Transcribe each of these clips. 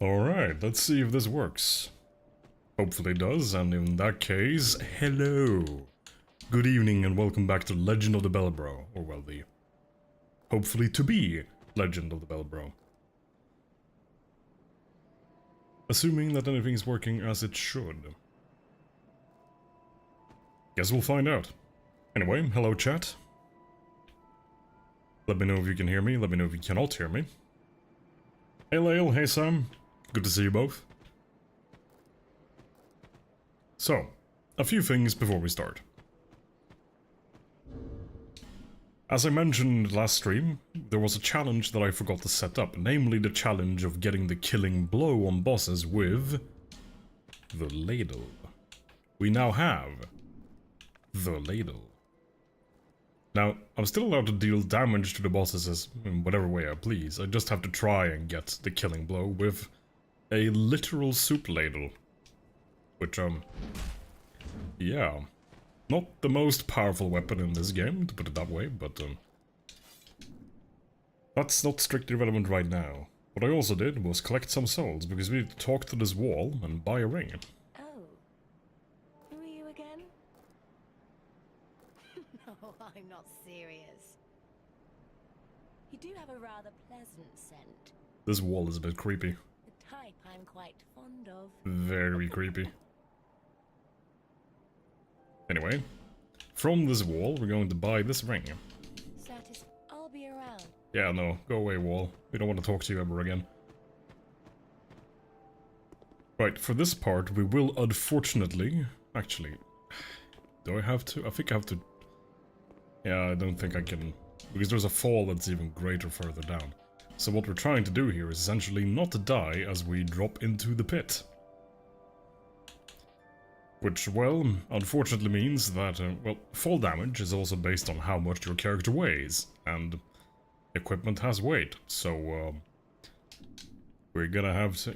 Alright, let's see if this works. Hopefully it does, and in that case, hello! Good evening and welcome back to Legend of the Bellbro, or well, the hopefully to be Legend of the Bellbro. Assuming that anything's working as it should. Guess we'll find out. Anyway, hello chat. Let me know if you can hear me, let me know if you cannot hear me. Hey Lael, hey Sam. Good to see you both. So, a few things before we start. As I mentioned last stream, there was a challenge that I forgot to set up, namely the challenge of getting the killing blow on bosses with the ladle. We now have the ladle. Now, I'm still allowed to deal damage to the bosses in whatever way I please. I just have to try and get the killing blow with a literal soup ladle. Which, yeah. Not the most powerful weapon in this game, to put it that way, but, that's not strictly relevant right now. What I also did was collect some souls, because we need to talk to this wall and buy a ring. Oh. Who are you again? No, I'm not serious. You do have a rather pleasant scent. This wall is a bit creepy. The type I'm quite fond of. Very creepy. Anyway, from this wall, we're going to buy this ring. I'll be around. Yeah, no, go away, wall. We don't want to talk to you ever again. Right, for this part, we will unfortunately... Actually, do I have to? I think I have to... Yeah, I don't think I can... Because there's a fall that's even greater further down. So what we're trying to do here is essentially not to die as we drop into the pit. Which, well, unfortunately means that, well, fall damage is also based on how much your character weighs, and equipment has weight, so, we're gonna have to...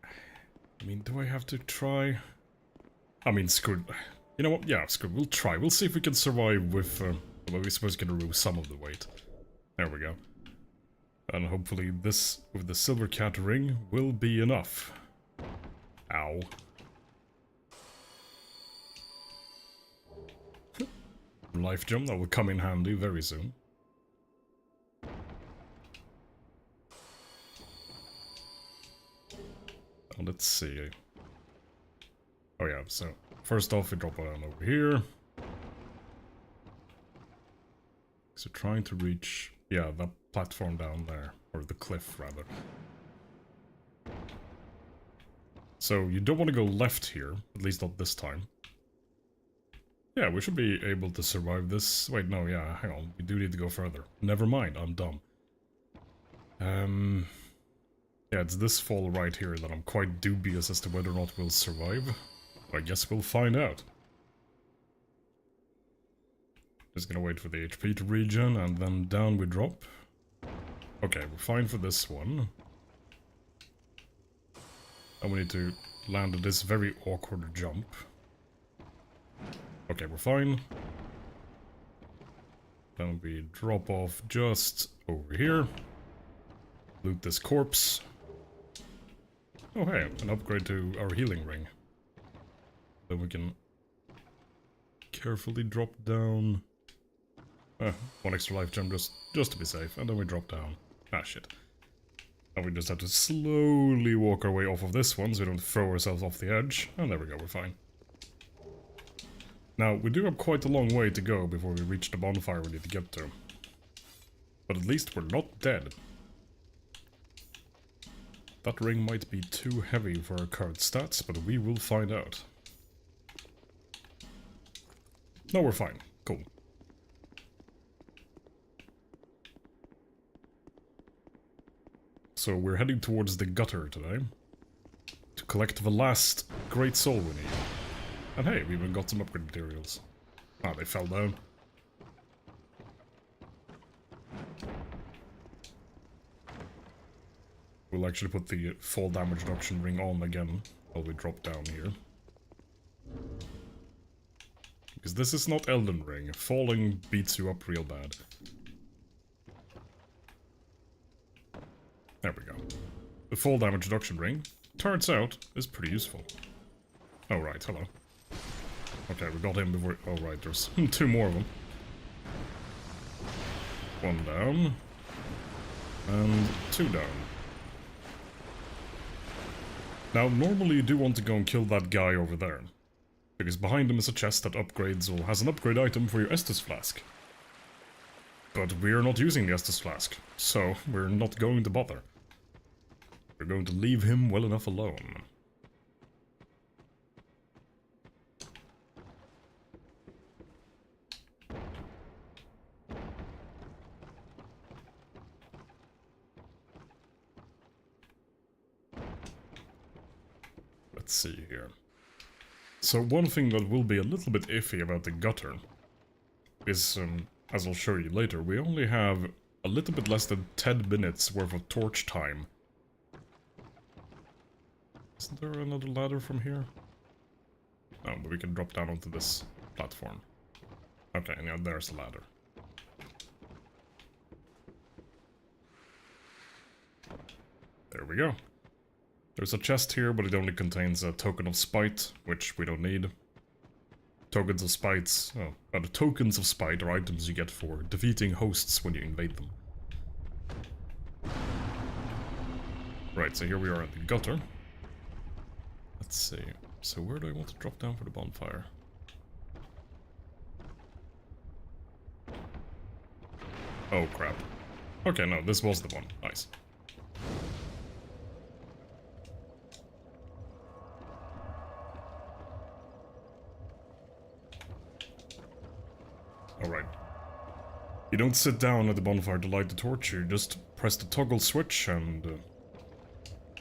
I mean, do I have to try? I mean, screw... You know what? Yeah, screw, we'll try. We'll see if we can survive with, well, we're supposed to remove some of the weight. There we go. And hopefully this, with the silver cat ring, will be enough. Ow. Life gem that will come in handy very soon. And let's see. Oh yeah, so first off we drop it down over here. So trying to reach, yeah, that platform down there, or the cliff rather. So you don't want to go left here, at least not this time. Yeah, we should be able to survive this. Wait, no, yeah, hang on. We do need to go further. Never mind, I'm dumb. Yeah, it's this fall right here that I'm quite dubious as to whether or not we'll survive. But I guess we'll find out. Just gonna wait for the HP to regen, and then down we drop. Okay, we're fine for this one. And we need to land this very awkward jump. Okay, we're fine. Then we drop off just over here. Loot this corpse. Oh hey, an upgrade to our healing ring. Then we can carefully drop down. One extra life gem just to be safe, and then we drop down. Ah shit. And we just have to slowly walk our way off of this one so we don't throw ourselves off the edge. And there we go, we're fine. Now, we do have quite a long way to go before we reach the bonfire we need to get to. But at least we're not dead. That ring might be too heavy for our current stats, but we will find out. No, we're fine. Cool. So we're heading towards the gutter today to collect the last great soul we need. And hey, we even got some upgrade materials. Ah, they fell down. We'll actually put the fall damage reduction ring on again while we drop down here. Because this is not Elden Ring. Falling beats you up real bad. There we go. the fall damage reduction ring, turns out, is pretty useful. Oh, right, hello. Okay, we got him before... Oh, right, there's 2 more of them. 1 down. And 2 down. Now, normally you do want to go and kill that guy over there. Because behind him is a chest that upgrades or has an upgrade item for your Estus Flask. But we're not using the Estus Flask, so we're not going to bother. We're going to leave him well enough alone. Let's see here. So one thing that will be a little bit iffy about the gutter is, as I'll show you later, we only have a little bit less than 10 minutes worth of torch time. Isn't there another ladder from here? Oh, but we can drop down onto this platform. Okay, now there's the ladder. There we go. There's a chest here, but it only contains a token of spite, which we don't need. Tokens of spites, the tokens of spite are items you get for defeating hosts when you invade them. Right, so here we are at the gutter. Let's see. So where do I want to drop down for the bonfire? Oh crap. Okay, no, this was the one. Nice. Alright. You don't sit down at the bonfire to light the torch, you just press the toggle switch and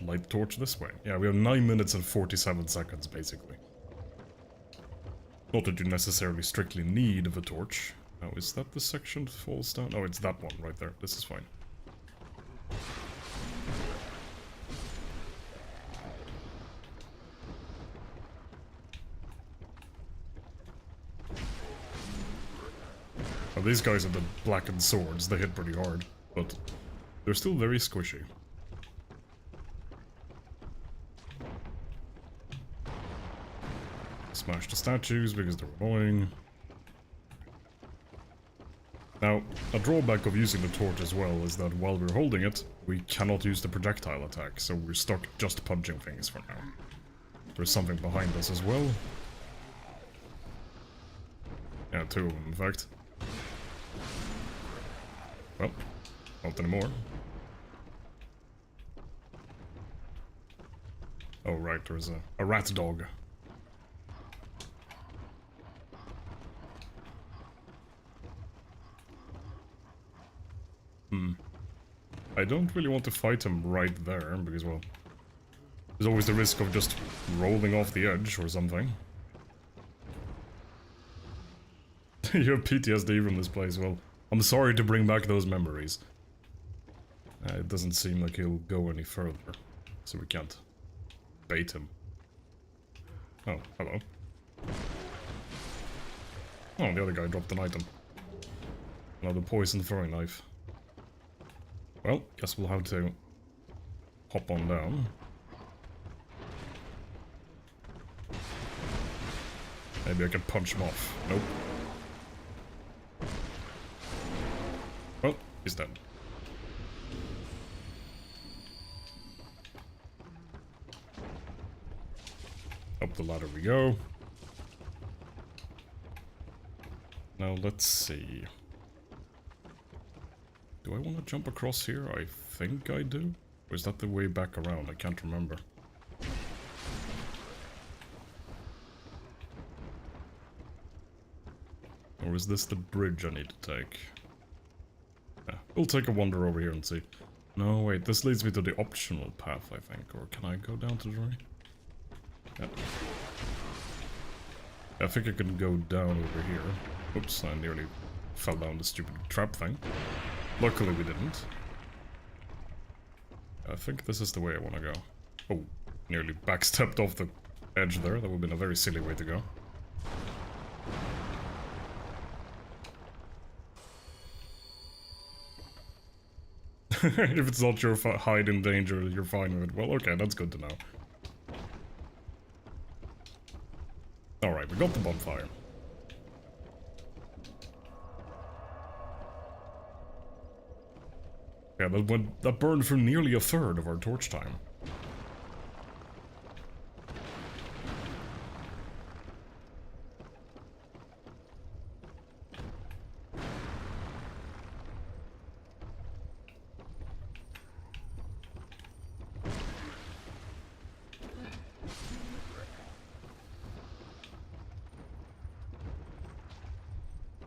light the torch this way. Yeah, we have 9 minutes and 47 seconds, basically. Not that you necessarily strictly need of a torch. Now, is that the section that falls down? Oh, it's that one right there. This is fine. Now, these guys are the blackened swords. They hit pretty hard, but they're still very squishy. Smash the statues because they're annoying. Now, a drawback of using the torch as well is that while we're holding it, we cannot use the projectile attack, so we're stuck just punching things for now. There's something behind us as well. Yeah, 2 of them, in fact. Well, not anymore. Oh, right, there's a rat dog. I don't really want to fight him right there, because, well, there's always the risk of just rolling off the edge or something. You have PTSD from this place, well, I'm sorry to bring back those memories. It doesn't seem like he'll go any further, so we can't bait him. Oh, hello. Oh, the other guy dropped an item. Another poison throwing knife. Well, guess we'll have to hop on down. Maybe I can punch him off. Nope. Well, he's dead. Up the ladder we go. Now let's see. Do I want to jump across here? I think I do. Or is that the way back around? I can't remember. Or is this the bridge I need to take? Yeah, we'll take a wander over here and see. No, wait, this leads me to the optional path, I think. Or can I go down to the right? Yeah. I think I can go down over here. Oops, I nearly fell down the stupid trap thing. Luckily we didn't. I think this is the way I want to go. Oh, nearly backstepped off the edge there. That would have been a very silly way to go. If it's not your hide in danger, you're fine with it. Well, okay, that's good to know. Alright, we got the bonfire. Yeah, that burned for nearly a third of our torch time.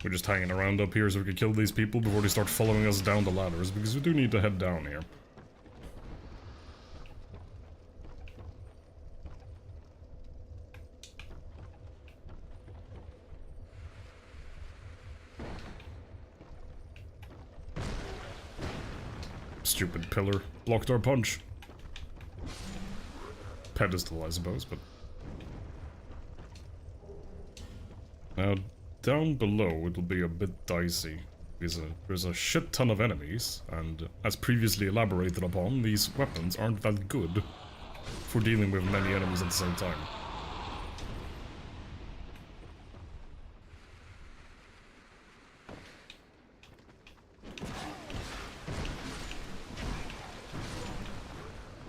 We're just hanging around up here so we can kill these people before they start following us down the ladders, because we do need to head down here. Stupid pillar. Blocked our punch. Pedestal, I suppose, but... Now, down below, it'll be a bit dicey. There's a shit ton of enemies, and as previously elaborated upon, these weapons aren't that good for dealing with many enemies at the same time.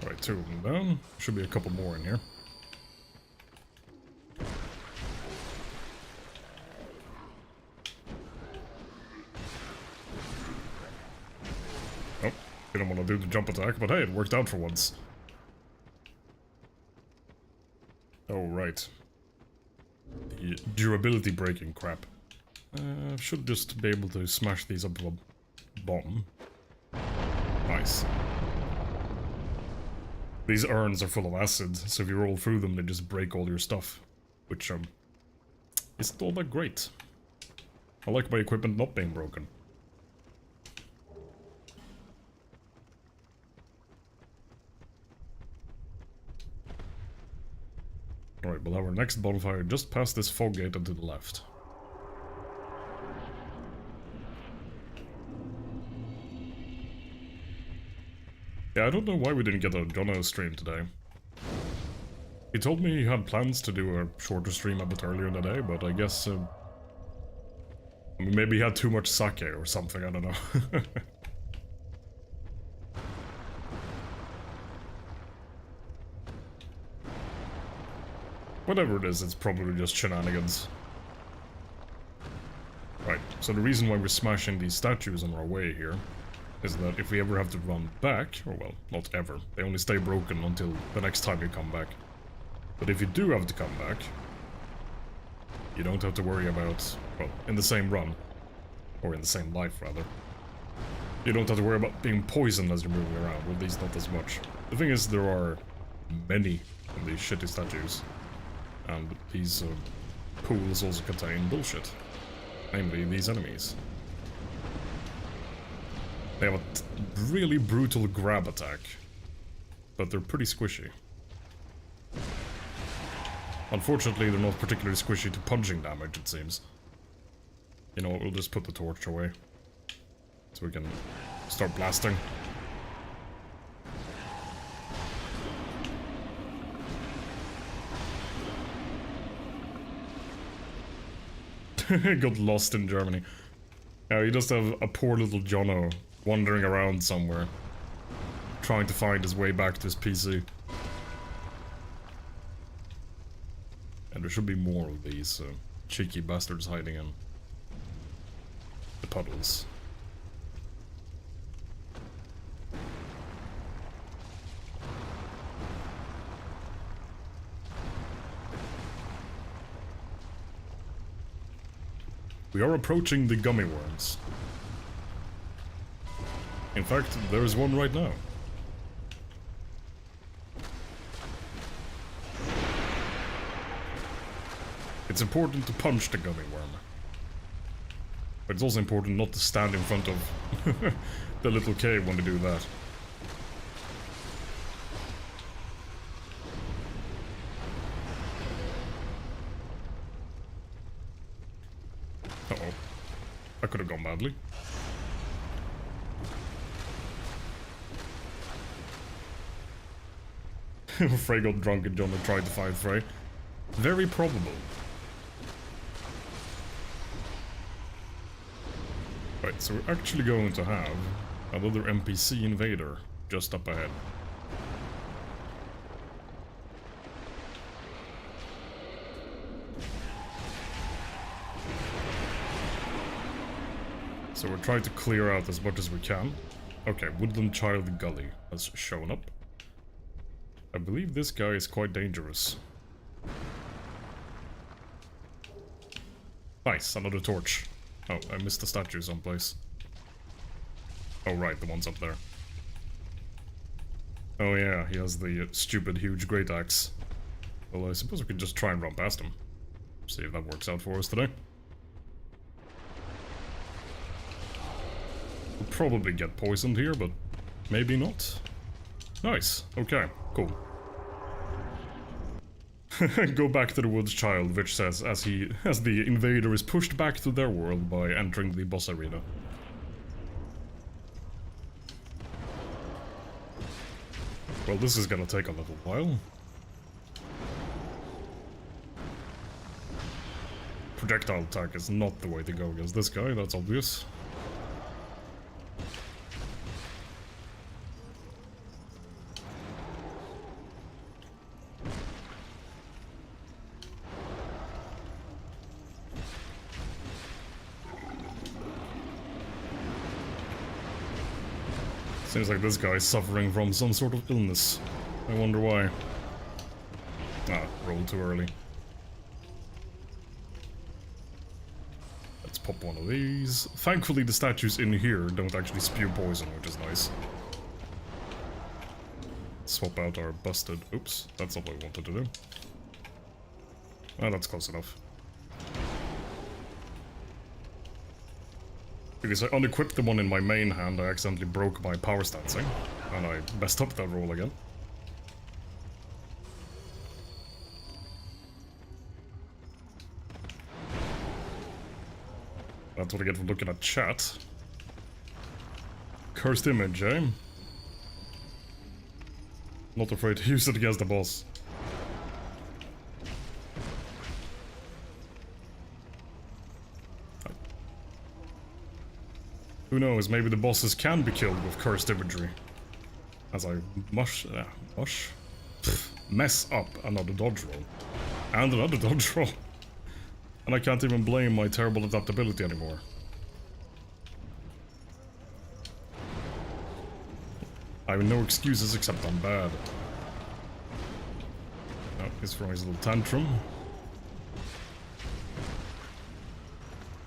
Alright, 2 of them down. Should be a couple more in here. Didn't want to do the jump attack, but hey, it worked out for once. Oh, right. The durability breaking crap. Should just be able to smash these up with a bomb. Nice. These urns are full of acid, so if you roll through them, they just break all your stuff. Which, isn't all that great. I like my equipment not being broken. Alright, we'll have our next bonfire just past this fog gate and to the left. Yeah, I don't know why we didn't get a Jono stream today. He told me he had plans to do a shorter stream a bit earlier in the day, but I guess... I mean, maybe he had too much sake or something, I don't know. Whatever it is, it's probably just shenanigans. Right, so the reason why we're smashing these statues on our way here is that if we ever have to run back, or well, not ever, they only stay broken until the next time you come back. But if you do have to come back, you don't have to worry about, well, in the same run, or in the same life rather, you don't have to worry about being poisoned as you're moving around, well, at least not as much. The thing is, there are many of these shitty statues. And these pools also contain bullshit. Namely, these enemies. They have a really brutal grab attack. But they're pretty squishy. Unfortunately, they're not particularly squishy to punching damage, it seems. You know what, we'll just put the torch away. So we can start blasting. Got lost in Germany. You just have a poor little Jono wandering around somewhere, trying to find his way back to his PC. And there should be more of these cheeky bastards hiding in the puddles. We are approaching the gummy worms. In fact, there is one right now. It's important to punch the gummy worm. But it's also important not to stand in front of the little cave when they do that. Uh-oh. That could have gone badly. Frey got drunk and John had tried to fight Frey. Very probable. Right, so we're actually going to have another NPC invader just up ahead. So we're trying to clear out as much as we can. Okay, Woodland Child Gully has shown up. I believe this guy is quite dangerous. Nice, another torch. Oh, I missed the statue someplace. Oh right, the one's up there. Oh yeah, he has the stupid huge great axe. Well, I suppose we could just try and run past him. See if that works out for us today. We'll probably get poisoned here, but maybe not. Nice, okay, cool. Go back to the woods, child, Vich says, as the invader is pushed back to their world by entering the boss arena. Well, this is gonna take a little while. Projectile attack is not the way to go against this guy, that's obvious. Seems like this guy is suffering from some sort of illness. I wonder why. Ah, rolled too early. Let's pop one of these. Thankfully the statues in here don't actually spew poison, which is nice. Swap out our busted... Oops, that's not what I wanted to do. Ah, that's close enough. Because I unequipped the one in my main hand, I accidentally broke my power stancing, and I messed up that roll again. That's what I get for looking at chat. Cursed image, eh? Not afraid to use it against the boss. Who knows, maybe the bosses can be killed with cursed imagery. As I mess up another dodge roll. And another dodge roll. And I can't even blame my terrible adaptability anymore. I have no excuses except I'm bad. Oh, he's throwing his little tantrum.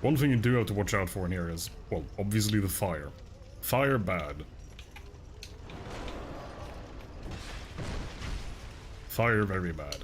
One thing you do have to watch out for in here is, well, obviously the fire. Fire bad. Fire very bad.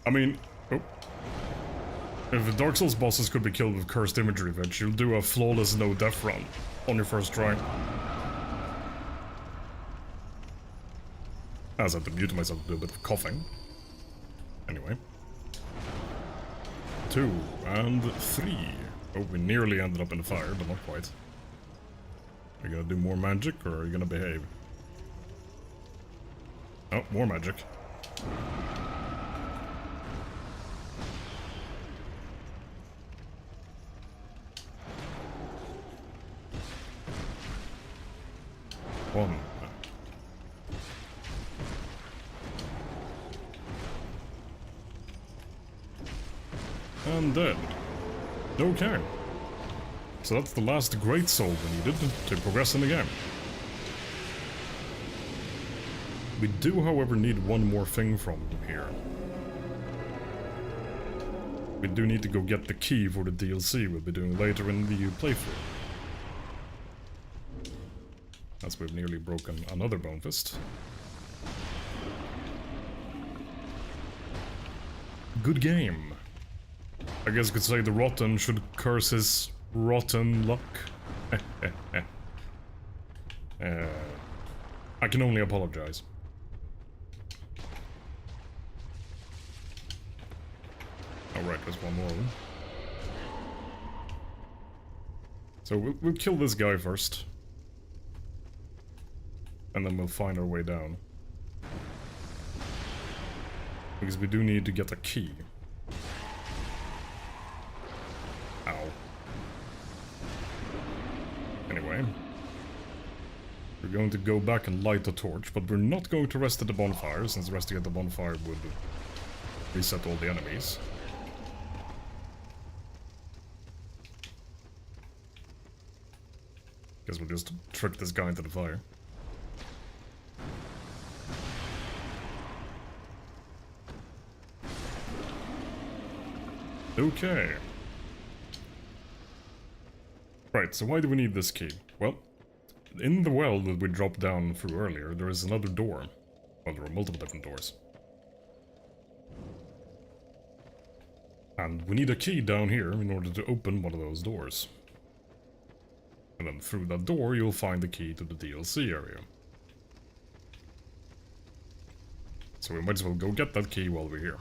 I mean, oh. If the Dark Souls bosses could be killed with cursed imagery, Vich, you'll do a flawless no-death run on your first try. As I had to mute myself to do a bit of coughing. Anyway. 2 and 3. Oh, we nearly ended up in the fire, but not quite. Are you gonna do more magic, or are you gonna behave? Oh, more magic. One. And dead. Okay. So that's the last great soul we needed to progress in the game. We do, however, need one more thing from here. we do need to go get the key for the DLC we'll be doing later in the playthrough. As we've nearly broken another bone fist. Good game. I guess you could say the rotten should curse his rotten luck. I can only apologize. Alright, there's one more. So we'll kill this guy first. And then we'll find our way down. Because we do need to get a key. Ow. Anyway. We're going to go back and light the torch, but we're not going to rest at the bonfire, since resting at the bonfire would reset all the enemies. Guess we'll just trick this guy into the fire. Okay. Right, so why do we need this key? Well, in the well that we dropped down through earlier, there is another door. Well, there are multiple different doors. And we need a key down here in order to open one of those doors. And then through that door, you'll find the key to the DLC area. So we might as well go get that key while we're here.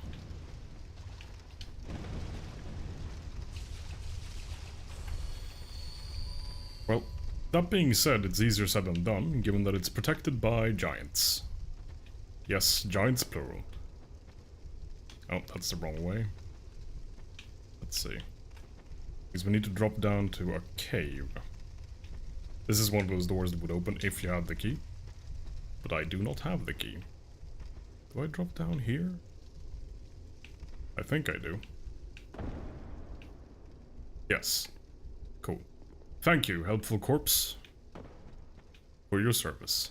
Well, that being said, it's easier said than done, given that it's protected by giants. Yes, giants plural. Oh, that's the wrong way. Let's see. Because we need to drop down to a cave. This is one of those doors that would open if you had the key. But I do not have the key. Do I drop down here? I think I do. Yes. Cool. Thank you, helpful corpse, for your service.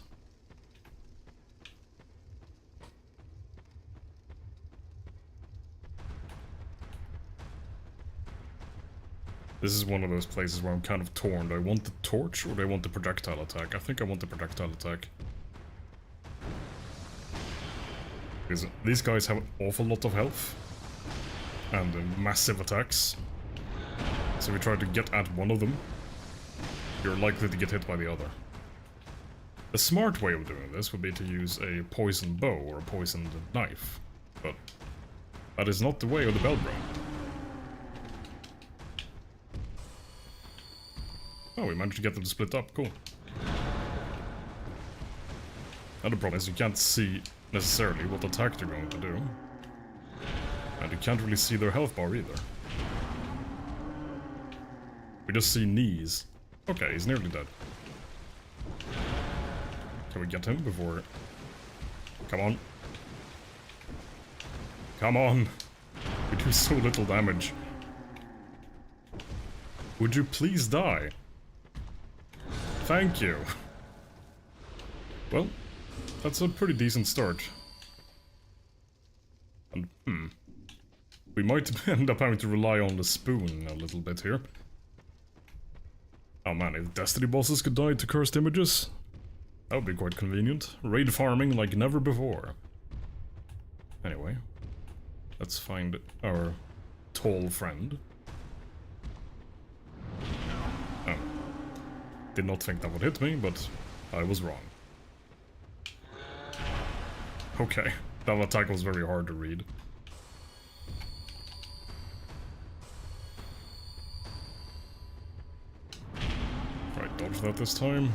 This is one of those places where I'm kind of torn. Do I want the torch or do I want the projectile attack? I think I want the projectile attack. Because these guys have an awful lot of health. And massive attacks. So if we try to get at one of them, you're likely to get hit by the other. The smart way of doing this would be to use a poisoned bow or a poisoned knife. But that is not the way of the Belbro. Oh, we managed to get them to split up. Cool. Another problem is you can't see necessarily what attack they're going to do. And you can't really see their health bar either. We just see knees. Okay, he's nearly dead. Can we get him before... Come on. Come on! We do so little damage. Would you please die? Thank you. Well, that's a pretty decent start. And, we might end up having to rely on the spoon a little bit here. Oh man, if Destiny bosses could die to cursed images, that would be quite convenient. Raid farming like never before. Anyway, let's find our tall friend. Oh. Did not think that would hit me, but I was wrong. Okay, that attack was very hard to read. Right, dodge that this time.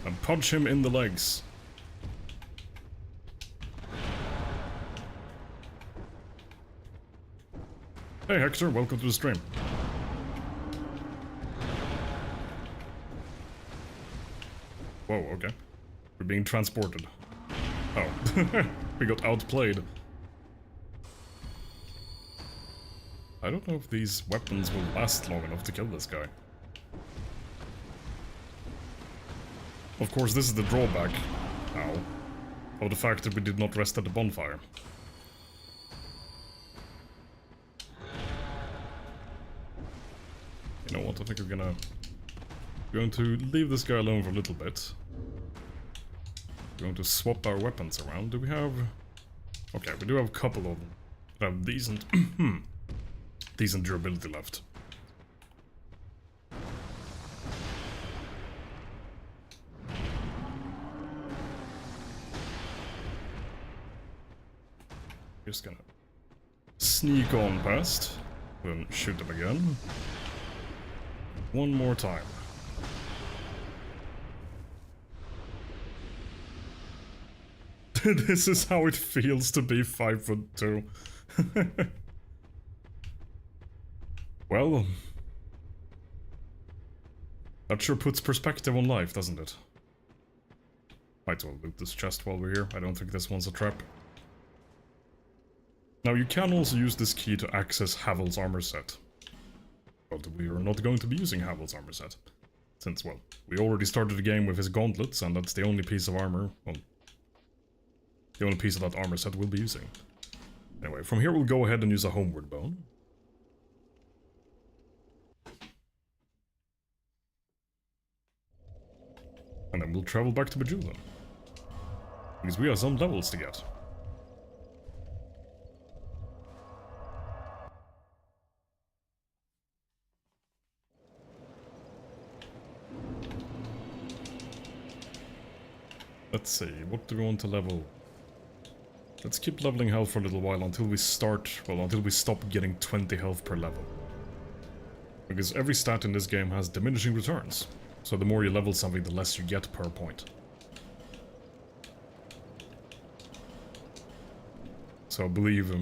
And punch him in the legs. Hey Hector, welcome to the stream. Whoa, okay. We're being transported. Oh, we got outplayed. I don't know if these weapons will last long enough to kill this guy. Of course, this is the drawback, ow, of the fact that we did not rest at the bonfire. what? I think we're going to leave this guy alone for a little bit. We're going to swap our weapons around. Do we have... Okay, we do have a couple of them that have decent... decent durability left. Just gonna sneak on past, then shoot them again. One more time. This is how it feels to be 5'2". Well, that sure puts perspective on life, doesn't it? Might as well loot this chest while we're here. I don't think this one's a trap. Now, you can also use this key to access Havel's armor set. But we are not going to be using Havel's armor set. Since, well, we already started the game with his gauntlets, and that's the only piece of armor, well, the only piece of that armor set we'll be using. Anyway, from here we'll go ahead and use a homeward bone. And then we'll travel back to Majula. Because we have some levels to get. Let's see, what do we want to level? Let's keep leveling health for a little while until we start, well, until we stop getting 20 health per level. Because every stat in this game has diminishing returns. So the more you level something, the less you get per point. So I believe,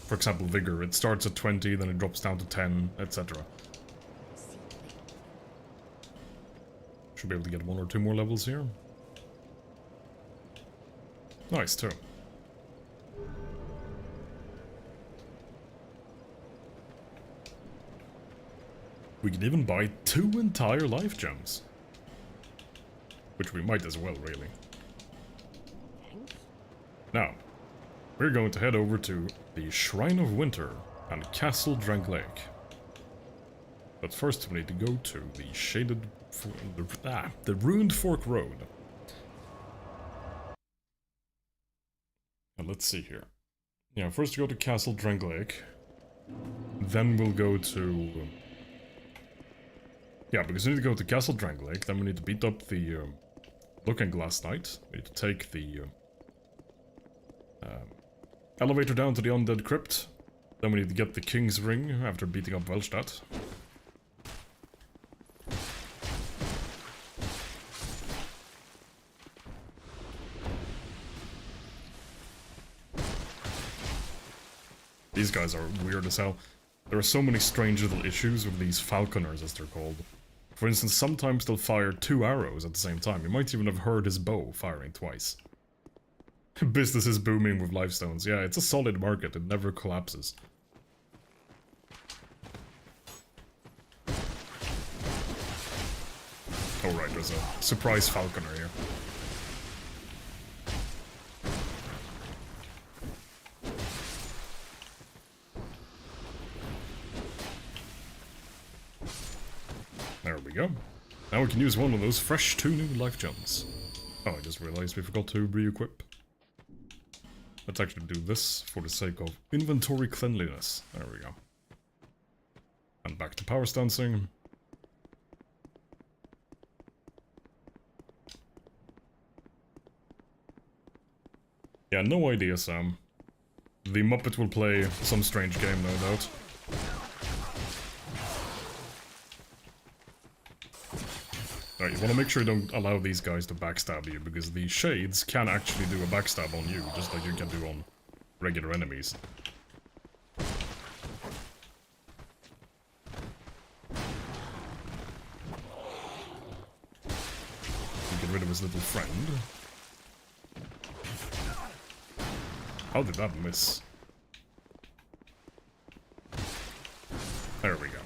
for example, Vigor, it starts at 20, then it drops down to 10, etc. Should be able to get 1 or 2 more levels here. Nice, too. We can even buy 2 entire life gems. Which we might as well, really. Now, we're going to head over to the Shrine of Winter and Castle Drangleic. But first we need to go to the shaded... the Ruined Fork Road. Now let's see here. Yeah, first go to Castle Drangleic. Then we'll go to... yeah, because we need to go to Castle Drangleic, then we need to beat up the Looking Glass Knight. We need to take the elevator down to the Undead Crypt. Then we need to get the King's Ring after beating up Velstadt. These guys are weird as hell. There are so many strange little issues with these falconers, as they're called. For instance, sometimes they'll fire 2 arrows at the same time. You might even have heard his bow firing twice. Business is booming with livestones. Yeah, it's a solid market. It never collapses. Oh right, there's a surprise falconer here. There we go. Now we can use one of those fresh 2 new life gems. Oh, I just realized we forgot to re-equip. Let's actually do this for the sake of inventory cleanliness. There we go. And back to power stancing. Yeah, no idea, Sam. The Muppet will play some strange game, no doubt. Right, you want to make sure you don't allow these guys to backstab you, because the shades can actually do a backstab on you, just like you can do on regular enemies. Get rid of his little friend. How did that miss? There we go.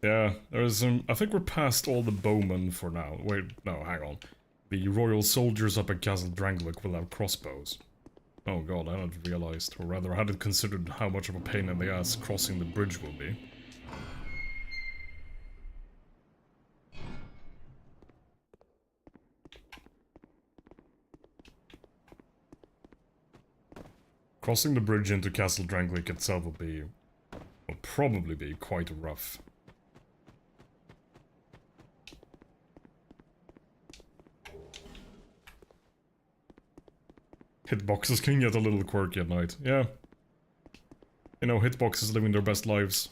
Yeah, there's I think we're past all the bowmen for now. Wait, no, hang on. The royal soldiers up at Castle Drangleic will have crossbows. Oh god, I hadn't realized, or rather I hadn't considered how much of a pain in the ass crossing the bridge will be. Crossing the bridge into Castle Drangleic itself will probably be quite rough. Hitboxes can get a little quirky at night, yeah. You know, hitboxes living their best lives.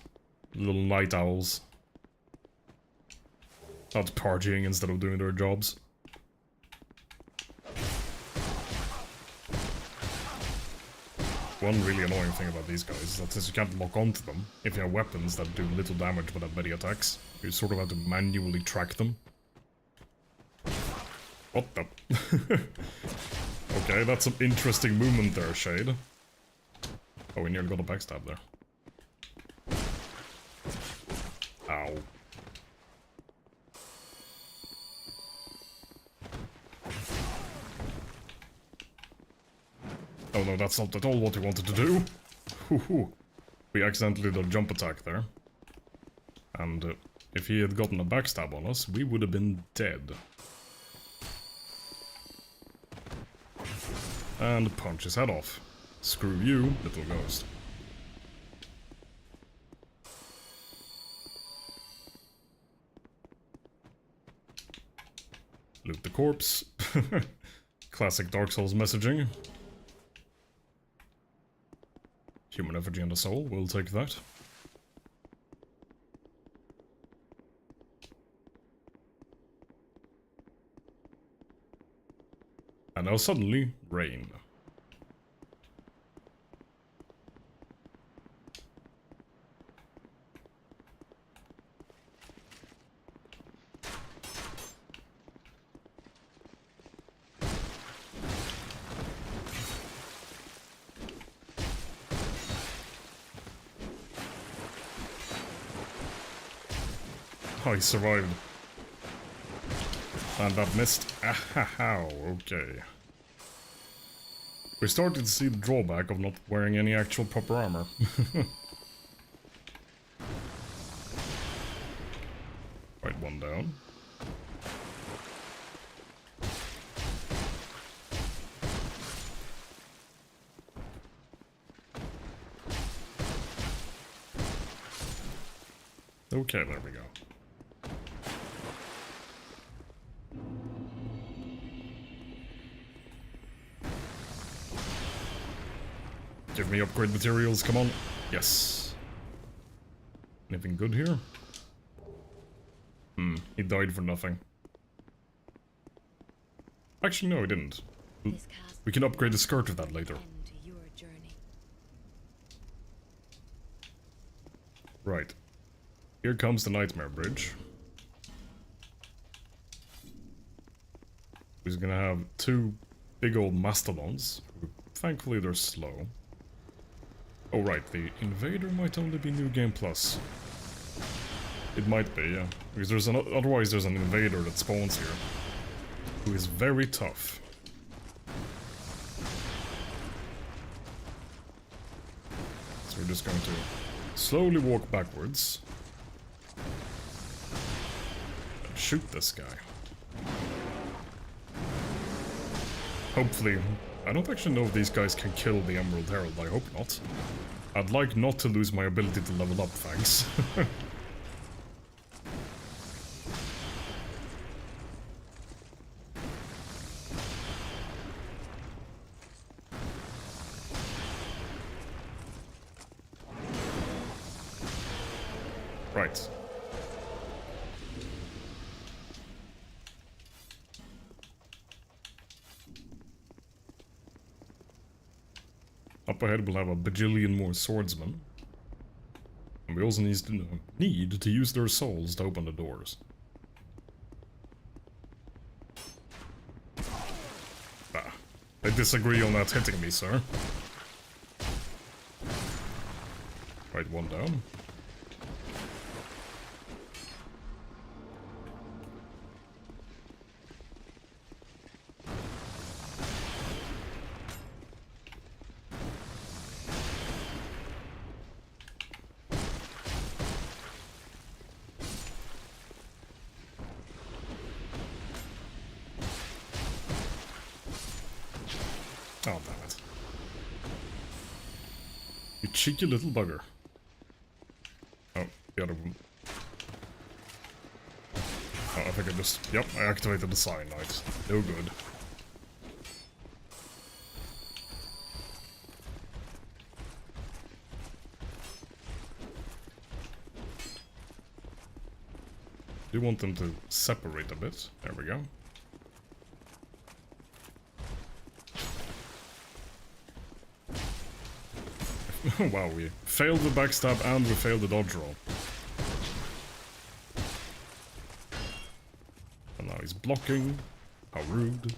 Little night owls. Out partying instead of doing their jobs. One really annoying thing about these guys is that since you can't lock onto them, if you have weapons that do little damage but have many attacks, you sort of have to manually track them. What the? Okay, that's some interesting movement there, Shade. Oh, we nearly got a backstab there. Ow. Oh no, that's not at all what we wanted to do. Hoo-hoo. We accidentally did a jump attack there. And if he had gotten a backstab on us, we would have been dead. And punch his head off. Screw you, little ghost. Loot the corpse. Classic Dark Souls messaging. Human effigy and a soul, we'll take that. And now suddenly, rain. Oh, he survived. And that missed. Ahow, okay. We started to see the drawback of not wearing any actual proper armor. Right, one down. Okay, there we go. Give me upgrade materials, come on. Yes. Anything good here? He died for nothing. Actually, no, he didn't. We can upgrade the skirt of that later. Right. Here comes the Nightmare Bridge. He's gonna have two big old mastodons. Thankfully, they're slow. Oh right, the Invader might only be New Game Plus. It might be, yeah. Because otherwise there's an Invader that spawns here. Who is very tough. So we're just going to slowly walk backwards. And shoot this guy. Hopefully... I don't actually know if these guys can kill the Emerald Herald, I hope not. I'd like not to lose my ability to level up, thanks. Right. Up ahead we'll have a bajillion more swordsmen. And we also need to use their souls to open the doors. Ah, I disagree on that hitting me, sir. Right, one down. You cheeky little bugger. Oh, the other one. Oh, I think I just... Yep, I activated the cyanide. No good. Do want them to separate a bit. There we go. Wow, we failed the backstab and we failed the dodge roll. And now he's blocking. How rude.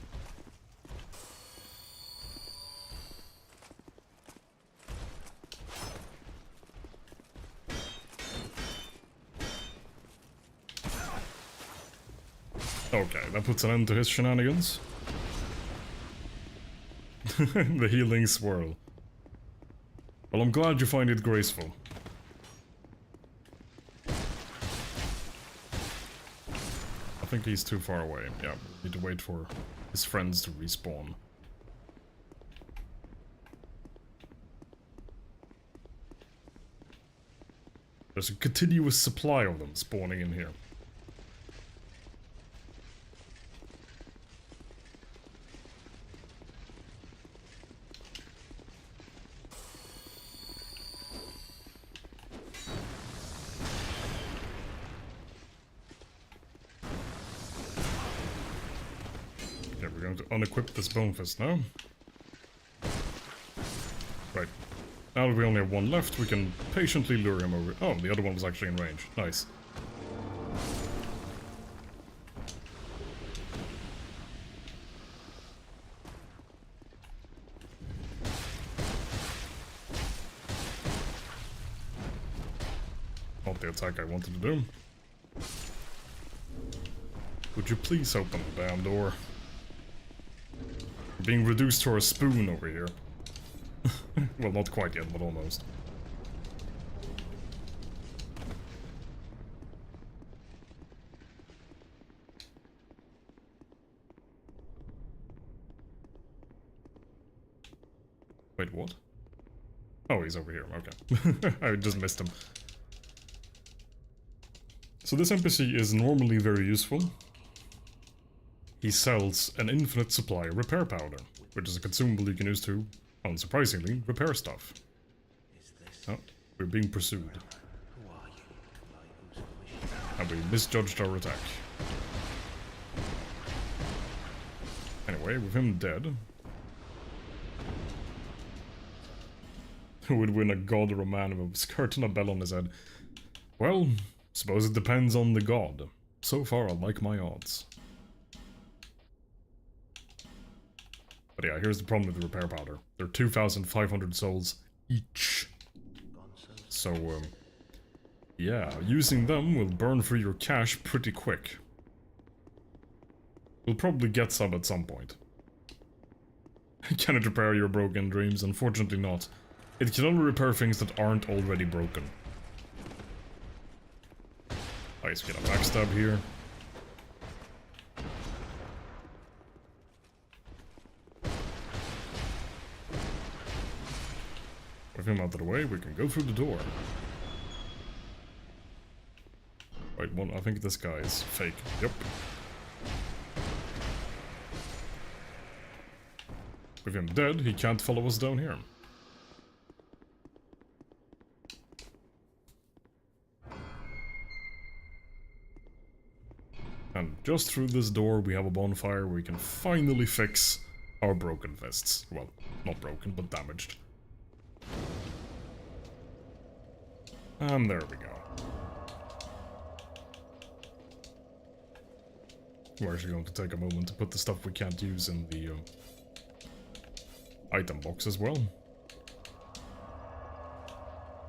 Okay, that puts an end to his shenanigans. The healing swirl. Well, I'm glad you find it graceful. I think he's too far away. Yeah, we need to wait for his friends to respawn. There's a continuous supply of them spawning in here. We're going to unequip this bone fist now. Right. Now that we only have one left, we can patiently lure him over. Oh, the other one was actually in range. Nice. Not the attack I wanted to do. Would you please open the damn door? Being reduced to a spoon over here. Well, not quite yet, but almost. Wait, what? Oh, he's over here, okay. I just missed him. So this NPC is normally very useful. He sells an infinite supply of repair powder, which is a consumable you can use to, unsurprisingly, repair stuff. Oh, we're being pursued. And we misjudged our attack. Anyway, with him dead... Who would win, a god or a man with a skirt and a bell on his head? Well, suppose it depends on the god. So far, I like my odds. But yeah, here's the problem with the repair powder. They're 2,500 souls each. So, yeah, using them will burn through your cash pretty quick. We'll probably get some at some point. Can it repair your broken dreams? Unfortunately not. It can only repair things that aren't already broken. Nice, we get a backstab here. With him out of the way, we can go through the door. Wait, one, I think this guy is fake. Yep. With him dead, he can't follow us down here. And just through this door, we have a bonfire where we can finally fix our broken fists. Well, not broken, but damaged. And there we go. We're actually going to take a moment to put the stuff we can't use in the item box as well.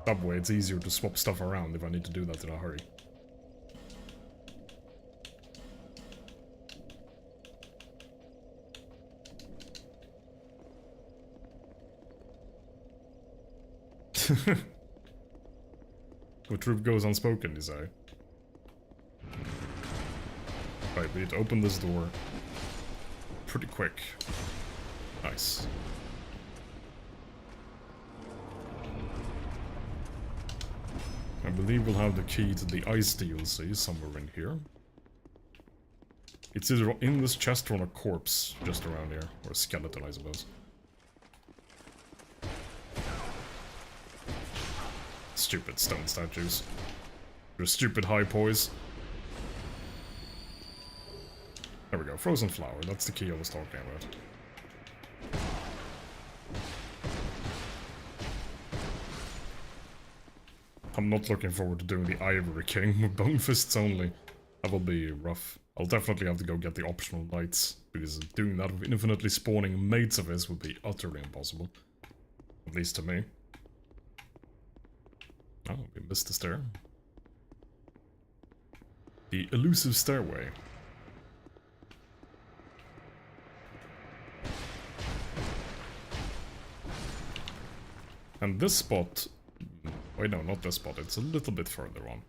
That way it's easier to swap stuff around if I need to do that in a hurry. The truth goes unspoken, you say. Right, we need to open this door pretty quick. I believe we'll have the key to the ice DLC somewhere in here. It's either in this chest or on a corpse just around here. Or a skeleton, I suppose. Stupid stone statues. Your stupid high poise. There we go, frozen flower, that's the key I was talking about. I'm not looking forward to doing the Ivory King with bone fists only. That will be rough. I'll definitely have to go get the optional knights, because doing that with infinitely spawning mates of his would be utterly impossible. At least to me. Oh, we missed the stair. The elusive stairway. And this spot... Wait, no, not this spot. It's a little bit further on.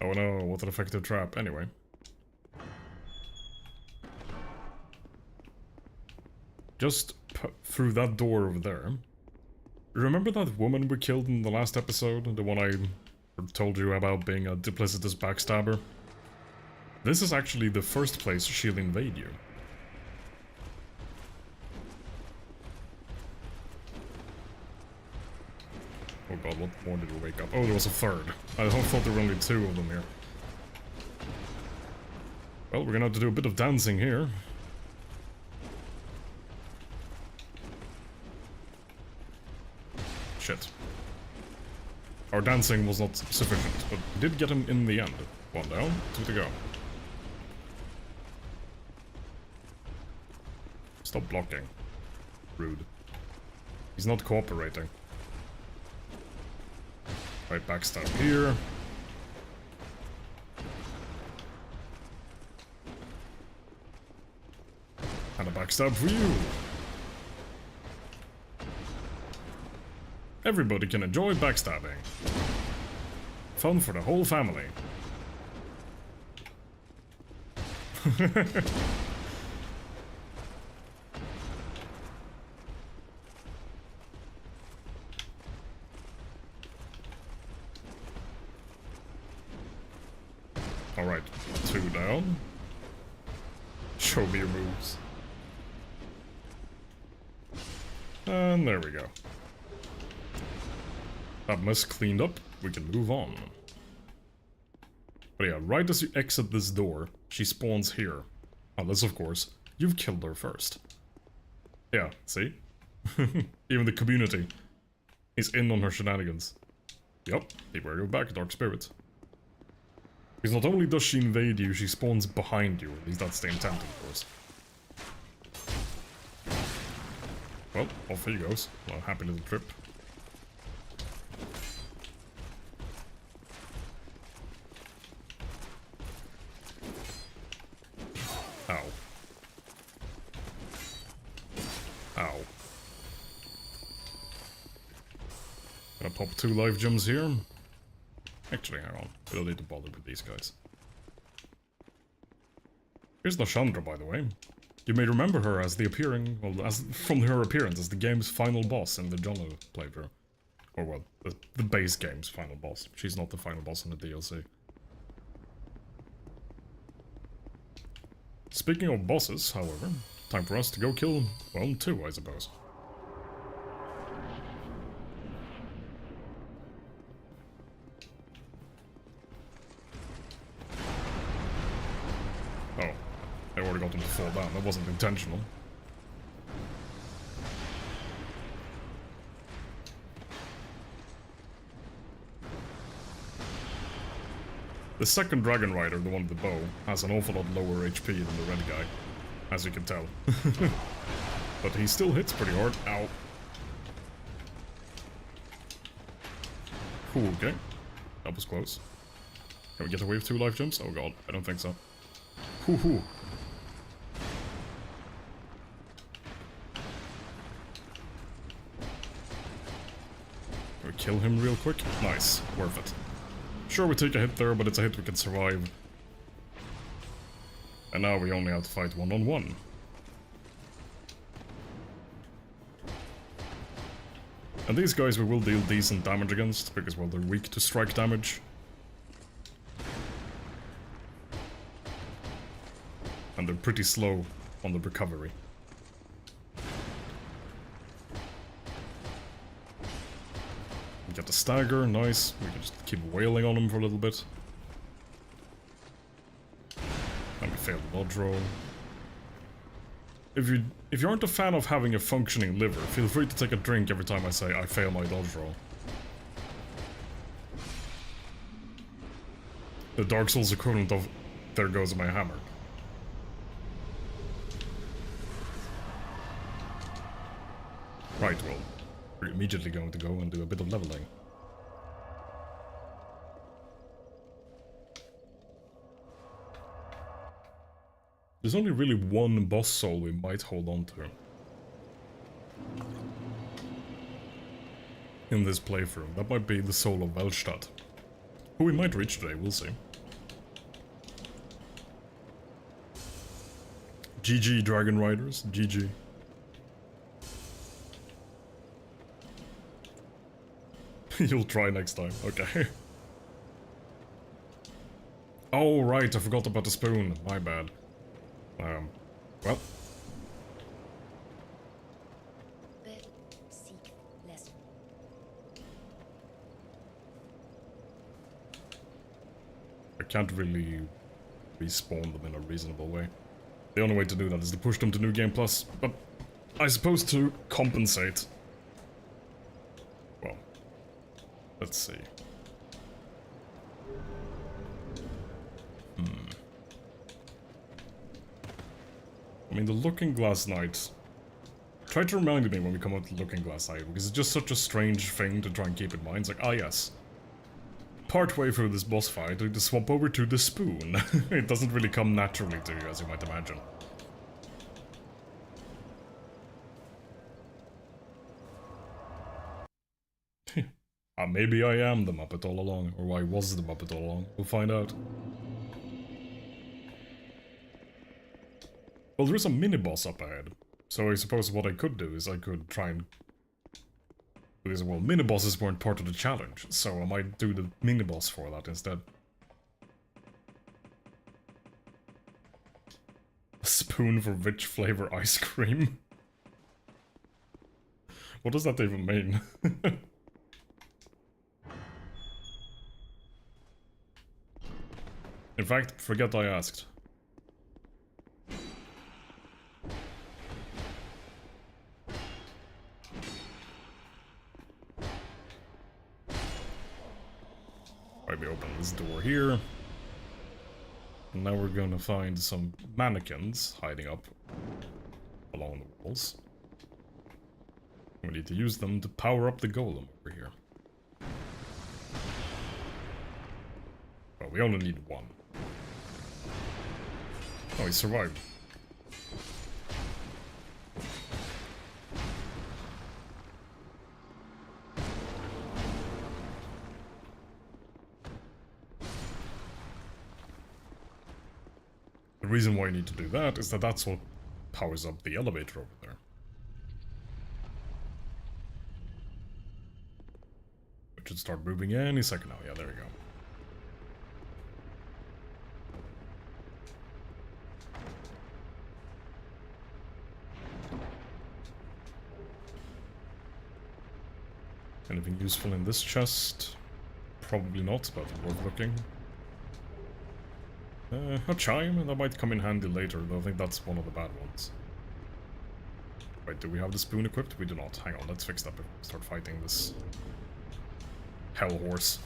Oh no, what an effective trap. Anyway. Just through that door over there. Remember that woman we killed in the last episode? The one I told you about being a duplicitous backstabber? This is actually the first place she'll invade you. Oh god, what more did we wake up? Oh, there was a third. I thought there were only two of them here. Well, we're gonna have to do a bit of dancing here. Shit. Our dancing was not sufficient, but we did get him in the end. One down, two to go. Stop blocking. Rude. He's not cooperating. Right, backstab here. And a backstab for you. Everybody can enjoy backstabbing. Fun for the whole family. Alright, two down. Show me your moves. And there we go. That mess cleaned up, we can move on. But yeah, right as you exit this door, she spawns here. Unless, of course, you've killed her first. Yeah, see? Even the community is in on her shenanigans. Yup, beware your back, Dark Spirit. Because not only does she invade you, she spawns behind you. At least that's the intent, of course. Well, off he goes. Well, happy little trip. Ow. Ow. Gonna pop 2 life gems here. Actually, hang on. We don't need to bother with these guys. Here's Lashandra, by the way. You may remember her as the appearing, well, as from her appearance as the game's final boss in the Jono playthrough. Or, well, the base game's final boss. She's not the final boss in the DLC. Speaking of bosses, however, time for us to go kill, well, 2, I suppose. Oh, I already got them to fall down. That wasn't intentional. The second Dragon Rider, the one with the bow, has an awful lot lower HP than the red guy, as you can tell. But he still hits pretty hard. Ow. Cool, okay. That was close. Can we get away with 2 life gems? Oh god, I don't think so. Hoo hoo. Can we kill him real quick? Nice. Worth it. Sure, we take a hit there, but it's a hit we can survive. And now we only have to fight one-on-one. And these guys we will deal decent damage against, because, well, they're weak to strike damage. And they're pretty slow on the recovery. We get the stagger, nice. We can just keep wailing on him for a little bit. And we fail the dodge roll. If you aren't a fan of having a functioning liver, feel free to take a drink every time I say I fail my dodge roll. The Dark Souls equivalent of there goes my hammer. Right, well, we're immediately going to go and do a bit of leveling. There's only really one boss soul we might hold on to in this playthrough. That might be the soul of Velstadt, who we might reach today, we'll see. GG, Dragon Riders, GG. You'll try next time, okay. Oh, right, I forgot about the spoon, my bad. Well. I can't really respawn them in a reasonable way. The only way to do that is to push them to New Game Plus, but I suppose to compensate. Well, let's see. I mean, the Looking Glass Knight. Try to remind me when we come out to the Looking Glass Knight, because it's just such a strange thing to try and keep in mind. It's like, ah yes. Partway through this boss fight, we just swap over to the spoon. It doesn't really come naturally to you, as you might imagine. Maybe I am the Muppet all along, or I was the Muppet all along. We'll find out. Well, there is a mini-boss up ahead, so I suppose what I could do is I could try and... Because, well, mini-bosses weren't part of the challenge, so I might do the mini-boss for that instead. A spoon for Vich flavor ice cream? What does that even mean? In fact, forget I asked. We open this door here. And now we're gonna find some mannequins hiding up along the walls. We need to use them to power up the golem over here. Well, we only need one. Oh, he survived. The reason why you need to do that is that that's what powers up the elevator over there. It should start moving any second now. Yeah, there we go. Anything useful in this chest? Probably not, but worth looking. A chime, that might come in handy later, though I think that's one of the bad ones. Wait, do we have the spoon equipped? We do not. Hang on, let's fix that before we start fighting this hell horse.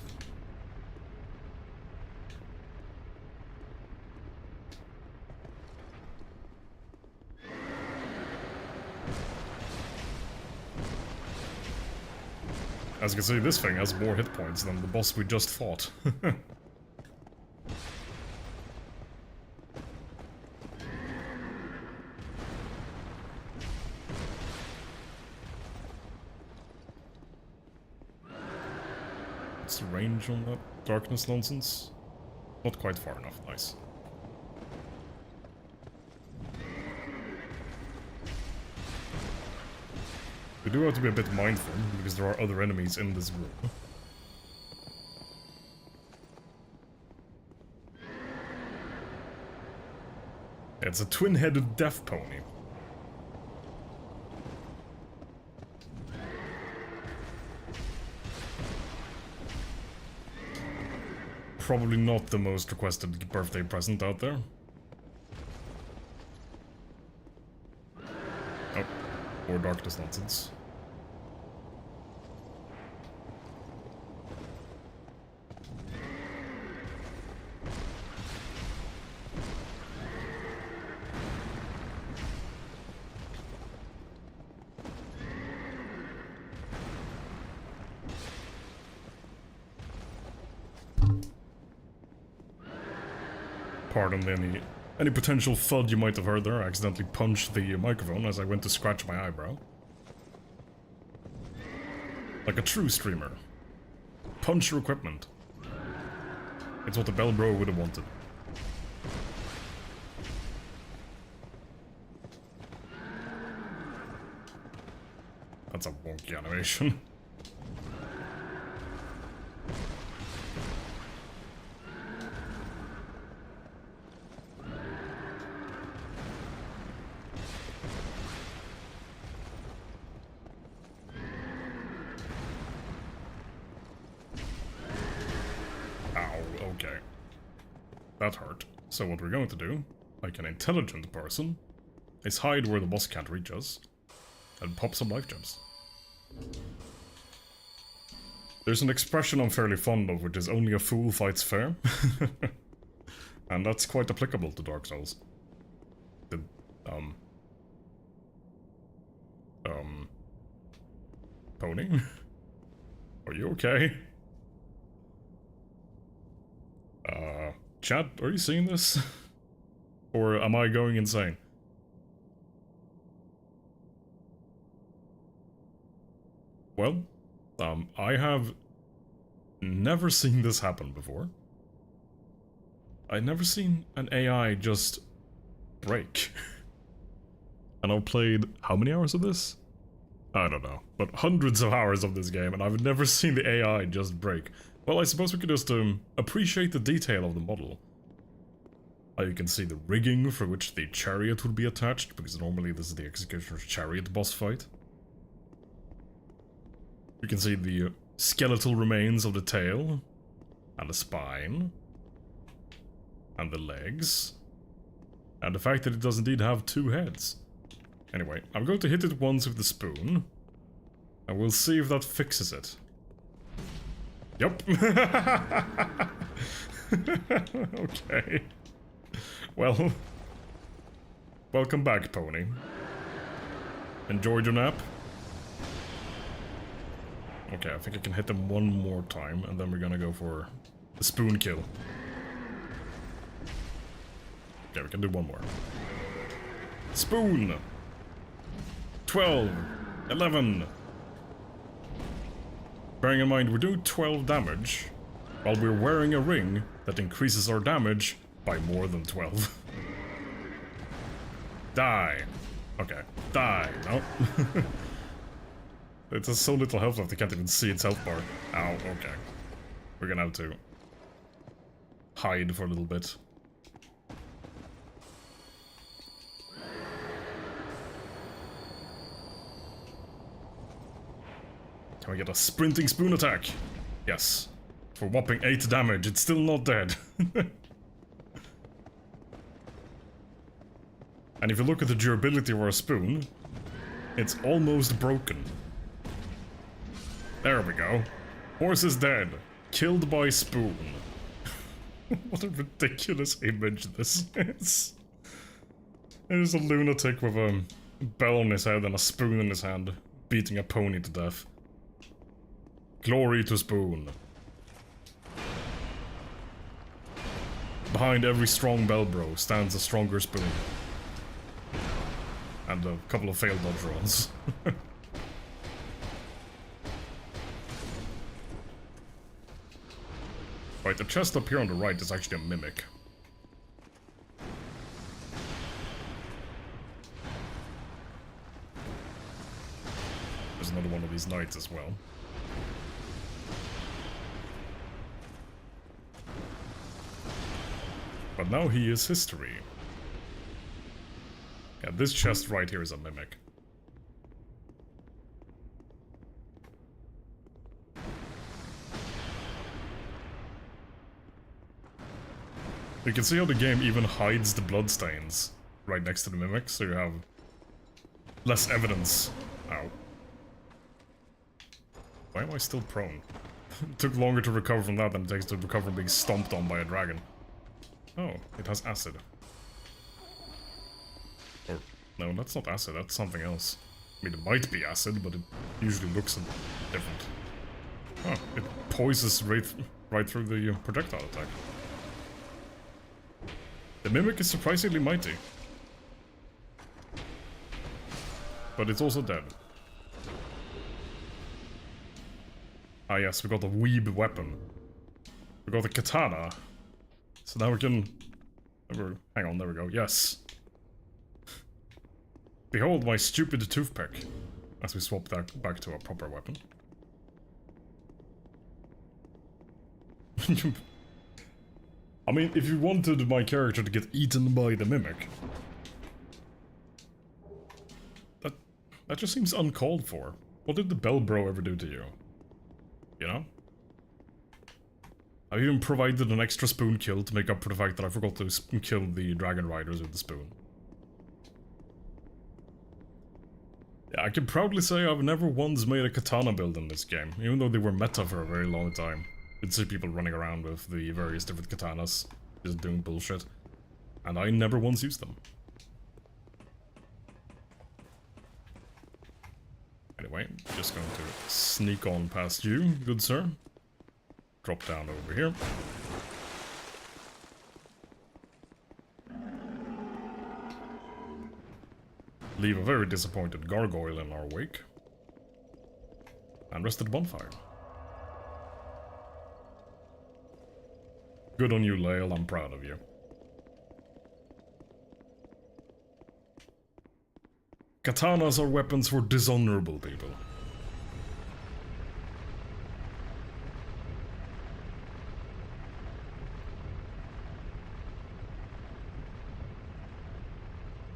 As you can see, this thing has more hit points than the boss we just fought. What's the range on that darkness nonsense? Not quite far enough, nice. We do have to be a bit mindful, because there are other enemies in this room. It's a twin-headed death pony. Probably not the most requested birthday present out there. Oh, more darkness nonsense. Pardon any potential FUD you might have heard there. I accidentally punched the microphone as I went to scratch my eyebrow. Like a true streamer. Punch your equipment. It's what the bell bro would have wanted. That's a wonky animation. Okay. That hurt. So what we're going to do, like an intelligent person, is hide where the boss can't reach us, and pop some life gems. There's an expression I'm fairly fond of, which is only a fool fights fair. And that's quite applicable to Dark Souls. The, Pony? Are you okay? Chat, are you seeing this? Or am I going insane? Well, I have never seen this happen before. I've never seen an AI just break. And I've played how many hours of this? I don't know, but hundreds of hours of this game, and I've never seen the AI just break. Well, I suppose we could just appreciate the detail of the model. You can see the rigging for which the chariot would be attached, because normally this is the Executioner's Chariot boss fight. You can see the skeletal remains of the tail, and the spine, and the legs, and the fact that it does indeed have two heads. Anyway, I'm going to hit it once with the spoon, and we'll see if that fixes it. Yup. Okay. Well, welcome back, Pony. Enjoyed your nap? Okay, I think I can hit them one more time, and then we're gonna go for the spoon kill. Okay, we can do one more. Spoon! 12, 11. Bearing in mind, we're doing 12 damage, while we're wearing a ring that increases our damage by more than 12. Die. Okay, die. No. It has so little health left, I can't even see its health bar. Ow, okay. We're gonna have to hide for a little bit. Can we get a sprinting spoon attack? Yes. For whopping 8 damage, it's still not dead. And if you look at the durability of our spoon, it's almost broken. There we go. Horse is dead. Killed by spoon. What a ridiculous image this is. There's a lunatic with a bell on his head and a spoon in his hand, beating a pony to death. Glory to Spoon. Behind every strong bellbro stands a stronger spoon. And a couple of failed dodge rolls. Right, the chest up here on the right is actually a mimic. was another one of these knights as well. But now he is history. Yeah, this chest right here is a mimic. You can see how the game even hides the bloodstains right next to the mimic, so you have less evidence. Ow. Why am I still prone? It took longer to recover from that than it takes to recover from being stomped on by a dragon. Oh, it has acid. Or, no, that's not acid, that's something else. I mean, it might be acid, but it usually looks different. Oh, it poisons right through the projectile attack. The mimic is surprisingly mighty. But it's also dead. Ah yes, we got a weeb weapon. We got a katana. So now we can... Hang on, there we go. Yes. Behold my stupid toothpick. As we swap that back to a proper weapon. I mean, if you wanted my character to get eaten by the mimic... That just seems uncalled for. What did the bell bro ever do to you? You know? I even provided an extra spoon kill to make up for the fact that I forgot to kill the dragon riders with the spoon. Yeah, I can proudly say I've never once made a katana build in this game, even though they were meta for a very long time. You'd see people running around with the various different katanas, just doing bullshit. And I never once used them. Anyway, just going to sneak on past you, good sir. Drop down over here. Leave a very disappointed gargoyle in our wake. And rest at the bonfire. Good on you, Lael, I'm proud of you. Katanas are weapons for dishonorable people.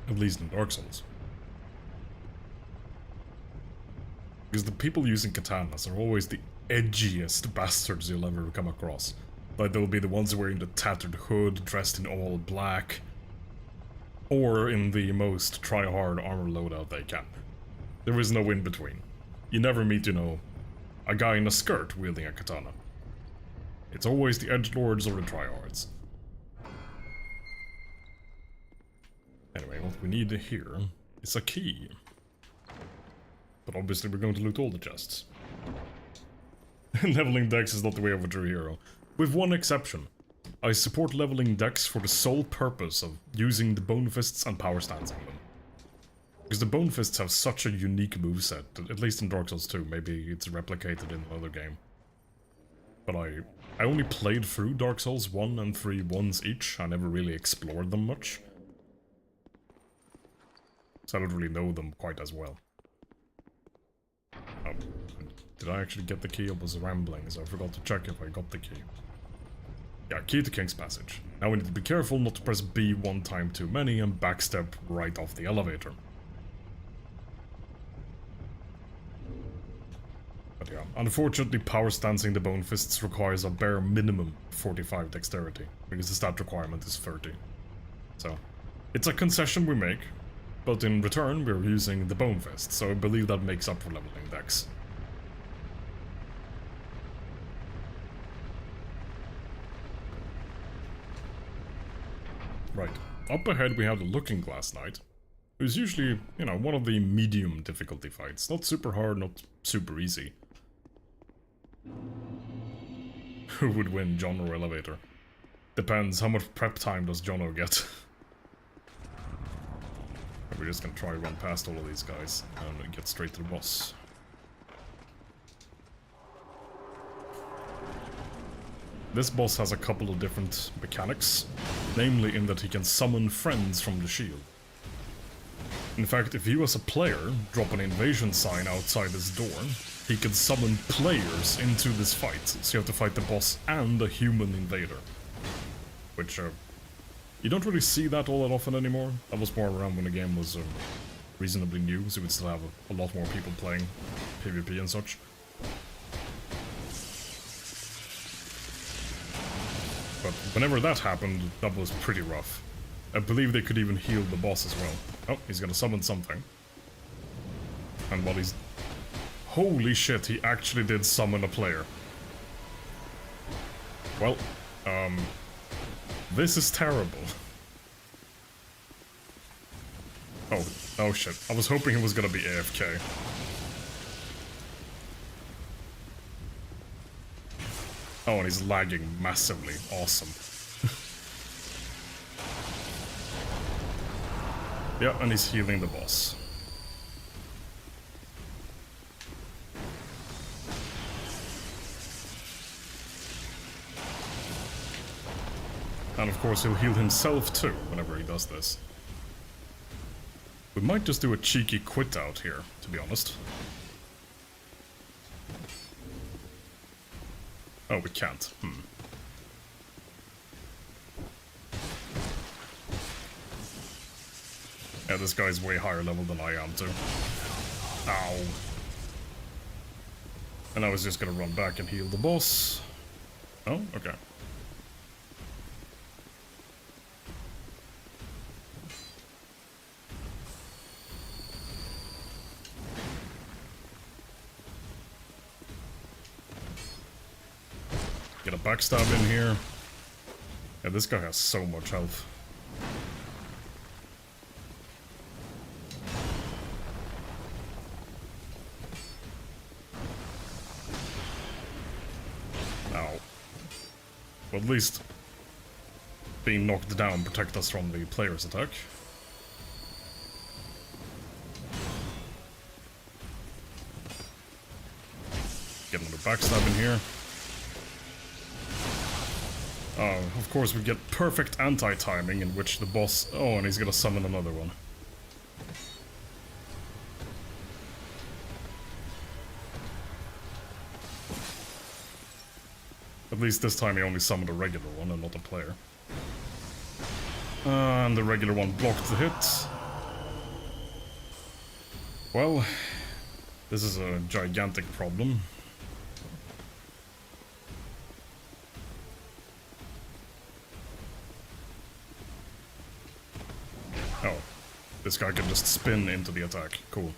At least in Dark Souls. Because the people using katanas are always the edgiest bastards you'll ever come across. Like, they'll be the ones wearing the tattered hood, dressed in all black. Or in the most try-hard armor loadout they can. There is no in-between. You never meet, you know, a guy in a skirt wielding a katana. It's always the edgelords or the tryhards. Anyway, what we need here is a key. But obviously we're going to loot all the chests. Leveling decks is not the way of a true hero. With one exception. I support leveling decks for the sole purpose of using the bone fists and power stance on them. Because the bone fists have such a unique moveset, at least in Dark Souls 2, maybe it's replicated in another game. But I only played through Dark Souls 1 and 3 once each, I never really explored them much. So I don't really know them quite as well. Did I actually get the key? I was rambling, so I forgot to check if I got the key. Yeah, key to King's Passage. Now we need to be careful not to press B one time too many and backstep right off the elevator. But yeah, unfortunately power stancing the bone fists requires a bare minimum 45 dexterity, because the stat requirement is 30. So, it's a concession we make, but in return we're using the bone fist, so I believe that makes up for leveling decks. Right, up ahead we have the Looking Glass Knight, who's usually, you know, one of the medium difficulty fights. Not super hard, not super easy. Who would win, John or Elevator? Depends, how much prep time does Jono get? We're just gonna try to run past all of these guys and get straight to the boss. This boss has a couple of different mechanics, namely in that he can summon friends from the shield. In fact, if you as a player drop an invasion sign outside his door, he can summon players into this fight, so you have to fight the boss and a human invader. Which, you don't really see that all that often anymore. That was more around when the game was reasonably new, so we'd still have a lot more people playing PvP and such. But whenever that happened, that was pretty rough. I believe they could even heal the boss as well. Oh, he's gonna summon something. And while he's... Holy shit, he actually did summon a player. Well, this is terrible. Oh shit. I was hoping he was gonna be AFK. Oh, and he's lagging massively. Awesome. Yeah, and he's healing the boss. And of course he'll heal himself too, whenever he does this. We might just do a cheeky quit out here, to be honest. Oh, we can't. Yeah, this guy's way higher level than I am, too. Ow. And I was just gonna run back and heal the boss. Oh, okay. Get a backstab in here. Yeah, this guy has so much health. Well, at least being knocked down protect us from the player's attack. Get another backstab in here. Of course we get perfect anti-timing in which the boss... Oh, and he's gonna summon another one. At least this time he only summoned a regular one and not a player. And the regular one blocked the hit. Well, this is a gigantic problem. Oh, this guy can just spin into the attack. Cool.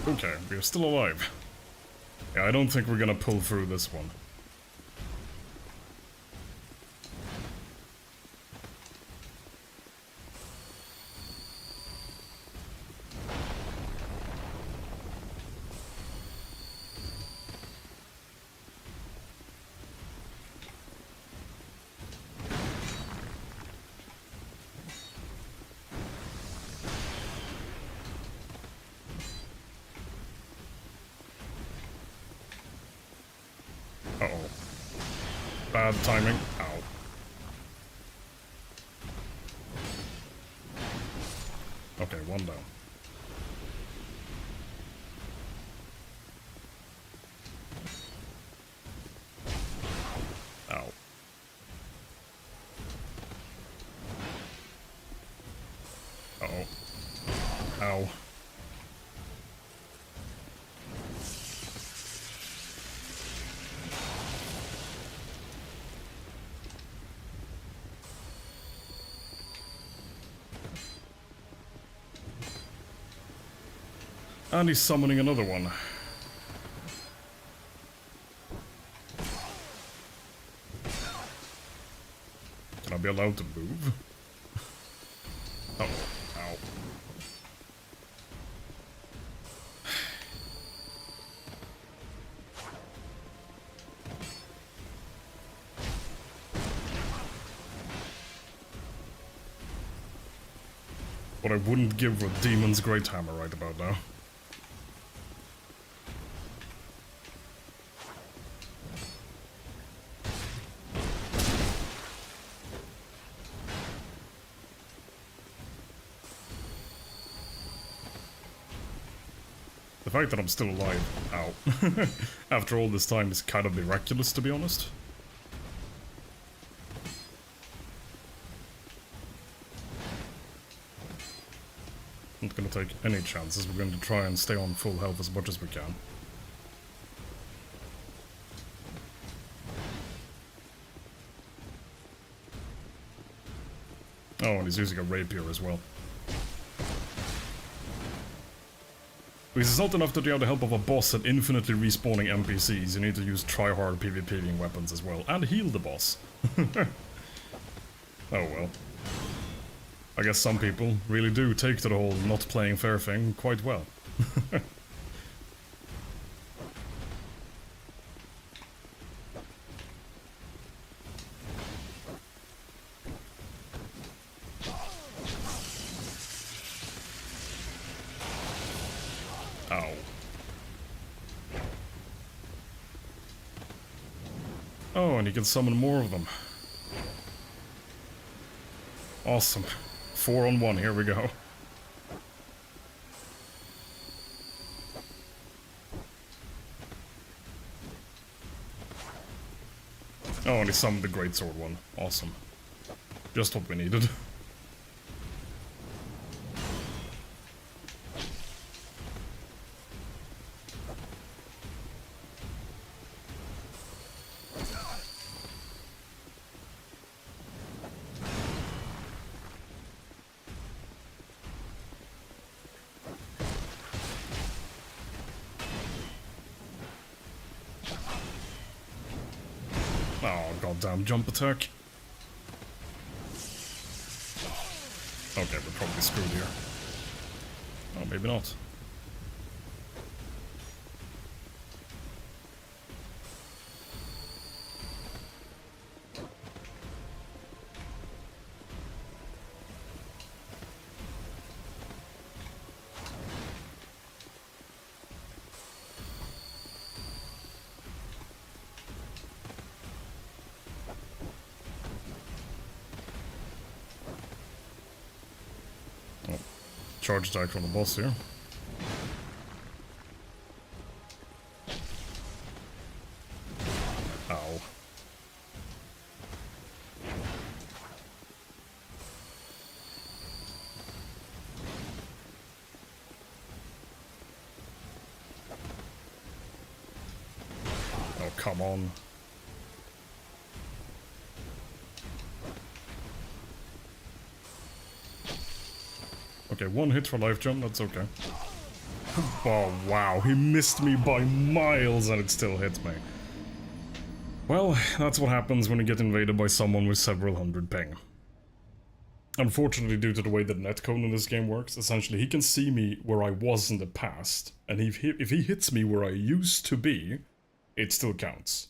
Okay, we're still alive. Yeah, I don't think we're gonna pull through this one. Uh-oh. Bad timing. Ow. Okay, one down. Ow. Uh-oh. Ow. And he's summoning another one. Can I be allowed to move? Oh, ow. What I wouldn't give for Demon's Great Hammer right about now. fact that I'm still alive, ow, after all this time is kind of miraculous, to be honest. Not gonna take any chances, we're going to try and stay on full health as much as we can. Oh, and he's using a rapier as well. Because it's not enough that you have the help of a boss and infinitely respawning NPCs, you need to use try-hard PvPing weapons as well, and heal the boss. Oh well. I guess some people really do take to the whole not playing fair thing quite well. Ow. Oh, and you can summon more of them. Awesome. 4 on 1, here we go. Oh, and he summoned the greatsword one. Awesome. Just what we needed. Oh, goddamn jump attack. Okay, we're probably screwed here. Oh, maybe not. Charge attack from the boss here. Ow. Oh, come on. Okay, 1 hit for life jump, that's okay. Oh, wow, he missed me by miles and it still hit me. Well, that's what happens when you get invaded by someone with several hundred ping. Unfortunately, due to the way that netcode in this game works, essentially he can see me where I was in the past, and if he hits me where I used to be, it still counts.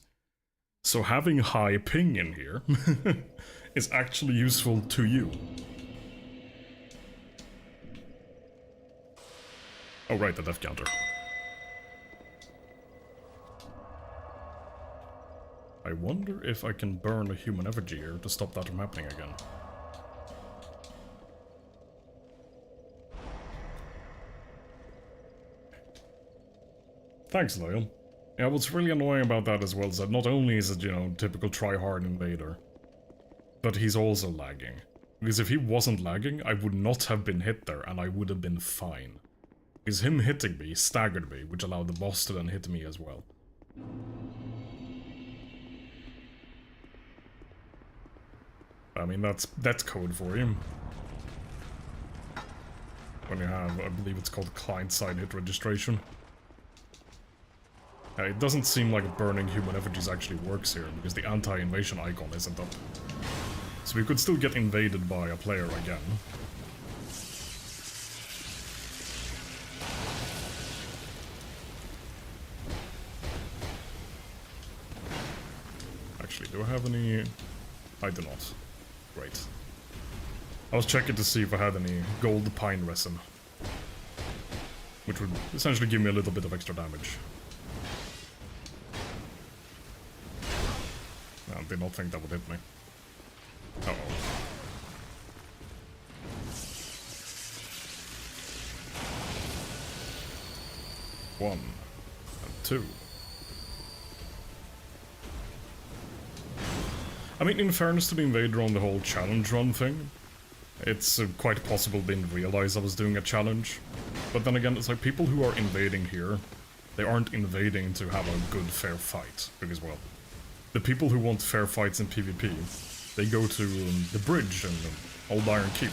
So having high ping in here is actually useful to you. Oh right, the death counter. I wonder if I can burn a human effigy here to stop that from happening again. Thanks, Loyal. Yeah, what's really annoying about that as well is that not only is it, you know, typical try-hard invader, but he's also lagging. Because if he wasn't lagging, I would not have been hit there, and I would have been fine. Because him hitting me staggered me, which allowed the boss to then hit me as well. I mean, that's code for you. When you have, I believe it's called client-side hit registration. It doesn't seem like burning human effigies actually works here, because the anti-invasion icon isn't up. So we could still get invaded by a player again. Actually, do I have any... I do not. Great. I was checking to see if I had any gold pine resin, which would essentially give me a little bit of extra damage. I did not think that would hit me. Uh-oh. 1 and 2. I mean, in fairness to the invader on the whole challenge run thing, it's quite possible they didn't realize I was doing a challenge. But then again, it's like people who are invading here, they aren't invading to have a good, fair fight. Because, well, the people who want fair fights in PvP, they go to the bridge and Old Iron Keep,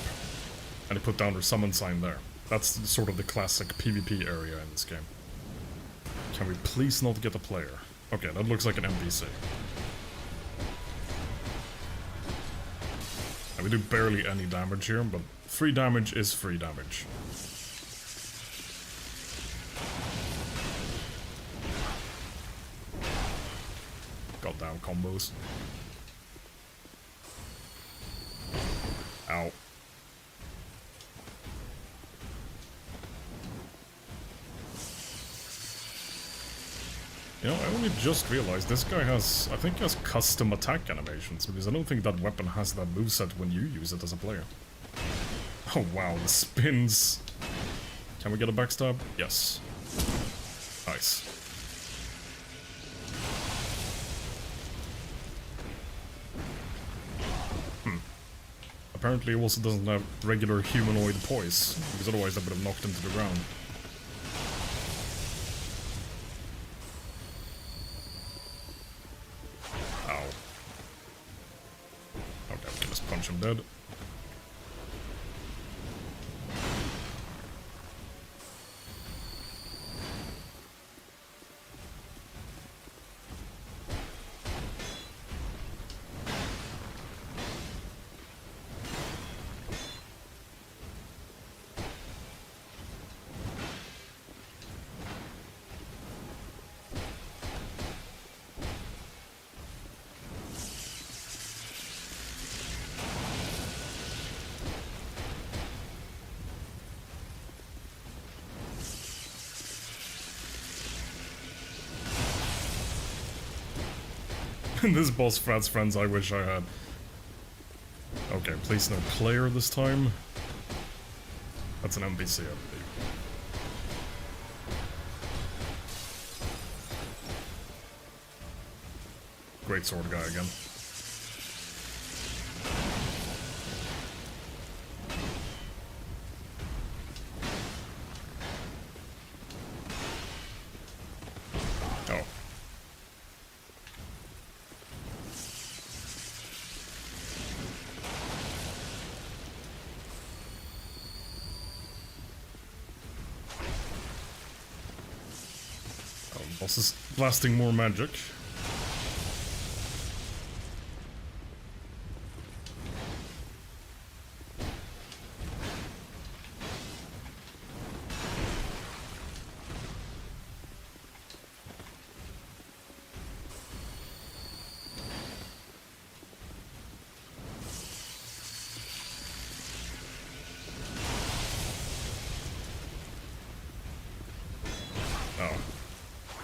and they put down their summon sign there. That's sort of the classic PvP area in this game. Can we please not get a player? Okay, that looks like an NPC. And we do barely any damage here, but free damage is free damage. Goddamn combos. Ow. You know, I only just realized this guy has, I think he has custom attack animations, because I don't think that weapon has that moveset when you use it as a player. Oh wow, the spins. Can we get a backstab? Yes. Nice. Apparently he also doesn't have regular humanoid poise, because otherwise that would have knocked him to the ground. Ow. Okay, we can just punch him dead. This boss Frat's friends I wish I had. Okay, please no player this time. That's an NPC, I believe. Great sword guy again. Oh. Boss is blasting more magic.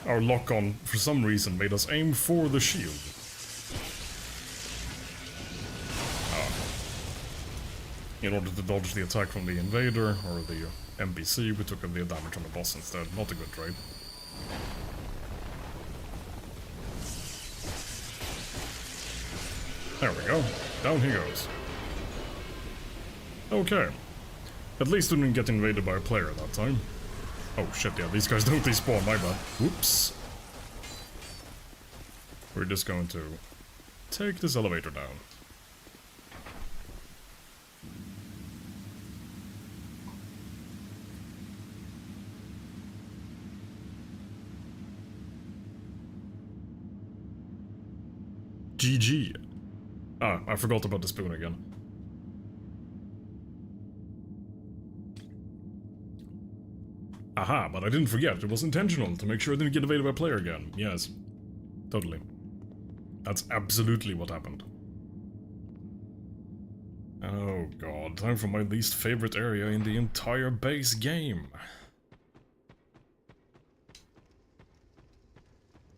Our lock-on, for some reason, made us aim for the shield. In order to dodge the attack from the invader, or the NPC, we took the damage on the boss instead. Not a good trade. There we go. Down he goes. Okay. At least we didn't get invaded by a player that time. Oh shit, yeah, these guys don't despawn, my bad. Whoops. We're just going to take this elevator down. GG. Ah, I forgot about the spoon again. Aha, but I didn't forget. It was intentional to make sure I didn't get invaded by a player again. Yes. Totally. That's absolutely what happened. Oh god, time for my least favorite area in the entire base game.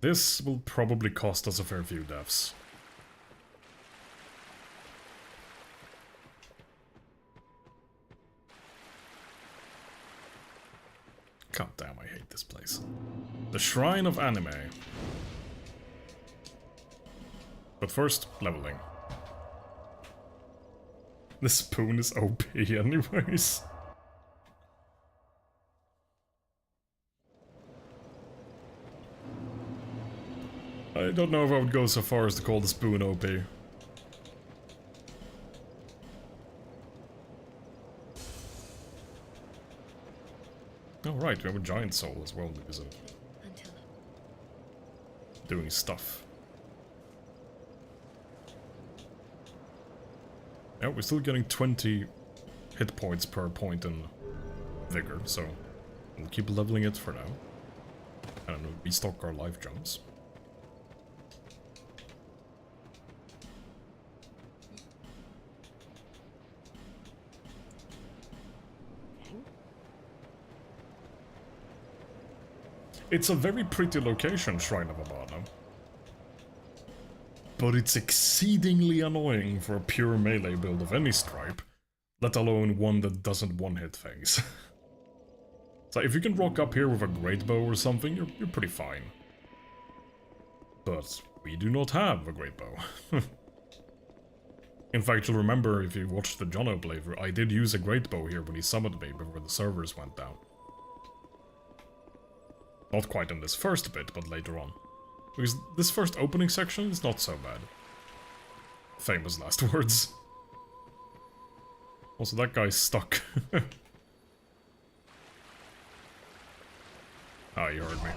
This will probably cost us a fair few deaths. God damn, I hate this place. The Shrine of Anime. But first, leveling. The spoon is OP anyways. I don't know if I would go so far as to call the spoon OP. Oh right, we have a giant soul as well because of doing stuff. Yeah, we're still getting 20 hit points per point in vigor, so we'll keep leveling it for now. And restock our life jumps. It's a very pretty location, Shrine of Abana. But it's exceedingly annoying for a pure melee build of any stripe, let alone one that doesn't one-hit things. So if you can rock up here with a great bow or something, you're pretty fine. But we do not have a great bow. In fact, you'll remember if you watched the Jono playthrough, I did use a great bow here when he summoned me before the servers went down. Not quite in this first bit, but later on. Because this first opening section is not so bad. Famous last words. Also, that guy's stuck. Ah, you heard me.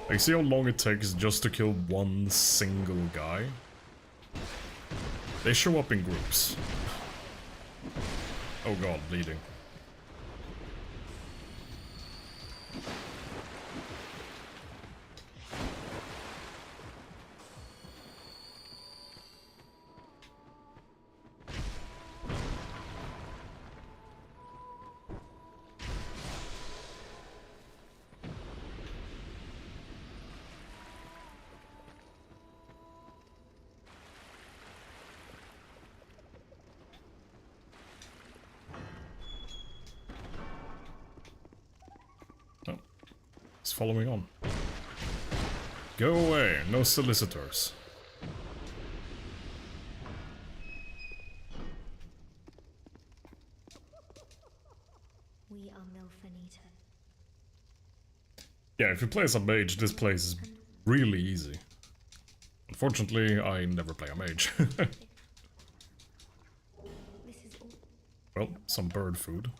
Like, see how long it takes just to kill one single guy? They show up in groups. Oh god, bleeding. Following on. Go away, no solicitors. We are Milfanita. Yeah, if you play as a mage, this place is really easy. Unfortunately, I never play a mage. Well, some bird food.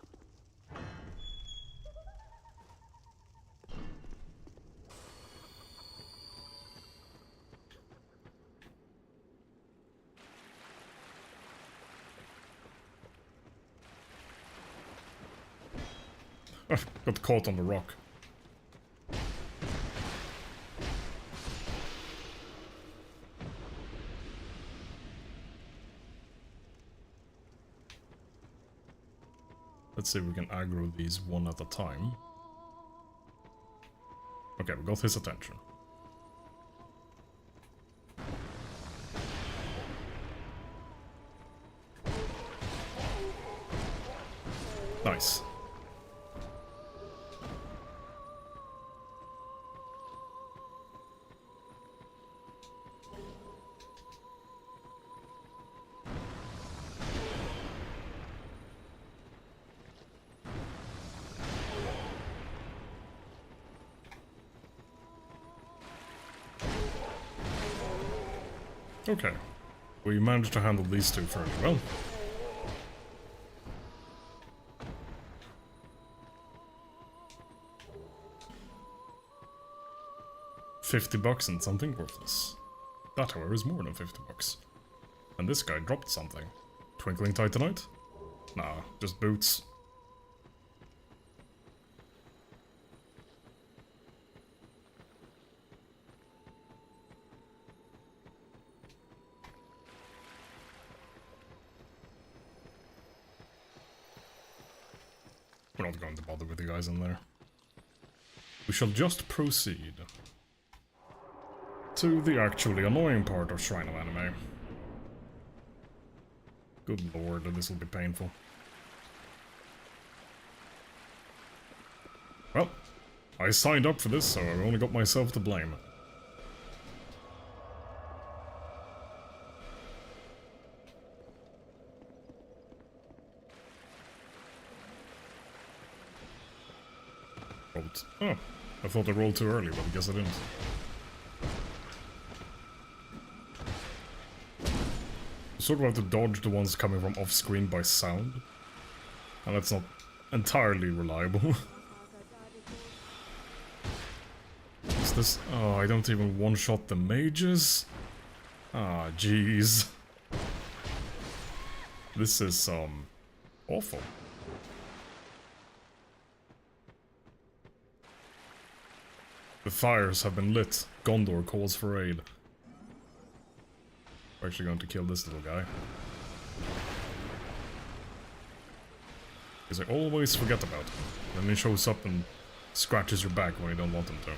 Got caught on the rock. Let's see if we can aggro these one at a time. Okay, we got his attention. Nice. Okay, we managed to handle these two fairly well. $50 and something worthless. That, however, is more than $50. And this guy dropped something. Twinkling Titanite? Nah, just boots. We're not going to bother with the guys in there. We shall just proceed to the actually annoying part of Shrine of Anime. good lord, this will be painful. Well, I signed up for this, so I've only got myself to blame. Oh, I thought I rolled too early, but I guess I didn't. You sort of have to dodge the ones coming from off-screen by sound. And that's not entirely reliable. Is this... Oh, I don't even one-shot the mages? Ah, jeez. This is, awful. The fires have been lit. Gondor calls for aid. We're actually going to kill this little guy. Because I always forget about him. Then he shows up and scratches your back when you don't want him to.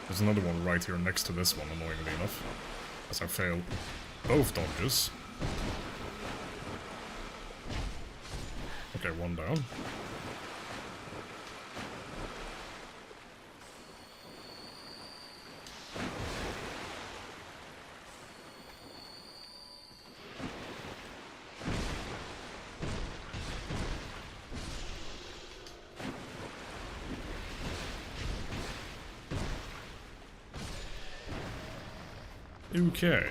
There's another one right here next to this one, annoyingly enough. As I fail both dodges. Okay, one down. Okay.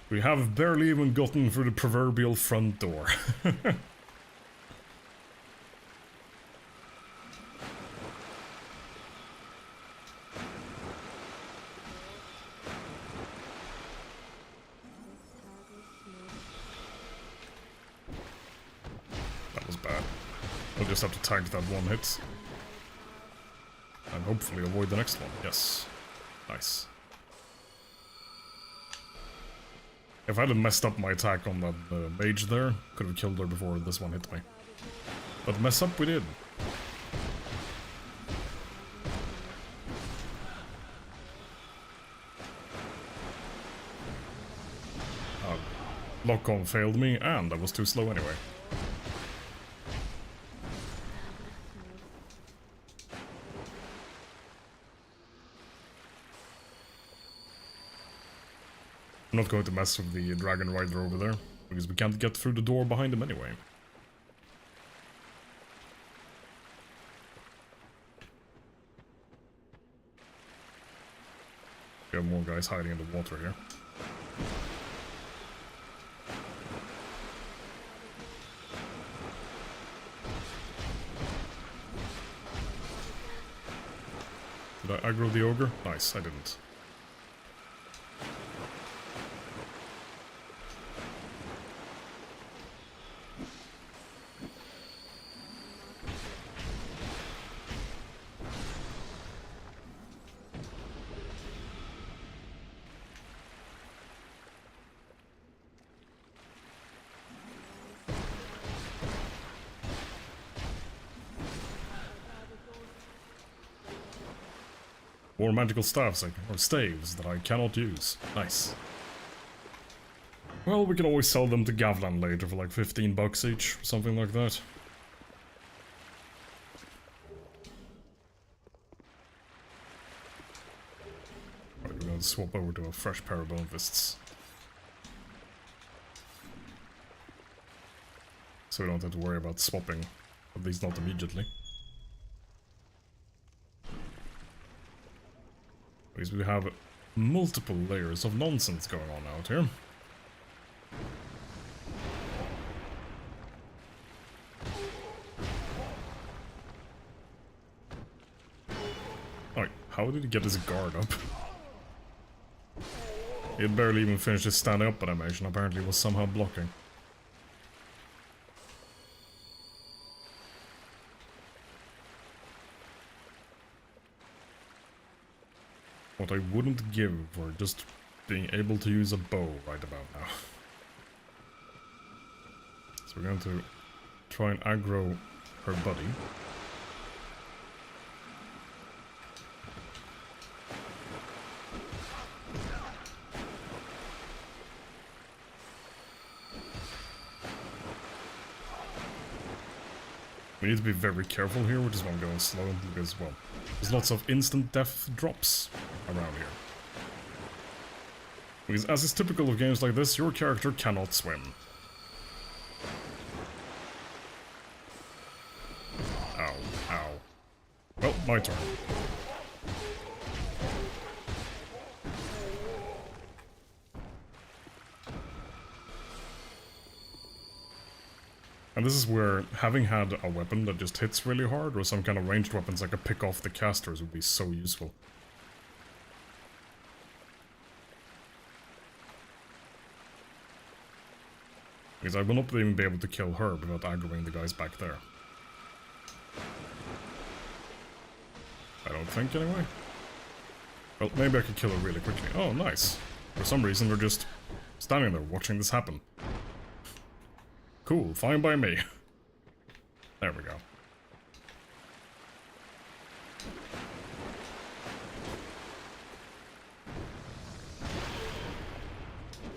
We have barely even gotten through the proverbial front door. That was bad. I'll just have to tank that one hit. And hopefully avoid the next one. Yes. Nice. If I hadn't messed up my attack on that mage there, could have killed her before this one hit me. But mess up we did. Lock-on failed me, and I was too slow anyway. I'm not going to mess with the Dragon Rider over there, because we can't get through the door behind him anyway. We have more guys hiding in the water here. Did I aggro the ogre? Nice, I didn't. More magical staves, or staves, that I cannot use. Nice. Well, we can always sell them to Gavlan later for like 15 bucks each, something like that. Right, we're going to swap over to a fresh pair of bone fists. So we don't have to worry about swapping, at least not immediately. Because we have multiple layers of nonsense going on out here. Alright, how did he get his guard up? He had barely even finished his standing up animation, apparently was somehow blocking. What I wouldn't give for just being able to use a bow right about now. So we're going to try and aggro her buddy. We need to be very careful here, which is why I'm going slow, because, well, there's lots of instant death drops around here. Because as is typical of games like this, your character cannot swim. Ow, ow. Well, my turn. And this is where having had a weapon that just hits really hard, or some kind of ranged weapons that could pick off the casters, would be so useful. Because I will not even be able to kill her without aggroing the guys back there. I don't think, anyway. Well, maybe I could kill her really quickly. Oh, nice. For some reason, they're just standing there watching this happen. Cool, fine by me. There we go.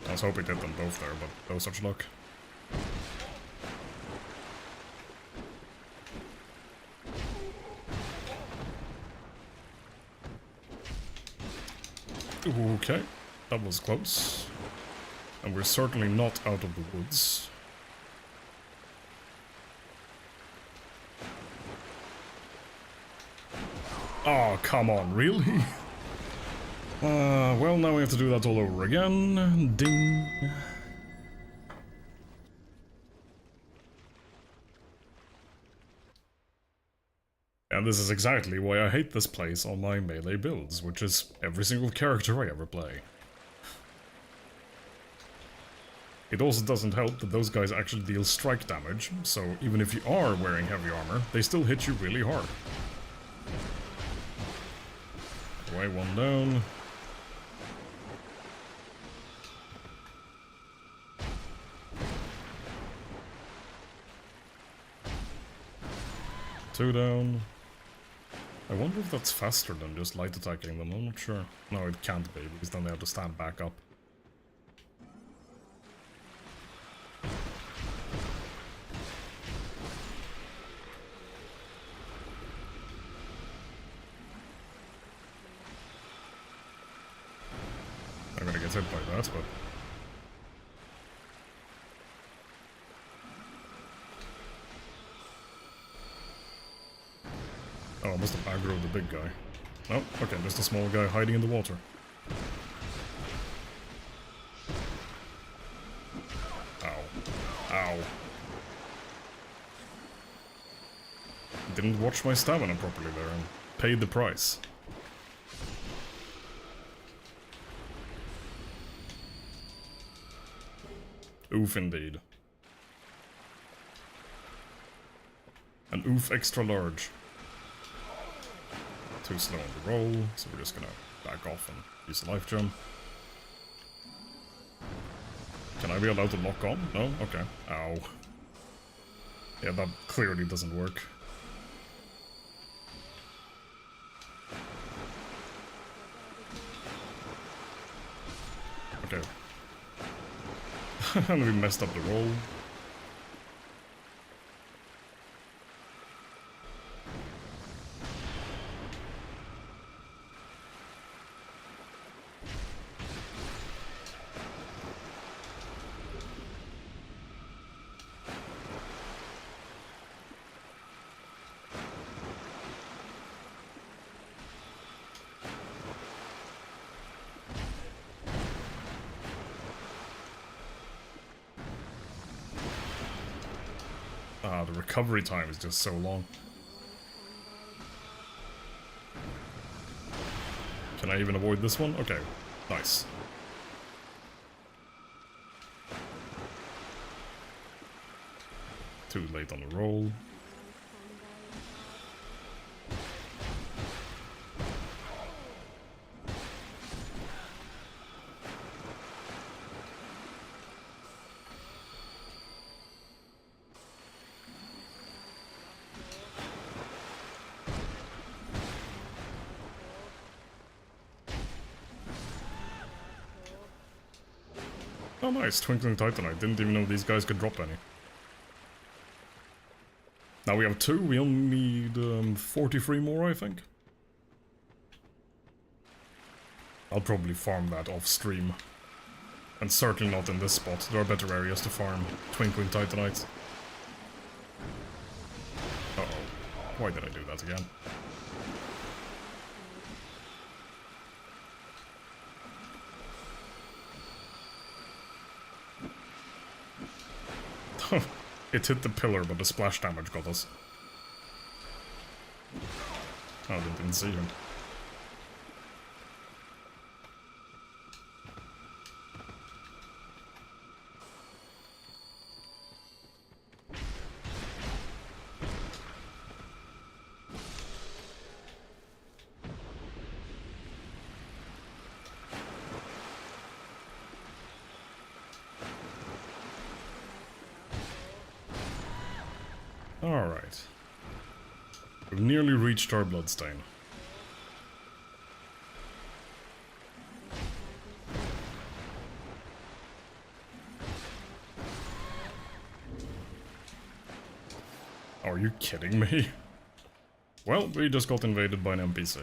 I was hoping to hit them both there, but no such luck. Okay, that was close. And we're certainly not out of the woods. Oh, come on, really? Well, now we have to do that all over again. Ding. And this is exactly why I hate this place on my melee builds, which is every single character I ever play. It also doesn't help that those guys actually deal strike damage, so even if you are wearing heavy armor, they still hit you really hard. Away, one down. Two down. I wonder if that's faster than just light attacking them, I'm not sure. No, it can't be, because then they have to stand back up. I'm gonna get hit by that, but... Oh, I must have aggroed the big guy. Oh, okay, just a small guy hiding in the water. Ow. Ow. Didn't watch my stamina properly there and paid the price. Oof indeed. An oof extra large. Too slow on the roll, so we're just gonna back off and use the life gem. Can I be allowed to lock on? No? Okay. Ow. Yeah, that clearly doesn't work. Okay. And we messed up the roll. Ah, the recovery time is just so long. Can I even avoid this one? Okay, nice. Too late on the roll. Oh nice, Twinkling Titanite. Didn't even know these guys could drop any. Now we have 2, we only need 43 more, I think. I'll probably farm that off stream. And certainly not in this spot, there are better areas to farm Twinkling Titanites. Uh-oh. Why did I do that again? It hit the pillar, but the splash damage got us. Oh, they didn't see him. Alright. We've nearly reached our bloodstain. Are you kidding me? Well, we just got invaded by an NPC.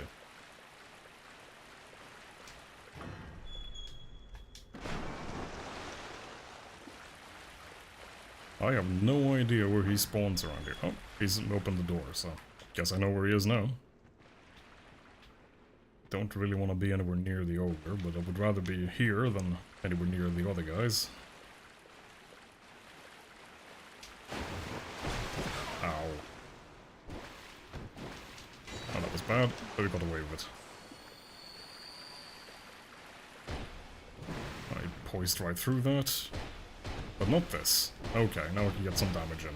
I have no idea where he spawns around here. Oh, he's opened the door, so guess I know where he is now. Don't really want to be anywhere near the ogre, but I would rather be here than anywhere near the other guys. Ow. Oh, that was bad, but we got away with it. I poised right through that. But not this. Okay, now we can get some damage in.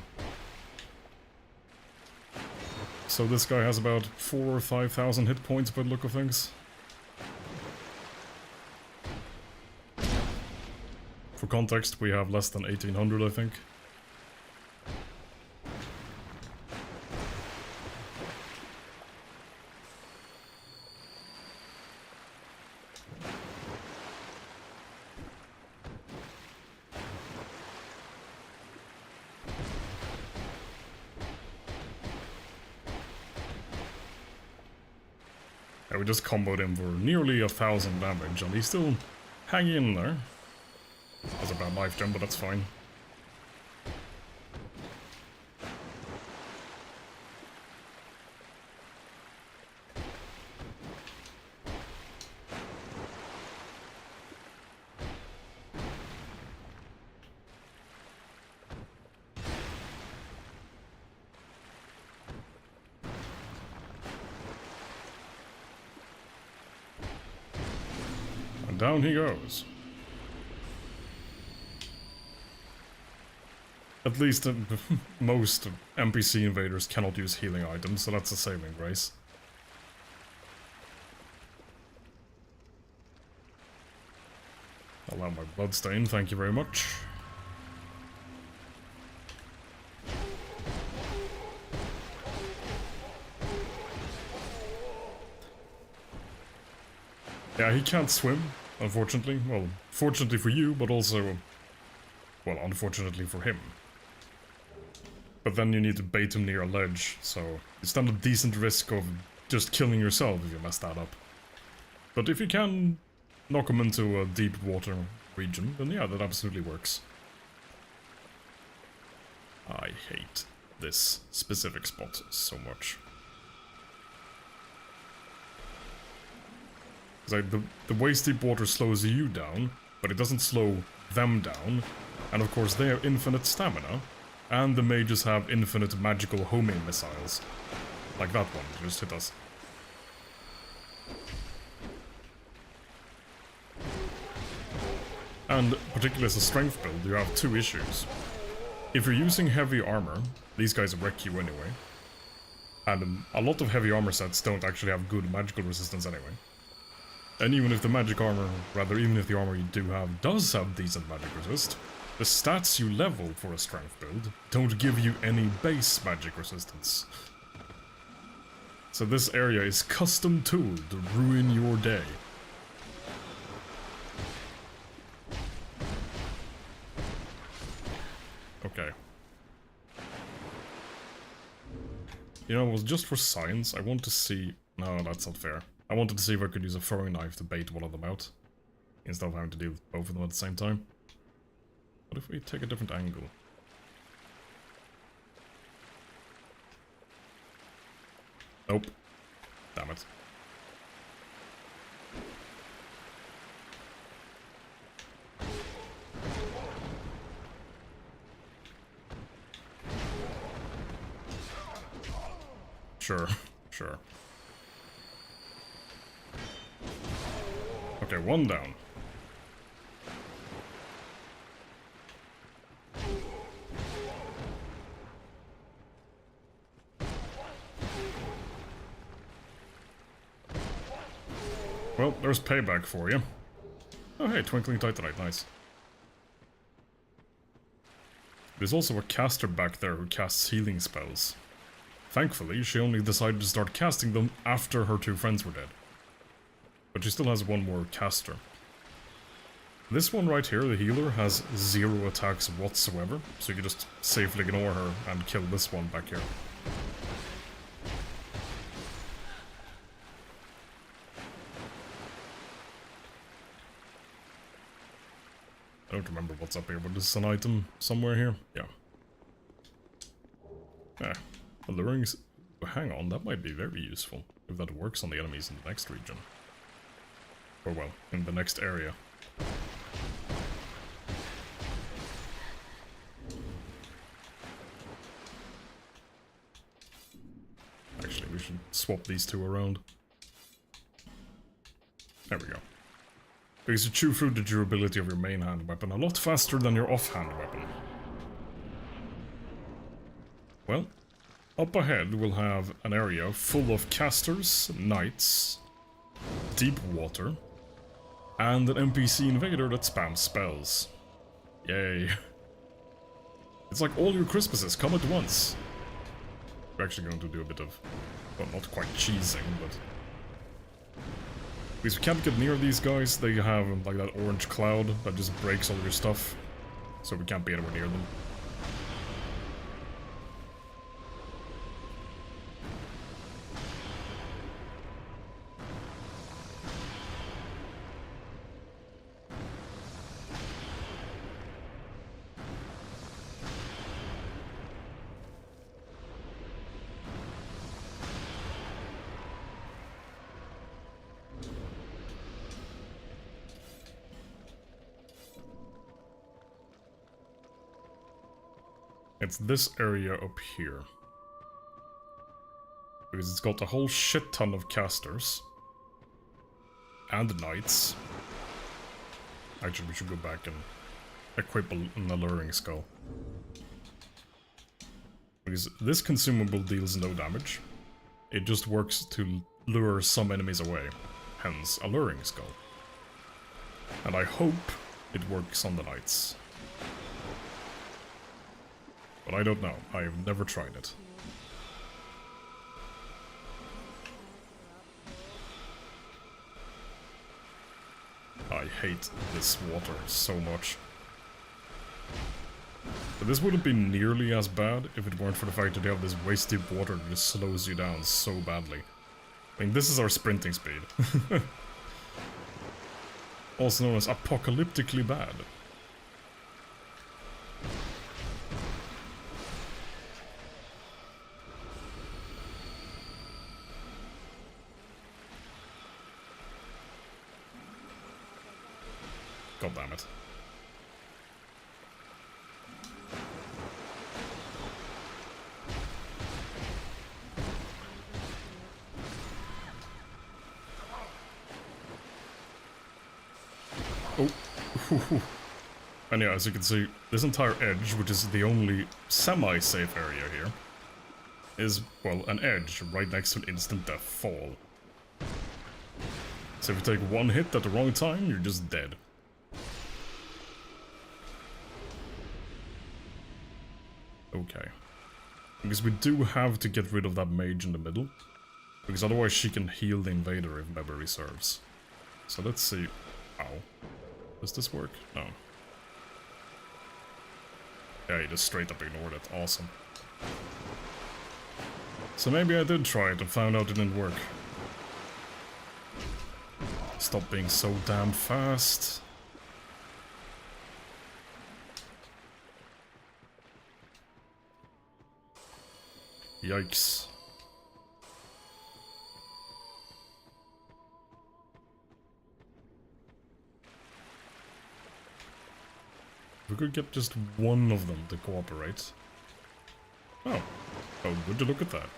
So this guy has about 4,000 or 5,000 hit points by the look of things. For context, we have less than 1,800, I think. Yeah, we just comboed him for nearly 1,000 damage, and he's still hanging in there. That's a bad life gem, but that's fine. Down he goes. At least most NPC invaders cannot use healing items, so that's a saving grace. Allow my bloodstain, thank you very much. Yeah, he can't swim. Unfortunately. Well, fortunately for you, but also, well, unfortunately for him. But then you need to bait him near a ledge, so you stand a decent risk of just killing yourself if you mess that up. But if you can knock him into a deep water region, then yeah, that absolutely works. I hate this specific spot so much. Like the waist deep water slows you down, but it doesn't slow them down. And of course they have infinite stamina, and the mages have infinite magical homing missiles. Like that one, just hit us. And particularly as a strength build, you have 2 issues. If you're using heavy armor, these guys wreck you anyway. And a lot of heavy armor sets don't actually have good magical resistance anyway. And even if the magic armor, rather even if the armor you do have does have decent magic resist, the stats you level for a strength build don't give you any base magic resistance. So this area is custom tooled to ruin your day. Okay. You know, it was just for science. I want to see... No, that's not fair. I wanted to see if I could use a throwing knife to bait one of them out, instead of having to deal with both of them at the same time. What if we take a different angle? Nope. Damn it. Sure, sure. Okay, one down. Well, there's payback for you. Oh hey, Twinkling Titanite, nice. There's also a caster back there who casts healing spells. Thankfully, she only decided to start casting them after her two friends were dead. But she still has one more caster. This one right here, the healer, has 0 attacks whatsoever, so you can just safely ignore her and kill this one back here. I don't remember what's up here, but this is an item somewhere here. Yeah. Ah, alluring... Hang on, that might be very useful, if that works on the enemies in the next region. Or well, in the next area. Actually, we should swap these two around. There we go. Because you chew through the durability of your main hand weapon a lot faster than your offhand weapon. Well, up ahead we'll have an area full of casters, knights, deep water, and an NPC invader that spams spells. Yay. It's like all your Christmases come at once. We're actually going to do a bit of, well, not quite cheesing, but... Because we can't get near these guys, they have like that orange cloud that just breaks all your stuff. So we can't be anywhere near them. It's this area up here. Because it's got a whole shit ton of casters. And knights. Actually, we should go back and equip an alluring skull. Because this consumable deals no damage. It just works to lure some enemies away. Hence, alluring skull. And I hope it works on the knights. But I don't know. I've never tried it. I hate this water so much. But this wouldn't be nearly as bad if it weren't for the fact that you have this waist deep water that just slows you down so badly. I mean, this is our sprinting speed. Also known as apocalyptically bad. God damn it. Oh. And yeah, as you can see, this entire edge, which is the only semi-safe area here, is, well, an edge right next to an instant death fall. So if you take one hit at the wrong time, you're just dead. Okay. Because we do have to get rid of that mage in the middle. Because otherwise she can heal the invader if memory serves. So let's see. Ow. Does this work? No. Yeah, he just straight up ignored it. Awesome. So maybe I did try it and found out it didn't work. Stop being so damn fast. Yikes. We could get just one of them to cooperate. Oh. Oh, would you look at that?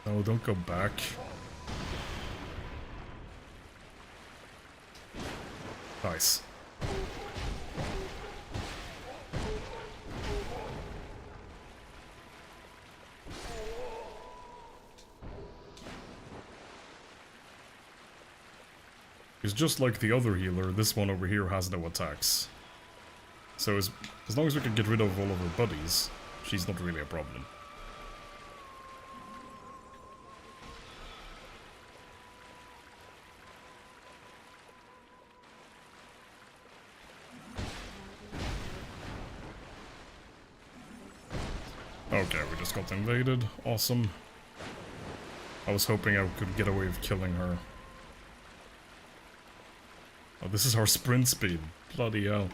No, don't go back. Nice. It's just like the other healer, this one over here has no attacks. So as long as we can get rid of all of her buddies, she's not really a problem. Okay, we just got invaded. Awesome. I was hoping I could get away with killing her. Oh, this is our sprint speed. Bloody hell.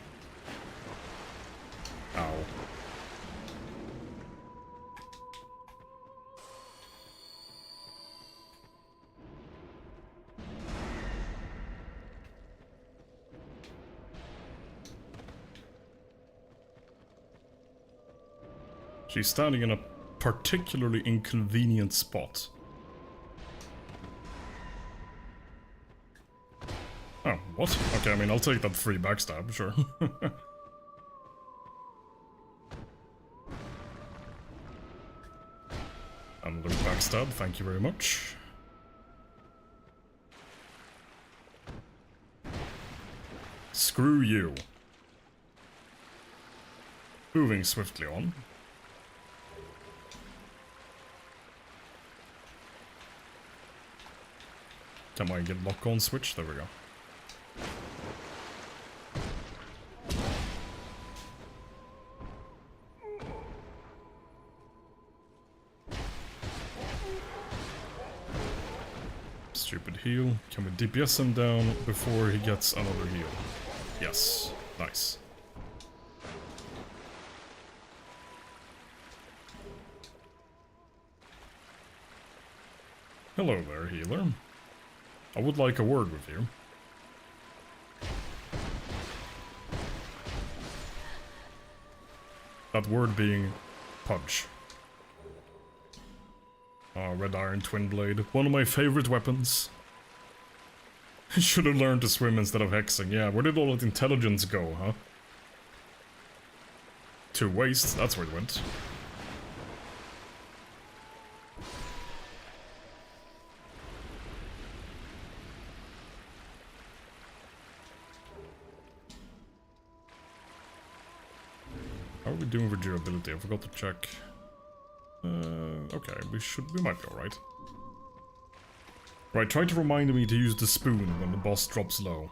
Ow. She's standing in a particularly inconvenient spot. Oh, what? Okay, I mean, I'll take that free backstab, sure. Another backstab, thank you very much. Screw you. Moving swiftly on. Can I get lock-on switch? There we go. Stupid heal. Can we DPS him down before he gets another heal? Yes. Nice. Hello there, healer. I would like a word with you. That word being punch. Red Iron Twin Blade. One of my favorite weapons. I should have learned to swim instead of hexing. Yeah, where did all that intelligence go, huh? To waste, that's where it went. How are we doing for durability? I forgot to check. Okay, we might be alright. Right, try to remind me to use the spoon when the boss drops low.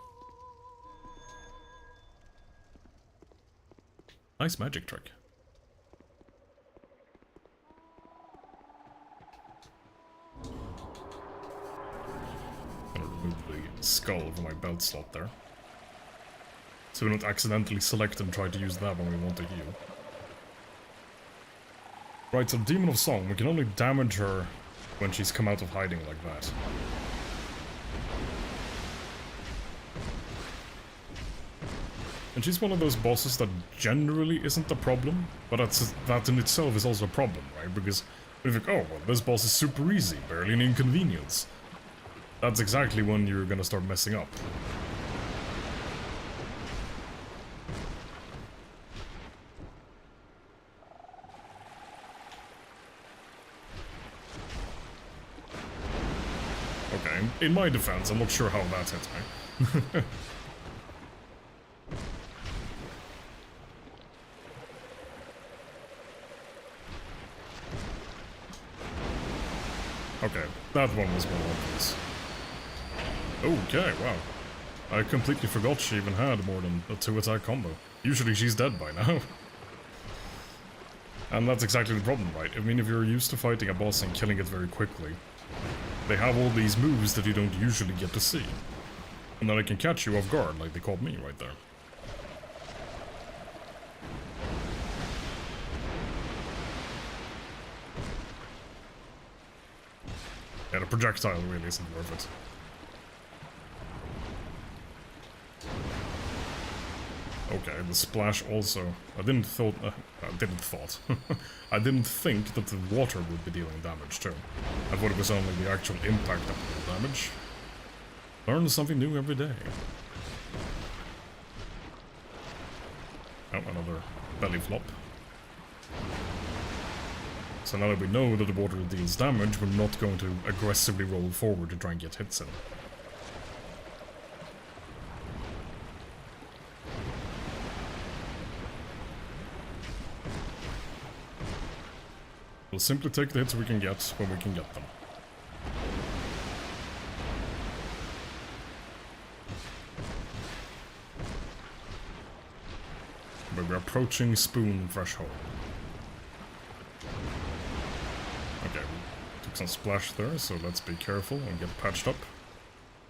Nice magic trick. I'm gonna remove the skull from my belt slot there. So we don't accidentally select and try to use that when we want to heal. Right, so Demon of Song, we can only damage her when she's come out of hiding like that. And she's one of those bosses that generally isn't a problem, but that in itself is also a problem, right? Because if you think, oh, well, this boss is super easy, barely an inconvenience. That's exactly when you're gonna start messing up. Okay, in my defense, I'm not sure how that hit me. Okay, that one was more obvious. Okay, wow. I completely forgot she even had more than a 2-attack combo. Usually she's dead by now. And that's exactly the problem, right? I mean, if you're used to fighting a boss and killing it very quickly, they have all these moves that you don't usually get to see. And then they can catch you off guard, like they caught me right there. Yeah, the projectile really isn't worth it. Okay, the splash also. I didn't think that the water would be dealing damage too. I thought it was only the actual impact that would deal damage. Learn something new every day. Oh, another belly flop. So now that we know that the water deals damage, we're not going to aggressively roll forward to try and get hits in. We'll simply take the hits we can get when we can get them. But we're approaching spoon threshold. Okay, we took some splash there, so let's be careful and get patched up.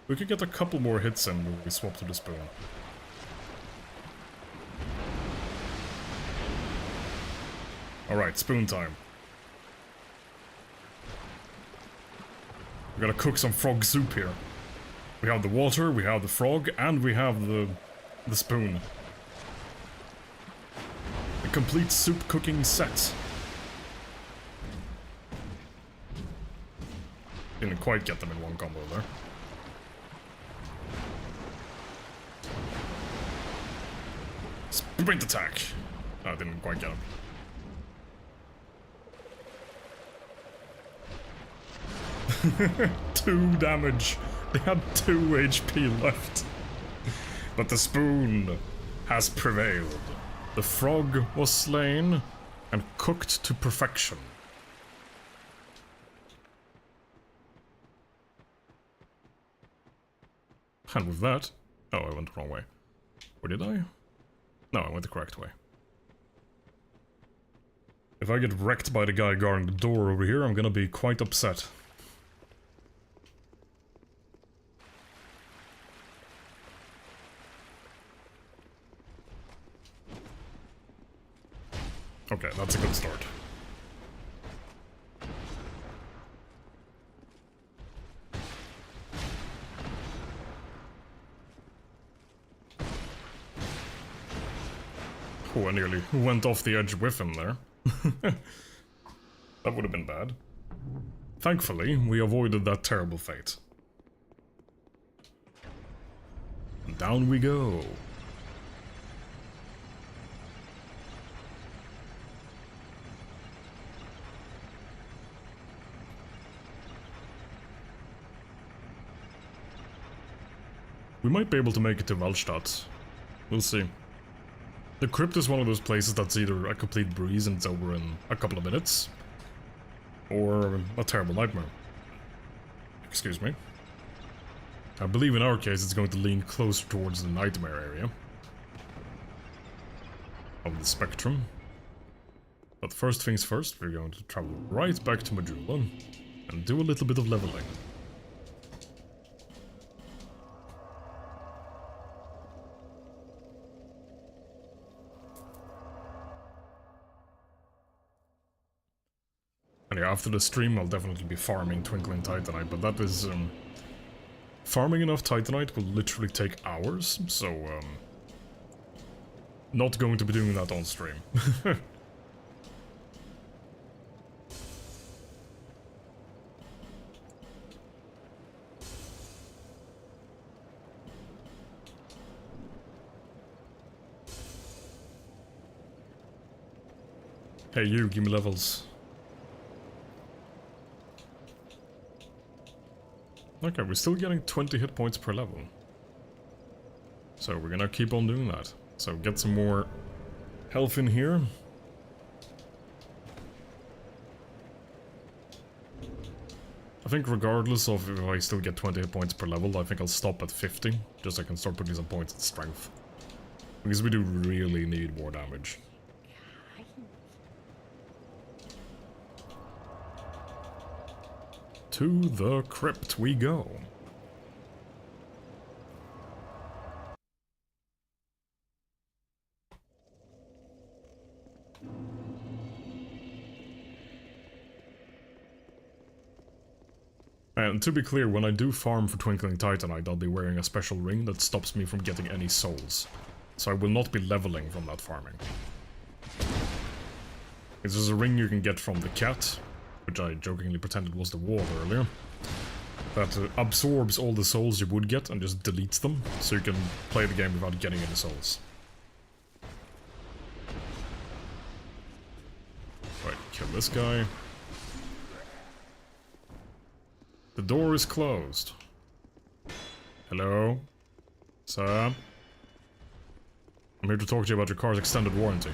We could get a couple more hits in when we swap to the spoon. Alright, spoon time. We gotta cook some frog soup here. We have the water, we have the frog, and we have the spoon. A complete soup cooking set. Didn't quite get them in one combo there. Sprint attack! I didn't quite get him. 2 damage. They had 2 HP left. But the spoon has prevailed. The frog was slain and cooked to perfection. And with that... Oh, I went the wrong way. Or did I? No, I went the correct way. If I get wrecked by the guy guarding the door over here, I'm gonna be quite upset. Okay, that's a good start. Oh, I nearly went off the edge with him there. That would have been bad. Thankfully, we avoided that terrible fate. And down we go. We might be able to make it to Waldstadt. We'll see. The crypt is one of those places that's either a complete breeze and it's over in a couple of minutes, or a terrible nightmare. Excuse me. I believe in our case it's going to lean closer towards the nightmare area of the spectrum. But first things first, we're going to travel right back to Majula and do a little bit of leveling. And yeah, after the stream I'll definitely be farming Twinkling Titanite, but that is... farming enough Titanite will literally take hours, so not going to be doing that on stream. Hey you, give me levels. Okay, we're still getting 20 hit points per level. So we're gonna keep on doing that. So get some more health in here. I think regardless of if I still get 20 hit points per level, I think I'll stop at 50, just so I can start putting some points in strength. Because we do really need more damage. To the crypt we go. And to be clear, when I do farm for Twinkling Titanite, I'll be wearing a special ring that stops me from getting any souls. So I will not be leveling from that farming. This is a ring you can get from the cat, which I jokingly pretended was the wall earlier, that absorbs all the souls you would get and just deletes them, so you can play the game without getting any souls. Right, kill this guy. The door is closed. Hello? Sir? I'm here to talk to you about your car's extended warranty.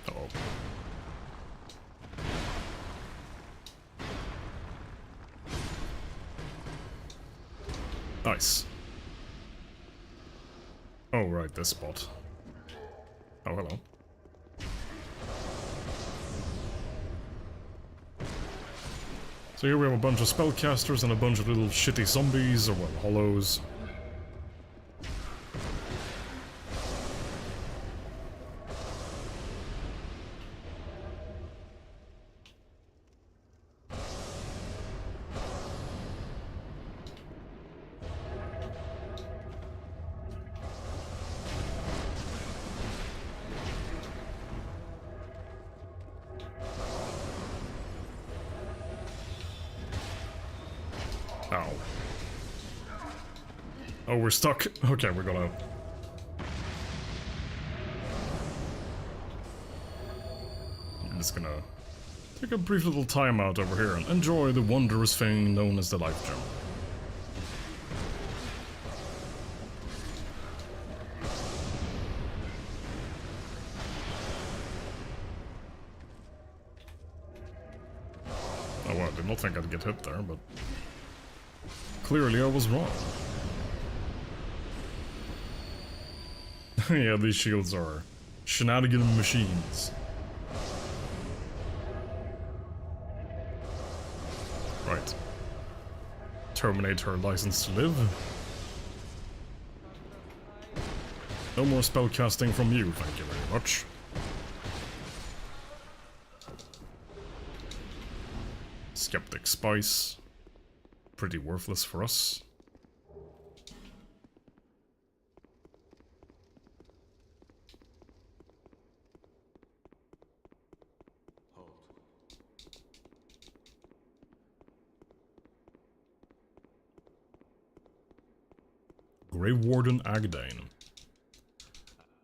Uh-oh. Nice. Oh, right, this spot. Oh, hello. So here we have a bunch of spellcasters and a bunch of little shitty zombies, or well, hollows. Ow. Oh, we're stuck. Okay, we're gonna... I'm just gonna take a brief little time out over here and enjoy the wondrous thing known as the life gem. Oh well, I did not think I'd get hit there, but... clearly I was wrong. Yeah, these shields are shenanigan machines. Right. Terminate her license to live. No more spellcasting from you, thank you very much. Skeptic Spice. Pretty worthless for us. Grey Warden Agdane.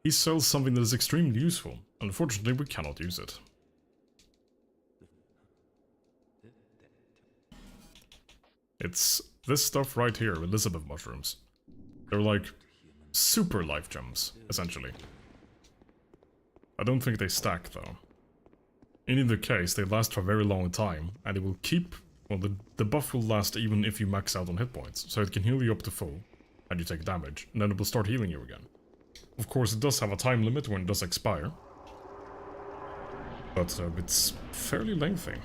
He sells something that is extremely useful. Unfortunately, we cannot use it. It's this stuff right here, Elizabeth mushrooms. They're like super life gems, essentially. I don't think they stack, though. In either case, they last for a very long time, and it will keep... well, the buff will last even if you max out on hit points, so it can heal you up to full, and you take damage, and then it will start healing you again. Of course, it does have a time limit when it does expire, but it's fairly lengthy.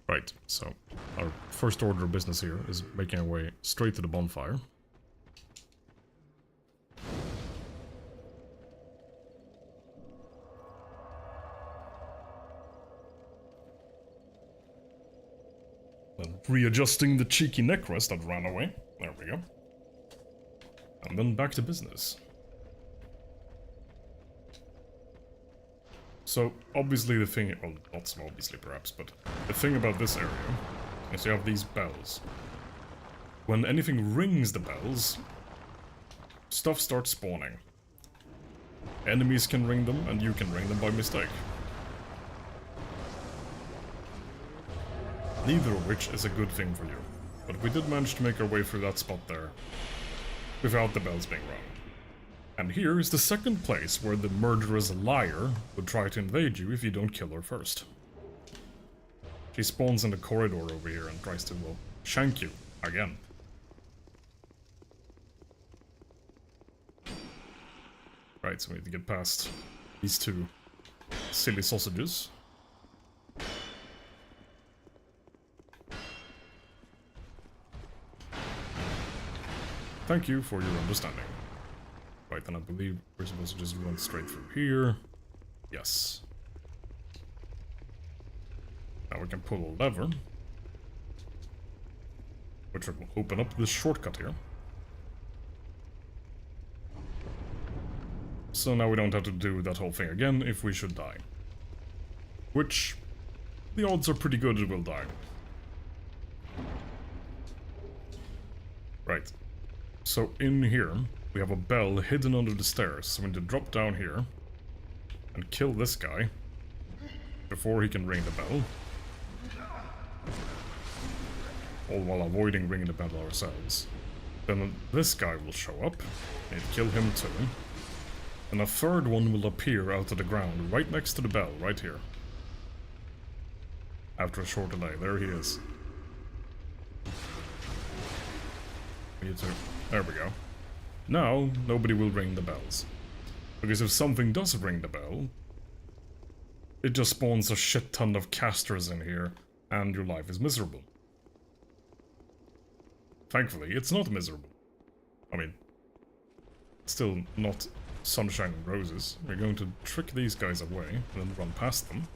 Right, so our first order of business here is making our way straight to the bonfire. Then readjusting the cheeky neck rest that ran away. There we go. And then back to business. So, obviously the thing, well, not so obviously perhaps, but the thing about this area is you have these bells. When anything rings the bells, stuff starts spawning. Enemies can ring them, and you can ring them by mistake. neither of which is a good thing for you. But we did manage to make our way through that spot there, without the bells being rung. And here is the second place where the murderous liar would try to invade you if you don't kill her first. She spawns in the corridor over here and tries to, well, shank you again. Right, so we need to get past these two silly sausages. Thank you for your understanding. Right, then I believe we're supposed to just run straight through here. Yes. Now we can pull a lever, which will open up this shortcut here. So now we don't have to do that whole thing again if we should die. Which, the odds are pretty good it will die. Right. So in here, we have a bell hidden under the stairs, so we need to drop down here and kill this guy before he can ring the bell. All while avoiding ringing the bell ourselves. Then this guy will show up, and kill him too. And a third one will appear out of the ground, right next to the bell, right here. After a short delay, there he is. Me too. There we go. Now, nobody will ring the bells. Because if something does ring the bell, it just spawns a shit ton of casters in here, and your life is miserable. Thankfully, it's not miserable. I mean, still not sunshine and roses. We're going to trick these guys away, and then run past them.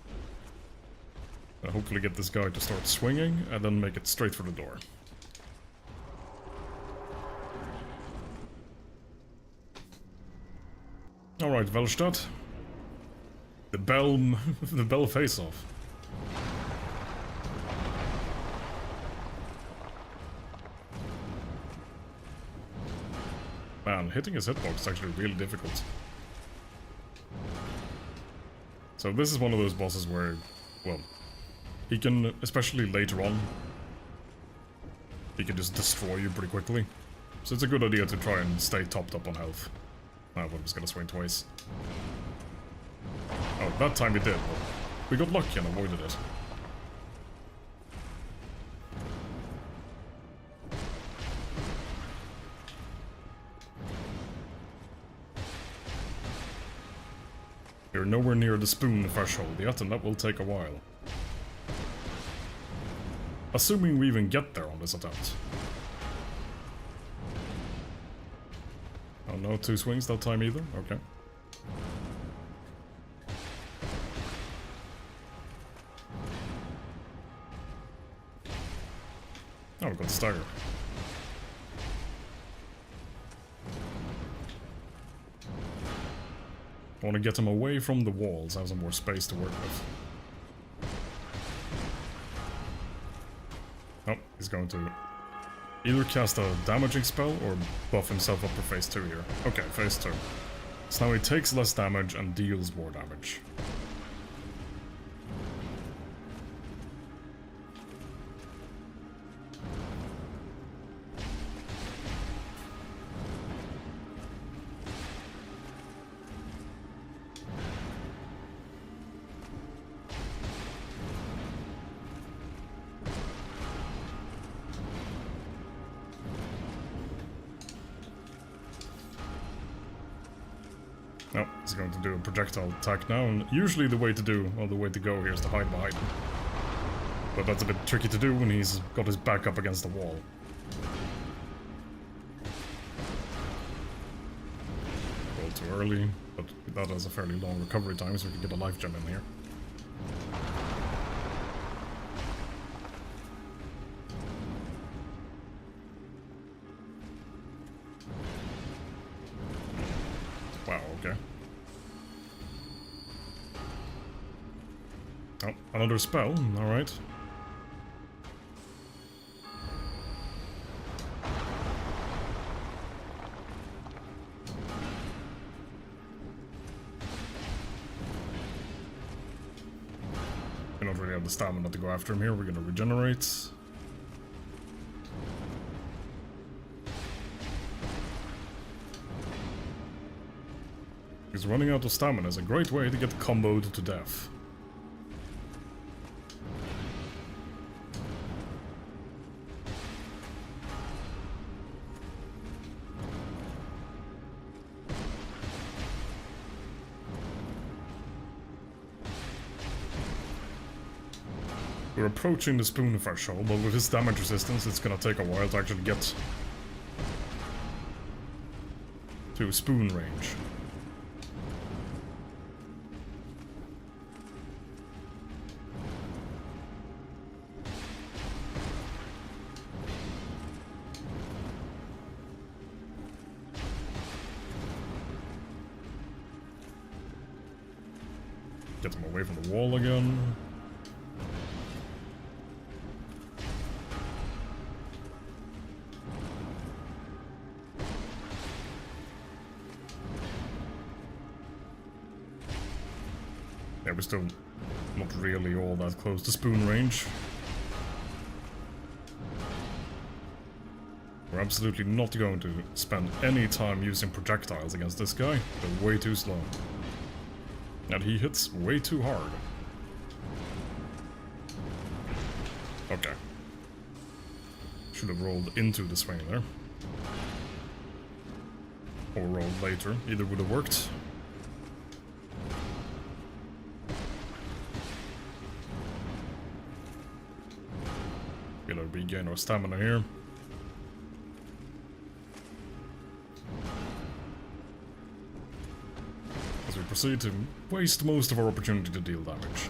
And hopefully get this guy to start swinging, and then make it straight for the door. Alright, Velstadt. The bell face-off. Man, hitting his hitbox is actually really difficult. So this is one of those bosses where, well, he can, especially later on, he can just destroy you pretty quickly. So it's a good idea to try and stay topped up on health. I'm just gonna swing twice. Oh, that time he did, but we got lucky and avoided it. You're nowhere near the spoon threshold yet, and that will take a while. Assuming we even get there on this attempt. Oh no, 2 swings that time either? Okay. Oh, we got the stagger. I want to get him away from the walls, have some more space to work with. Oh, he's going to either cast a damaging spell or buff himself up for phase 2 here. Okay, phase 2. So now he takes less damage and deals more damage. No, he's going to do a projectile attack now, and usually the way to go here is to hide behind him. But that's a bit tricky to do when he's got his back up against the wall. A little too early, but that has a fairly long recovery time, so we can get a life gem in here. Wow, okay. Oh, another spell, alright. We don't really have the stamina to go after him here. We're gonna regenerate. Because running out of stamina is a great way to get comboed to death. We're approaching the spoon threshold, but with his damage resistance, it's gonna take a while to actually get to spoon range. Get him away from the wall again. Yeah, we're still not really all that close to spoon range. We're absolutely not going to spend any time using projectiles against this guy. They're way too slow. And he hits way too hard. Okay. Should have rolled into the swing there. Or rolled later. Either would have worked. Gonna regain our stamina here. As we proceed to waste most of our opportunity to deal damage.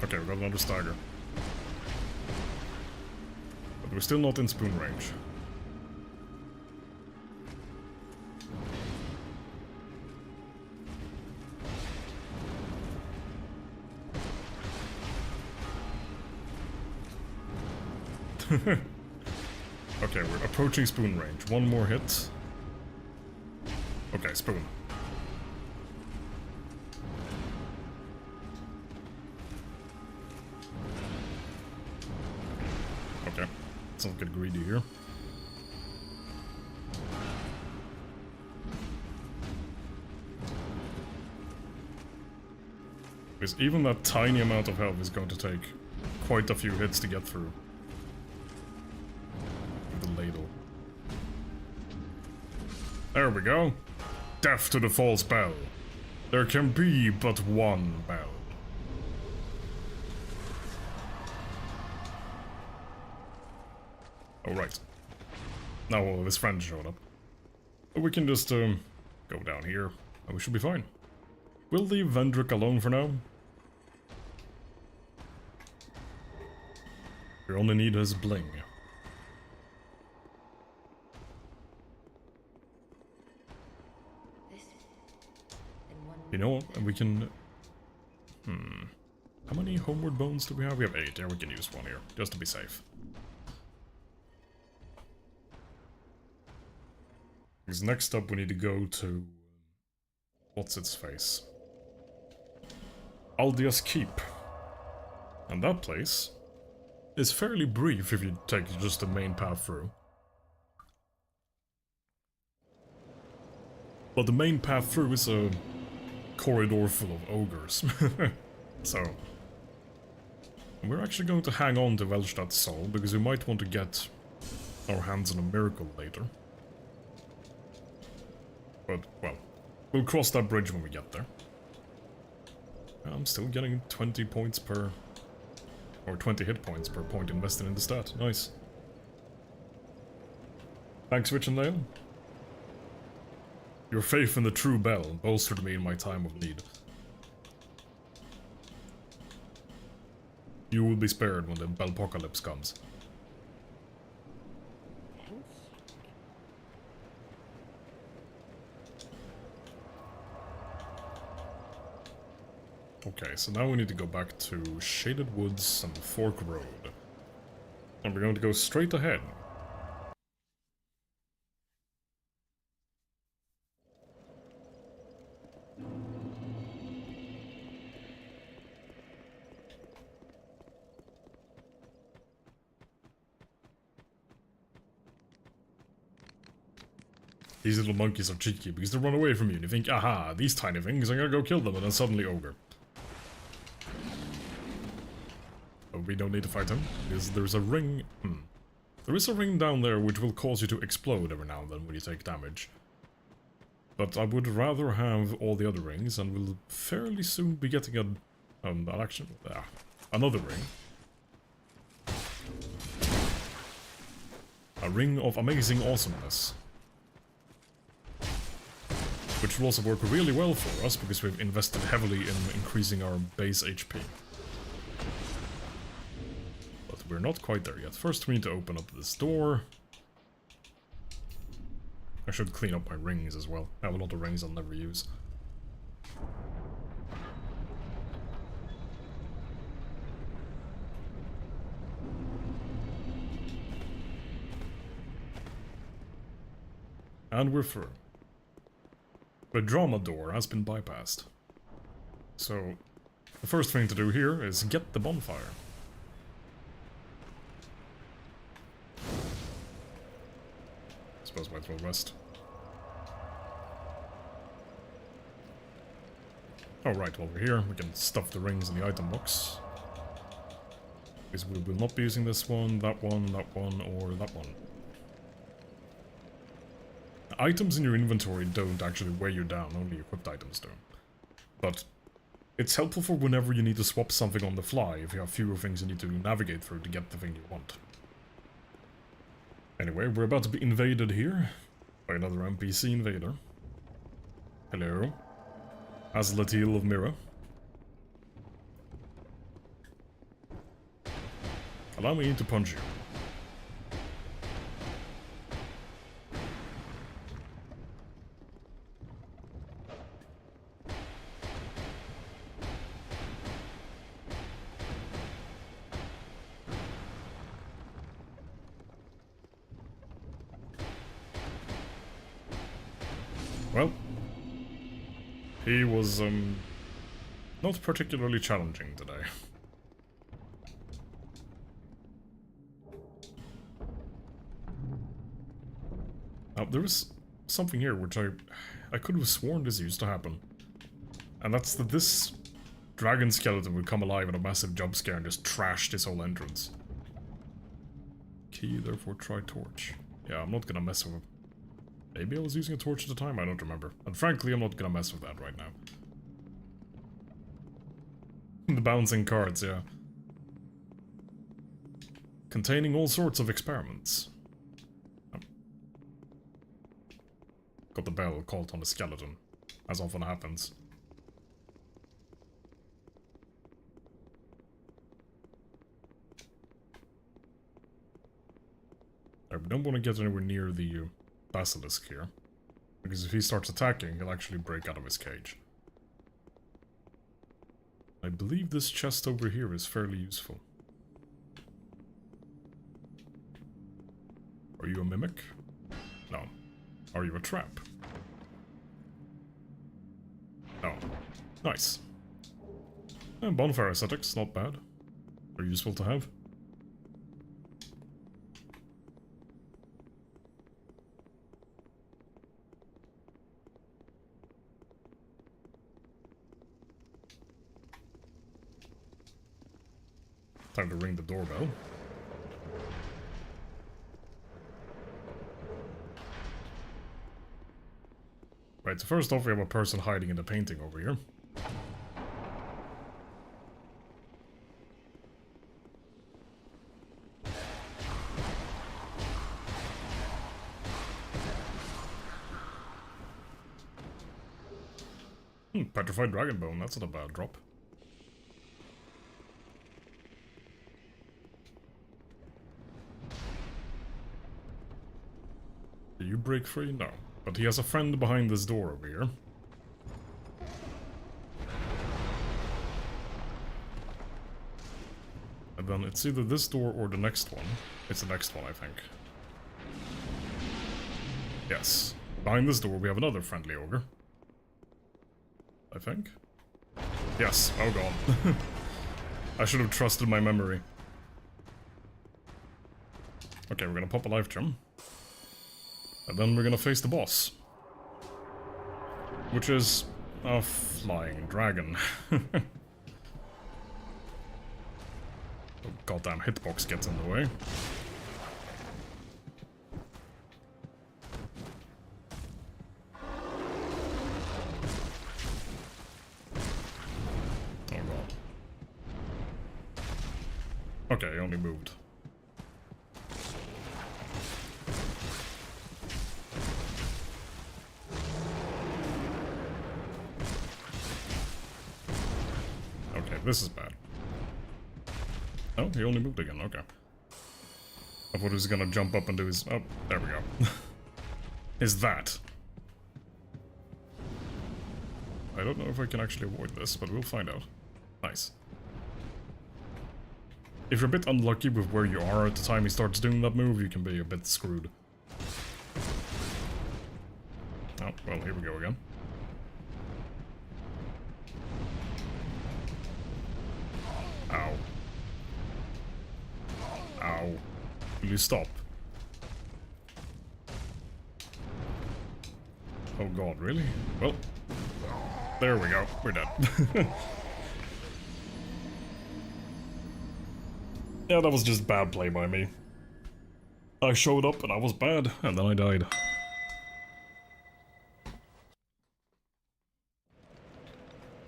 Okay, we got another stagger. But we're still not in spoon range. Okay, we're approaching spoon range. One more hit. Okay, spoon. Okay, let's not get greedy here. Because even that tiny amount of health is going to take quite a few hits to get through. The ladle. There we go. Death to the false bell. There can be but one bell. Alright. Now all of his friends showed up. But we can just go down here and we should be fine. We'll leave Vendrick alone for now. We only need his bling. You know what? We can... How many homeward bones do we have? We have 8. Yeah, we can use one here, just to be safe. Because next up we need to go to... What's its face? Aldia's Keep. And that place is fairly brief if you take just the main path through. But the main path through is a corridor full of ogres. So... we're actually going to hang on to Velstad's soul, because we might want to get our hands on a miracle later. But, well, we'll cross that bridge when we get there. I'm still getting 20 points per... or 20 hit points per point invested in the stat. Nice. Thanks, Vich and Lale. Your faith in the true bell bolstered me in my time of need. You will be spared when the Bellpocalypse comes. Okay, so now we need to go back to Shaded Woods and the Fork Road. And we're going to go straight ahead. These little monkeys are cheeky because they run away from you and you think, aha, these tiny things, I'm gonna go kill them, and then suddenly ogre. But we don't need to fight him, because there's a ring... There is a ring down there which will cause you to explode every now and then when you take damage. But I would rather have all the other rings, and we'll fairly soon be getting another ring. A ring of amazing awesomeness. Which will also work really well for us, because we've invested heavily in increasing our base HP. But we're not quite there yet. First we need to open up this door. I should clean up my rings as well. I have a lot of rings I'll never use. And we're through. The drama door has been bypassed. So, the first thing to do here is get the bonfire. I suppose might as well rest. Oh right, while we're here, we can stuff the rings in the item box. Because we will not be using this one, that one, or that one. Items in your inventory don't actually weigh you down, only equipped items do. But it's helpful for whenever you need to swap something on the fly, if you have fewer things you need to navigate through to get the thing you want. Anyway, we're about to be invaded here by another NPC invader. Hello. Azlatil of Mira. Allow me to punch you. Well, he was, not particularly challenging today. Now, there is something here which I could have sworn this used to happen. And that's that this dragon skeleton would come alive in a massive jump scare and just trash this whole entrance. Key, therefore try torch. Yeah, I'm not gonna mess with it. Maybe I was using a torch at the time, I don't remember. And frankly, I'm not gonna mess with that right now. The bouncing cards, yeah. Containing all sorts of experiments. Oh. Got the bell called on the skeleton, as often happens. I don't want to get anywhere near the basilisk here, because if he starts attacking, he'll actually break out of his cage. I believe this chest over here is fairly useful. Are you a mimic? No. Are you a trap? No. Nice. And bonfire aesthetics, not bad. They're useful to have. Time to ring the doorbell. Right, so first off we have a person hiding in the painting over here. Petrified dragon bone, that's not a bad drop. Do you break free? No. But he has a friend behind this door over here. And then it's either this door or the next one. It's the next one, I think. Yes. Behind this door we have another friendly ogre. I think. Yes. Oh god. I should have trusted my memory. Okay, we're gonna pop a life gem. And then we're gonna face the boss. Which is a flying dragon. Oh, goddamn hitbox gets in the way. Oh god. Okay, he only moved. Okay, this is bad. Oh, he only moved again, okay. I thought he was gonna jump up and do his... Oh, there we go. Is that? I don't know if I can actually avoid this, but we'll find out. Nice. If you're a bit unlucky with where you are at the time he starts doing that move, you can be a bit screwed. Oh, well, here we go again. Ow. Ow. Will you stop? Oh god, really? Well, there we go. We're dead. Yeah, that was just bad play by me. I showed up and I was bad, and then I died.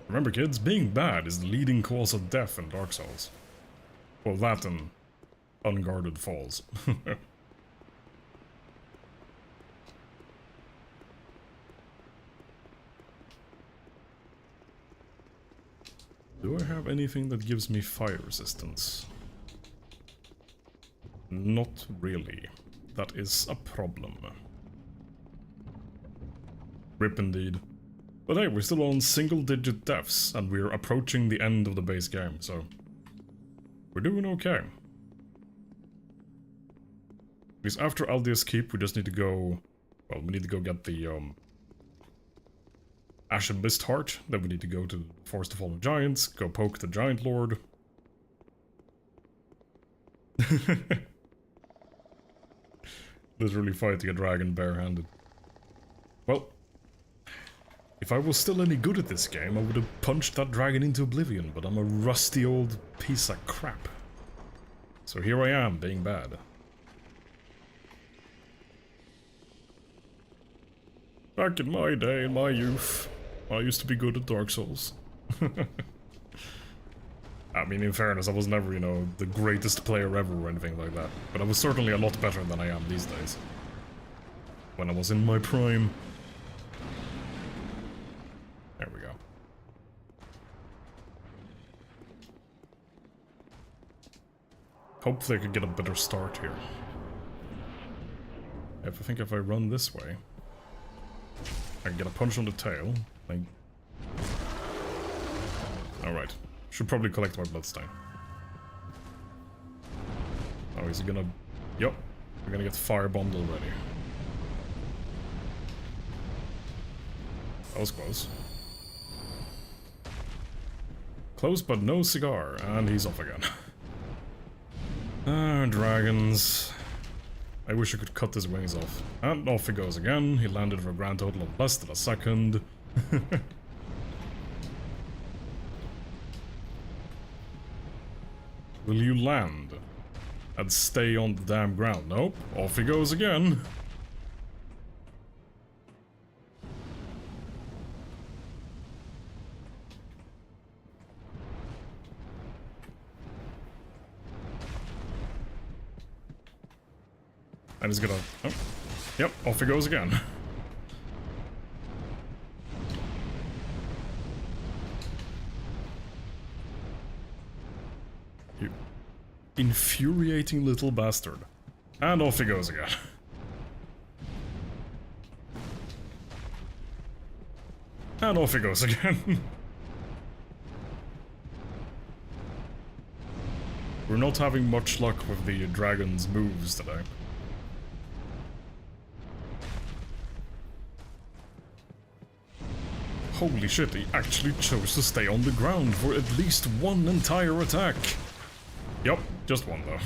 Remember kids, being bad is the leading cause of death in Dark Souls. Well, that and unguarded falls. Do I have anything that gives me fire resistance? Not really. That is a problem. Rip indeed. But hey, we're still on single-digit deaths, and we're approaching the end of the base game, so... we're doing okay. Because after Aldia's Keep, we just need to go... well, we need to go get the, Ashen Mist Heart. Then we need to go to Forest of Fallen Giants, go poke the Giant Lord. Literally fighting a dragon barehanded. Well, if I was still any good at this game, I would have punched that dragon into oblivion, but I'm a rusty old piece of crap. So here I am, being bad. Back in my day, in my youth, I used to be good at Dark Souls. I mean, in fairness, I was never, you know, the greatest player ever or anything like that. But I was certainly a lot better than I am these days. When I was in my prime. There we go. Hopefully I could get a better start here. I think if I run this way, I can get a punch on the tail. Alright. Should probably collect my bloodstain. Oh, is he gonna... Yup. We're gonna get firebombed already. That was close. Close but no cigar. And he's off again. Ah, dragons. I wish I could cut his wings off. And off he goes again. He landed for a grand total of less than a second. Will you land? And stay on the damn ground? Nope. Off he goes again. And he's gonna... oh. Yep, off he goes again. You infuriating little bastard. And off he goes again. And off he goes again. We're not having much luck with the dragon's moves today. Holy shit, he actually chose to stay on the ground for at least one entire attack. Yup, just one though.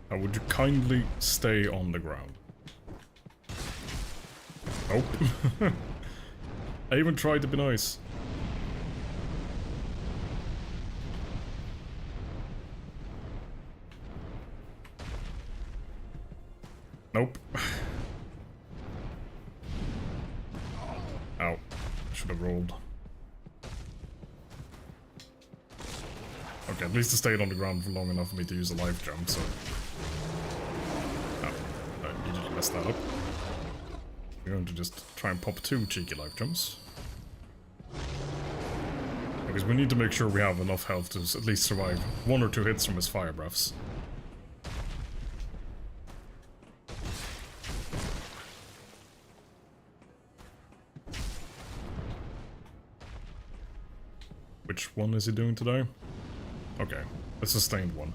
Now would you kindly stay on the ground? Nope. I even tried to be nice. Nope. Ow. Should have rolled. Okay, at least it stayed on the ground for long enough for me to use a life jump, so... Oh, I needed to mess that up. We're going to just try and pop 2 cheeky life jumps. Because we need to make sure we have enough health to at least survive 1 or 2 hits from his fire breaths. Which one is he doing today? Okay, the sustained one.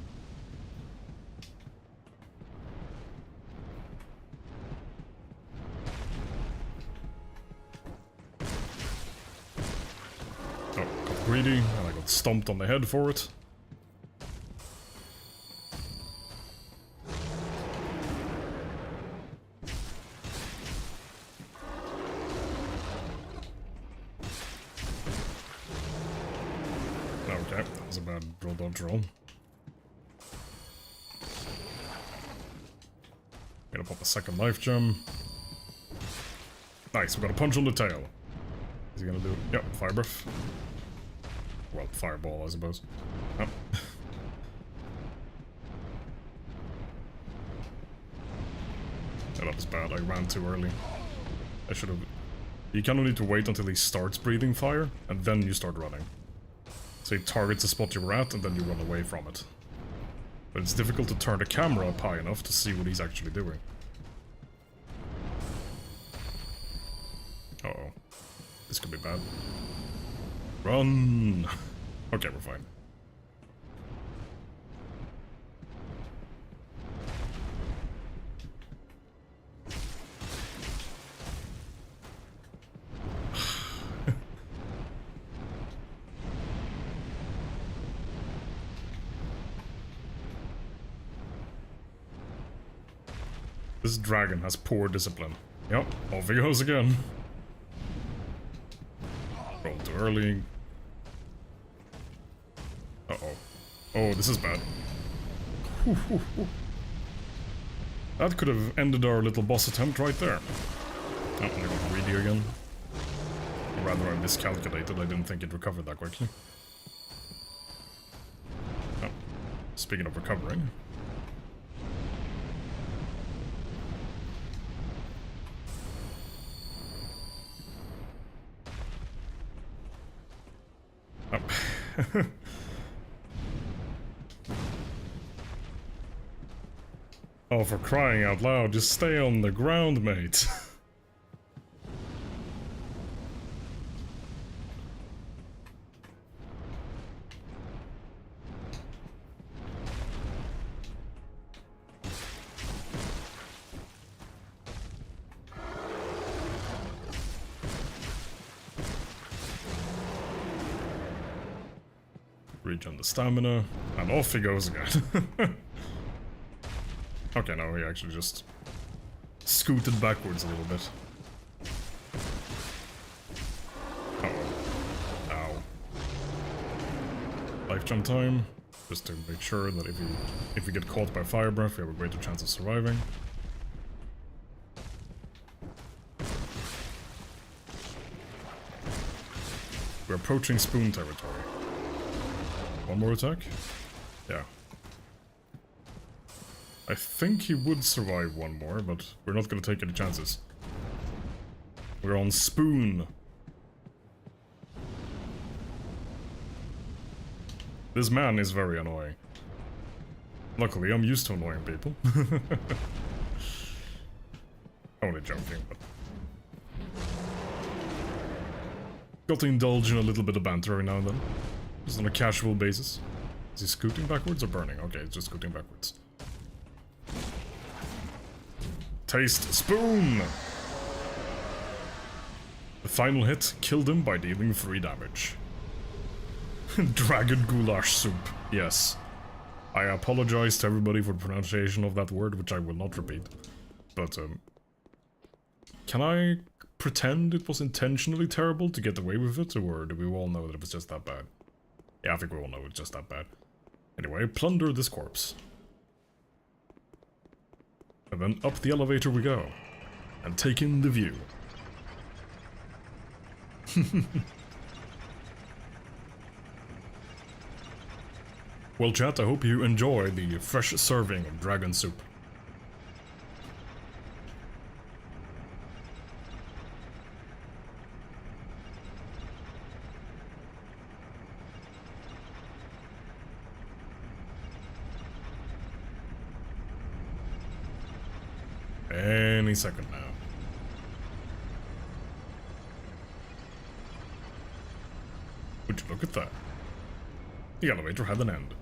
Oh, got greedy, and I got stomped on the head for it. Okay, that was a bad roll dodge roll. Gonna pop a second life gem. Nice, we got a punch on the tail. Is he gonna do? Yep, fire breath. Well, fireball, I suppose. Oh. Yeah, that was bad. I ran too early. I should have. You kind of need to wait until he starts breathing fire, and then you start running. So he targets the spot you were at, and then you run away from it. But it's difficult to turn the camera up high enough to see what he's actually doing. Uh-oh. This could be bad. Run! Okay, we're fine. This dragon has poor discipline. Yep, off he goes again. Roll too early. Uh-oh. Oh, this is bad. That could have ended our little boss attempt right there. Oh, I got greedy again. Or rather, I miscalculated. I didn't think it recovered that quickly. Oh, speaking of recovering... Oh. Oh, for crying out loud, just stay on the ground, mate. Regen the stamina, and off he goes again. Okay, no, he actually just scooted backwards a little bit. Uh-oh. Ow. Life jump time, just to make sure that if we get caught by fire breath, we have a greater chance of surviving. We're approaching spoon territory. One more attack? Yeah. I think he would survive one more, but we're not gonna take any chances. We're on spoon. This man is very annoying. Luckily, I'm used to annoying people. Only joking, but... Got to indulge in a little bit of banter every now and then. Just on a casual basis. Is he scooting backwards or burning? Okay, it's just scooting backwards. Taste spoon! The final hit killed him by dealing 3 damage. Dragon goulash soup, yes. I apologize to everybody for the pronunciation of that word, which I will not repeat. But, can I pretend it was intentionally terrible to get away with it, or do we all know that it was just that bad? Yeah, I think we all know it's just that bad. Anyway, plunder this corpse. And then up the elevator we go. And take in the view. Well, chat, I hope you enjoy the fresh serving of dragon soup. Any second now. Would you look at that? The elevator had an end.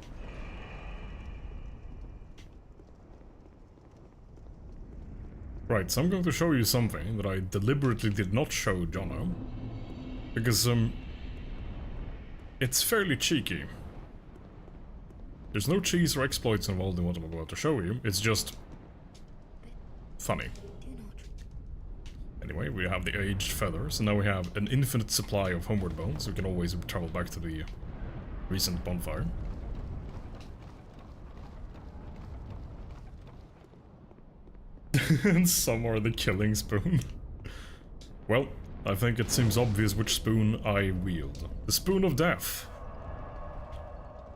Right, so I'm going to show you something that I deliberately did not show Jono. Because, it's fairly cheeky. There's no cheese or exploits involved in what I'm about to show you, it's just funny. Anyway, we have the aged feathers, and now we have an infinite supply of homeward bones, so we can always travel back to the recent bonfire. And some are the killing spoon. Well, I think it seems obvious which spoon I wield. The spoon of death.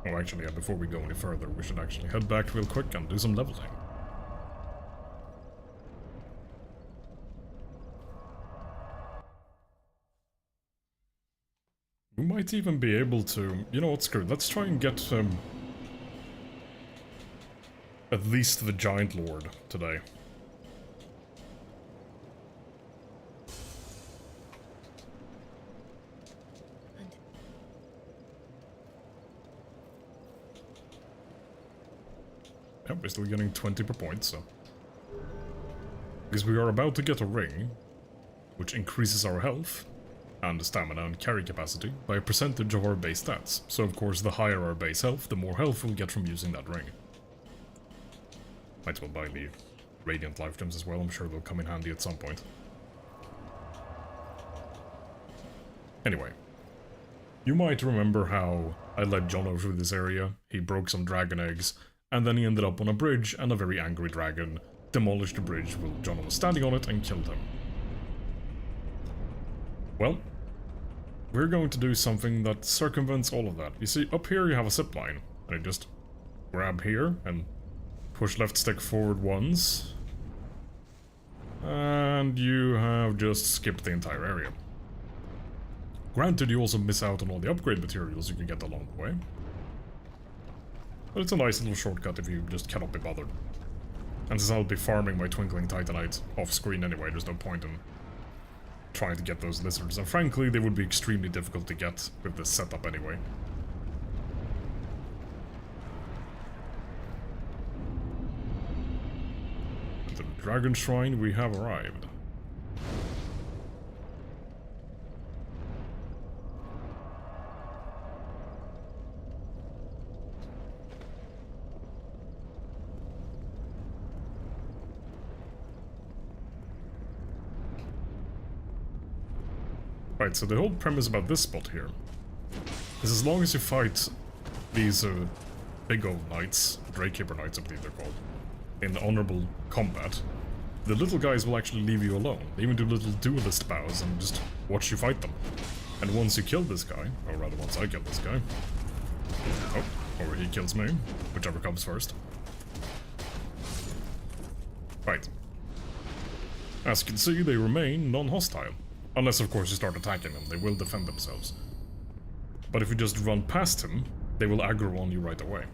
Oh, actually, yeah, before we go any further, we should actually head back real quick and do some leveling. We might even be able to... You know what, screw it. Let's try and get, at least the Giant Lord today. Yep, we're still getting 20 per point, so... Because we are about to get a ring, which increases our health, and stamina and carry capacity, by a percentage of our base stats. So of course, the higher our base health, the more health we'll get from using that ring. Might as well buy the Radiant Life Gems as well, I'm sure they'll come in handy at some point. Anyway. You might remember how I led Jono through this area, he broke some dragon eggs, and then he ended up on a bridge, and a very angry dragon demolished the bridge while Jono was standing on it and killed him. Well, we're going to do something that circumvents all of that. You see, up here you have a zipline, and you just grab here and push left stick forward once, and you have just skipped the entire area. Granted, you also miss out on all the upgrade materials you can get along the way. But it's a nice little shortcut if you just cannot be bothered. And since I'll be farming my Twinkling Titanite off-screen anyway, there's no point in trying to get those lizards. And frankly, they would be extremely difficult to get with this setup anyway. At the Dragon Shrine, we have arrived. Right, so the whole premise about this spot here is as long as you fight these big old knights, Drakekeeper knights I believe they're called, in honorable combat, the little guys will actually leave you alone. They even do little duelist bows and just watch you fight them. And once you kill this guy, or rather once I kill this guy, oh, or he kills me, whichever comes first. Right. As you can see, they remain non-hostile. Unless, of course, you start attacking them, they will defend themselves. But if you just run past him, they will aggro on you right away.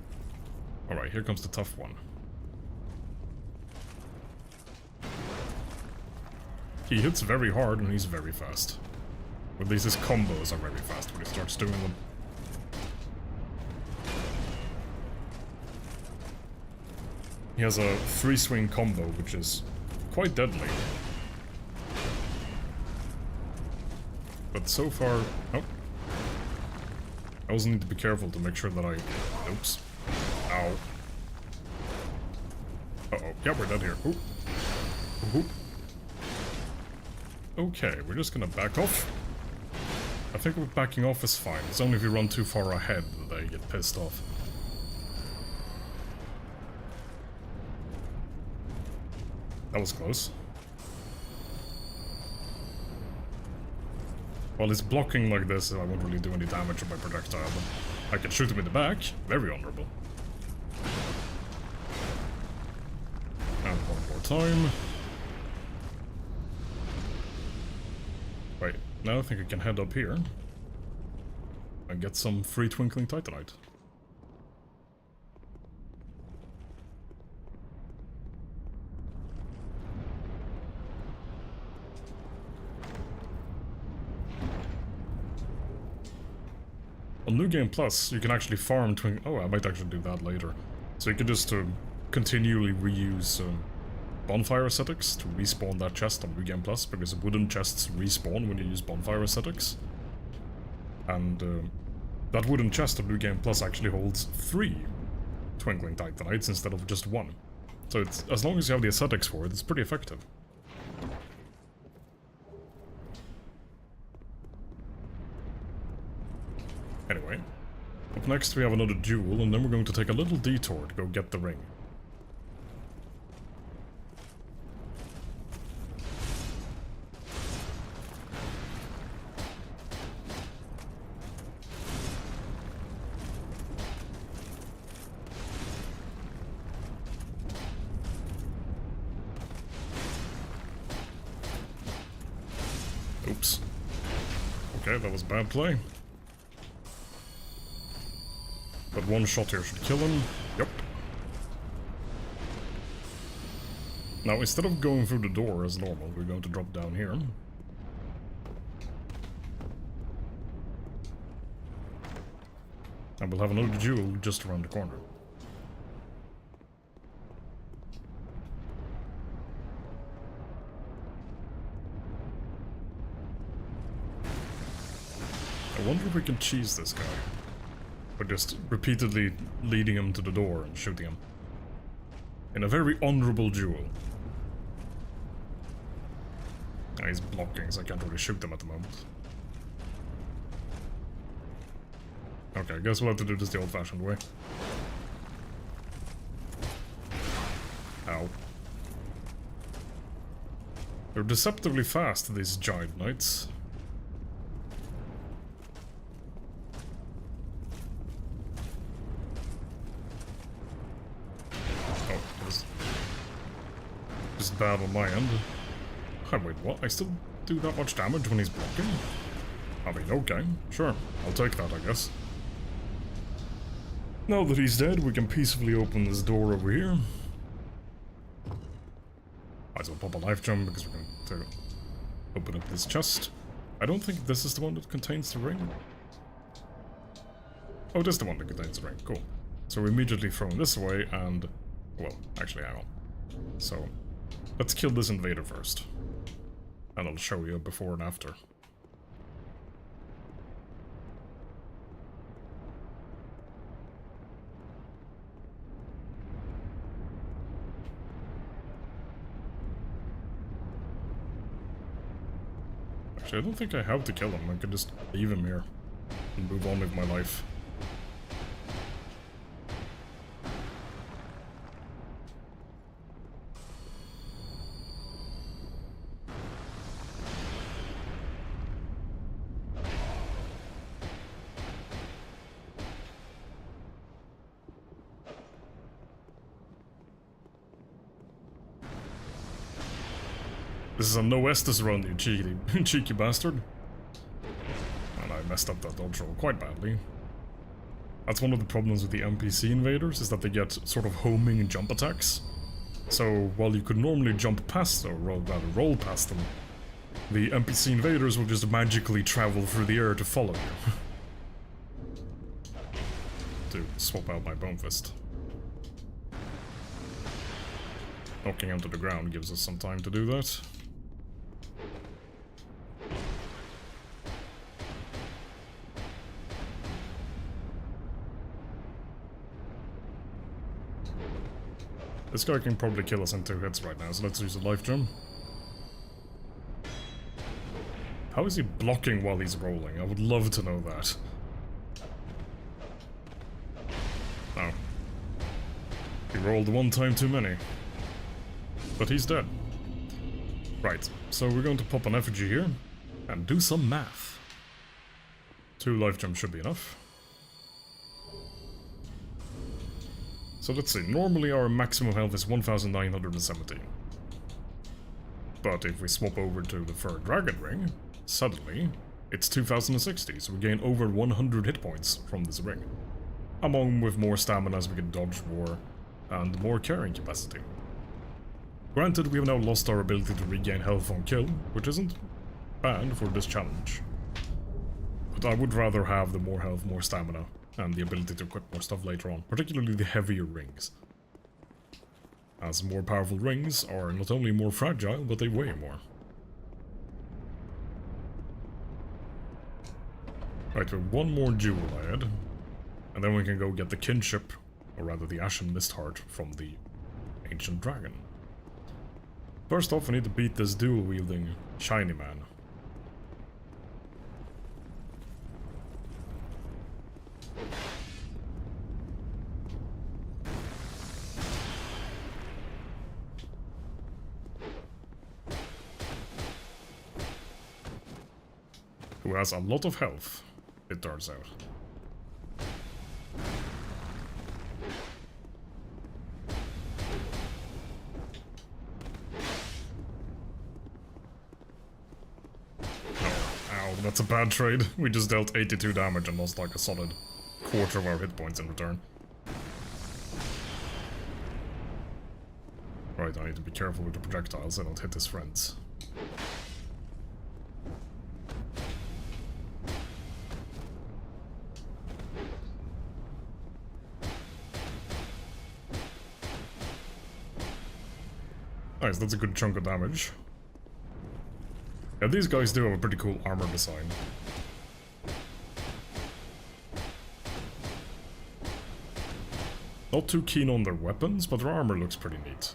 Alright, here comes the tough one. He hits very hard and he's very fast. At least his combos are very fast when he starts doing them. He has a free swing combo, which is quite deadly. But so far... Oh. I also need to be careful to make sure that I... Oops. Ow. Uh-oh. Yeah, we're dead here. Ooh. Ooh. Okay, we're just gonna back off. I think backing off is fine. It's only if you run too far ahead that they get pissed off. That was close. While he's blocking like this, I won't really do any damage on my projectile, but I can shoot him in the back. Very honorable. And one more time. Wait, now I think I can head up here and get some free twinkling titanite. On New Game Plus, you can actually farm twink. Oh, I might actually do that later. So you can just continually reuse bonfire ascetics to respawn that chest on New Game Plus, because wooden chests respawn when you use bonfire ascetics. And that wooden chest of New Game Plus actually holds 3 twinkling titanites instead of just 1. So it's, as long as you have the ascetics for it, it's pretty effective. Anyway, up next we have another duel, and then we're going to take a little detour to go get the ring. Oops. Okay, that was bad play. But one shot here should kill him. Yep. Now, instead of going through the door as normal, we're going to drop down here. And we'll have another duel just around the corner. I wonder if we can cheese this guy. By just repeatedly leading him to the door and shooting him. In a very honorable duel. He's blocking, so I can't really shoot them at the moment. Okay, I guess we'll have to do this the old-fashioned way. Ow. They're deceptively fast, these giant knights. Bad on my end. Oh, wait, what? I still do that much damage when he's blocking? I mean, okay, sure. I'll take that, I guess. Now that he's dead, we can peacefully open this door over here. Might as well pop a life gem because we're going to open up this chest. I don't think this is the one that contains the ring. Oh, it is the one that contains the ring. Cool. So we immediately throw this away and... well, actually, hang on. So... let's kill this invader first. And I'll show you before and after. Actually, I don't think I have to kill him. I could just leave him here and move on with my life. This is a no Estus run, you cheeky bastard. And I messed up that dodge roll quite badly. That's one of the problems with the NPC invaders, is that they get sort of homing jump attacks. So while you could normally jump past, or rather roll past them, the NPC invaders will just magically travel through the air to follow you. To swap out my bone fist. Knocking him to the ground gives us some time to do that. This guy can probably kill us in 2 hits right now, so let's use a life gem. How is he blocking while he's rolling? I would love to know that. Oh. He rolled 1 time too many. But he's dead. Right, so we're going to pop an effigy here and do some math. 2 life gems should be enough. So let's see, normally our maximum health is 1970. But if we swap over to the third dragon ring, suddenly it's 2060, so we gain over 100 hit points from this ring. Along with more stamina as we can dodge more and more carrying capacity. Granted, we have now lost our ability to regain health on kill, which isn't bad for this challenge. But I would rather have the more health, more stamina, and the ability to equip more stuff later on, particularly the heavier rings. As more powerful rings are not only more fragile, but they weigh more. Right, we have 1 more jewel ahead, and then we can go get the kinship, or rather the Ashen Mist Heart, from the Ancient Dragon. First off, I need to beat this dual-wielding shiny man. Who has a lot of health, it turns out. Ow, that's a bad trade. We just dealt 82 damage and lost like a solid quarter of our hit points in return. Right, I need to be careful with the projectiles so I don't hit his friends. Nice, that's a good chunk of damage. Yeah, these guys do have a pretty cool armor design. Not too keen on their weapons, but their armor looks pretty neat.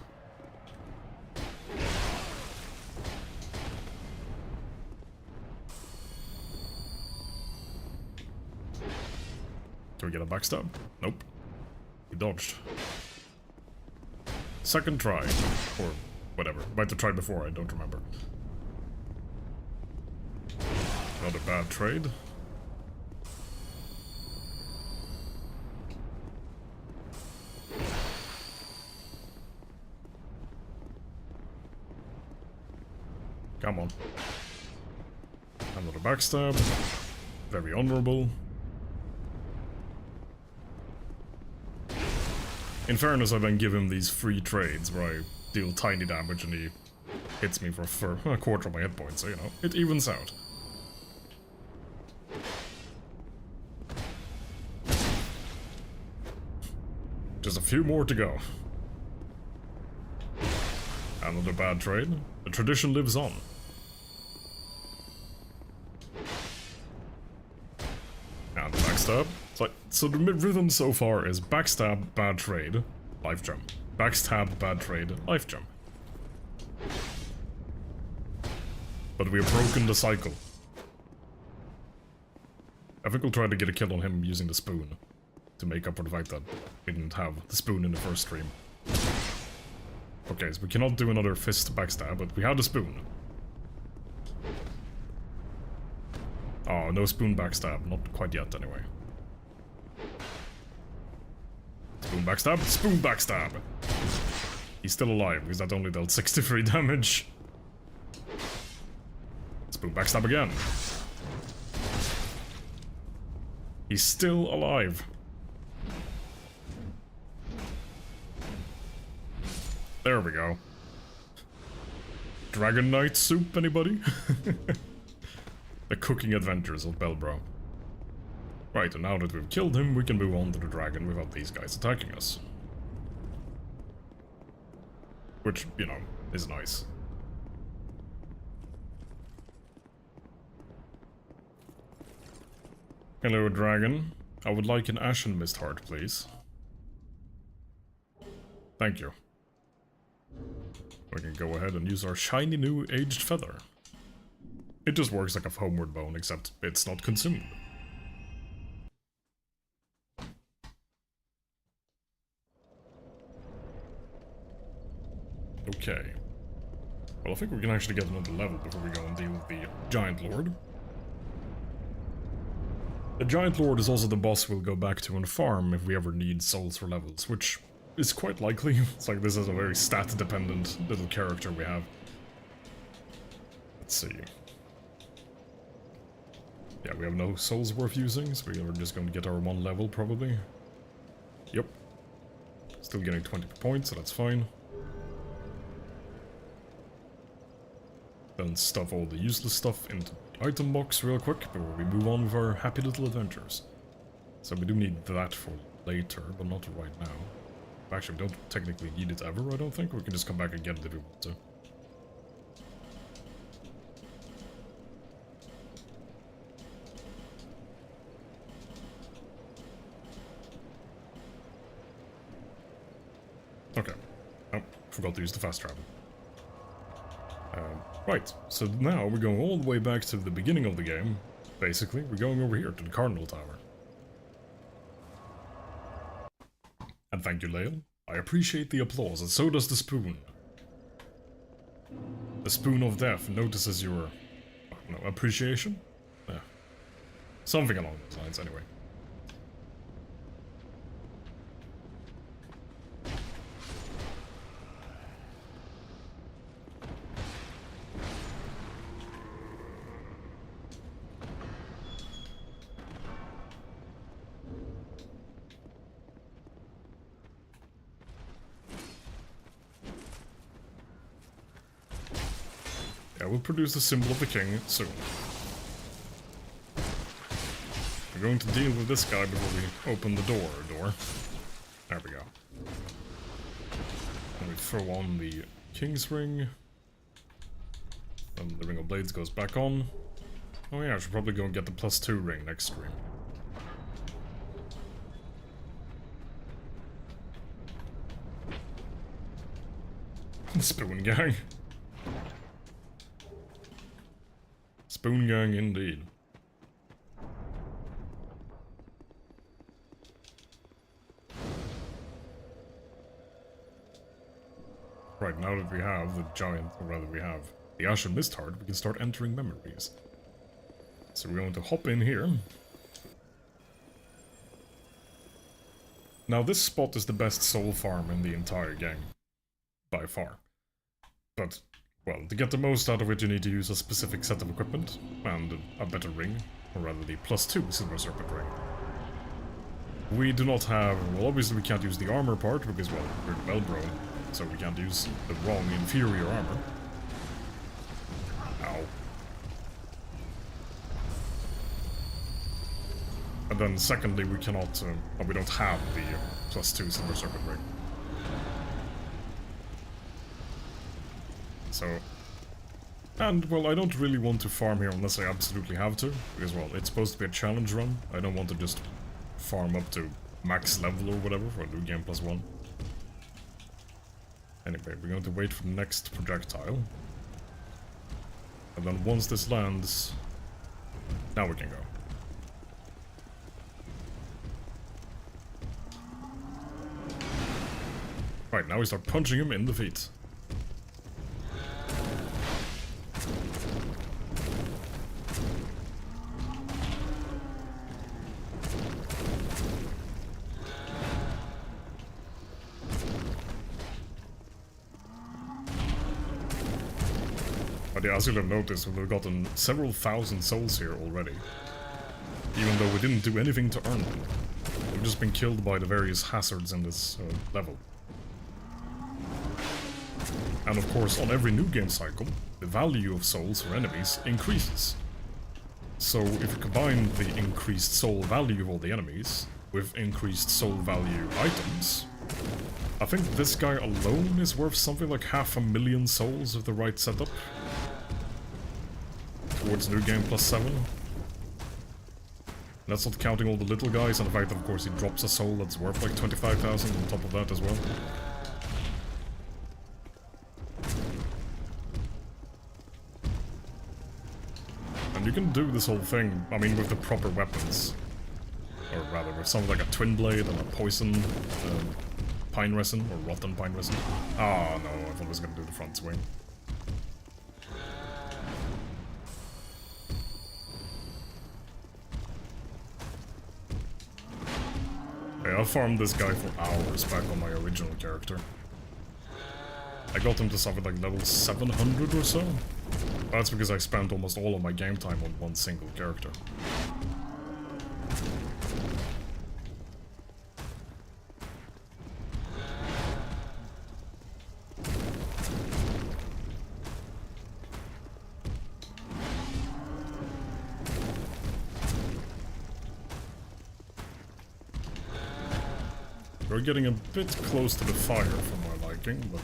Can we get a backstab? Nope. He dodged. Second try. Or whatever. Might have tried before, I don't remember. Not a bad trade. Come on. Another backstab. Very honorable. In fairness, I then give him these free trades where I deal tiny damage and he hits me for a quarter of my hit points, so you know, it evens out. Just a few more to go. Another bad trade. The tradition lives on. And the backstab. So the rhythm so far is backstab, bad trade, life gem. Backstab, bad trade, life gem. But we have broken the cycle. I think we'll try to get a kill on him using the spoon. To make up for the fact that we didn't have the spoon in the first stream. Okay, so we cannot do another fist backstab, but we have the spoon. Oh, no spoon backstab. Not quite yet, anyway. Spoon backstab? Spoon backstab! He's still alive, because that only dealt 63 damage. Spoon backstab again. He's still alive. There we go. Dragon Knight soup, anybody? The cooking adventures of Belbro. Right, and now that we've killed him, we can move on to the dragon without these guys attacking us. Which, you know, is nice. Hello, dragon. I would like an Ashen Mist Heart, please. Thank you. We can go ahead and use our shiny new aged feather. It just works like a homeward bone, except it's not consumed. Okay. Well, I think we can actually get another level before we go and deal with the Giant Lord. The Giant Lord is also the boss we'll go back to and farm if we ever need souls for levels, which is quite likely. It's like this is a very stat-dependent little character we have. Let's see. Yeah, we have no souls worth using, so we're just going to get our one level, probably. Yep. Still getting 20 points, so that's fine. Then stuff all the useless stuff into the item box real quick before we move on with our happy little adventures. So we do need that for later, but not right now. Actually, we don't technically need it ever, I don't think. We can just come back and get it if we want to. Okay. Oh, forgot to use the fast travel. Right, so now we're going all the way back to the beginning of the game. Basically, we're going over here to the Cardinal Tower. And thank you, Lael. I appreciate the applause, and so does the spoon. The spoon of death notices your... appreciation? Yeah. Something along those lines, anyway. Yeah, we'll produce the symbol of the king soon. We're going to deal with this guy before we open the door. There we go. And we throw on the king's ring. Then the ring of blades goes back on. Oh yeah, I should probably go and get the +2 ring next stream. Spoon gang. Spoon gang indeed. Right, now that we have the giant, or rather we have the Ashen Mist Heart, we can start entering memories. So we're going to hop in here. Now this spot is the best soul farm in the entire game. By far. But, well, to get the most out of it you need to use a specific set of equipment, and a better ring, or rather the +2 Silver Serpent ring. We do not have, well obviously we can't use the armor part, because, well, we're well-grown, so we can't use the wrong inferior armor. Ow. And then secondly we cannot, we don't have the +2 Silver Serpent ring. So, and, well, I don't really want to farm here unless I absolutely have to, because, well, it's supposed to be a challenge run. I don't want to just farm up to max level or whatever for New Game +1. Anyway, we're going to wait for the next projectile. And then once this lands, now we can go. Right, now we start punching him in the feet. But yeah, as you'll have noticed, we've gotten several thousand souls here already. Even though we didn't do anything to earn them. We've just been killed by the various hazards in this level. And of course, on every new game cycle, the value of souls for enemies increases. So if you combine the increased soul value of all the enemies with increased soul value items, I think this guy alone is worth something like 500,000 souls with the right setup. Towards New Game +7. That's not counting all the little guys and the fact that of course he drops a soul that's worth like 25,000 on top of that as well. And you can do this whole thing, I mean, with the proper weapons. Or rather, with something like a twin blade and a poison pine resin, or rotten pine resin. Ah, no, I thought I was gonna do the front swing. Okay, I farmed this guy for hours back on my original character. I got him to something like level 700 or so. That's because I spent almost all of my game time on one single character. We're getting a bit close to the fire for my liking, but...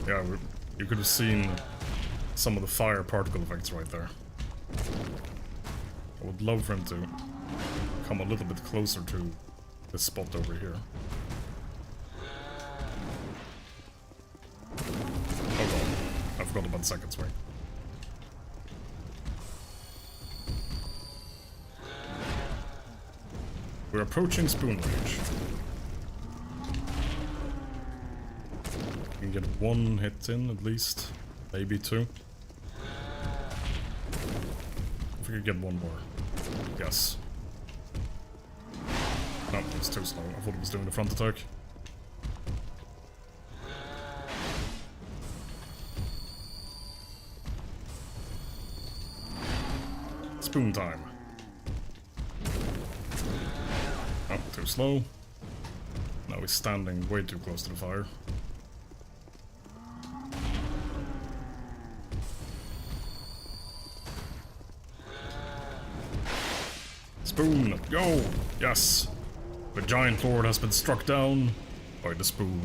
yeah, you could have seen some of the fire particle effects right there. I would love for him to come a little bit closer to this spot over here. Oh god, I forgot about second swing. We're approaching spoon range. We can get one hit in at least, maybe two. If we could get one more. Yes. No, it's too slow. I thought it was doing the front attack. Spoon time. Oh, too slow. Now he's standing way too close to the fire. Spoon, go! Yes! The giant lord has been struck down by the spoon.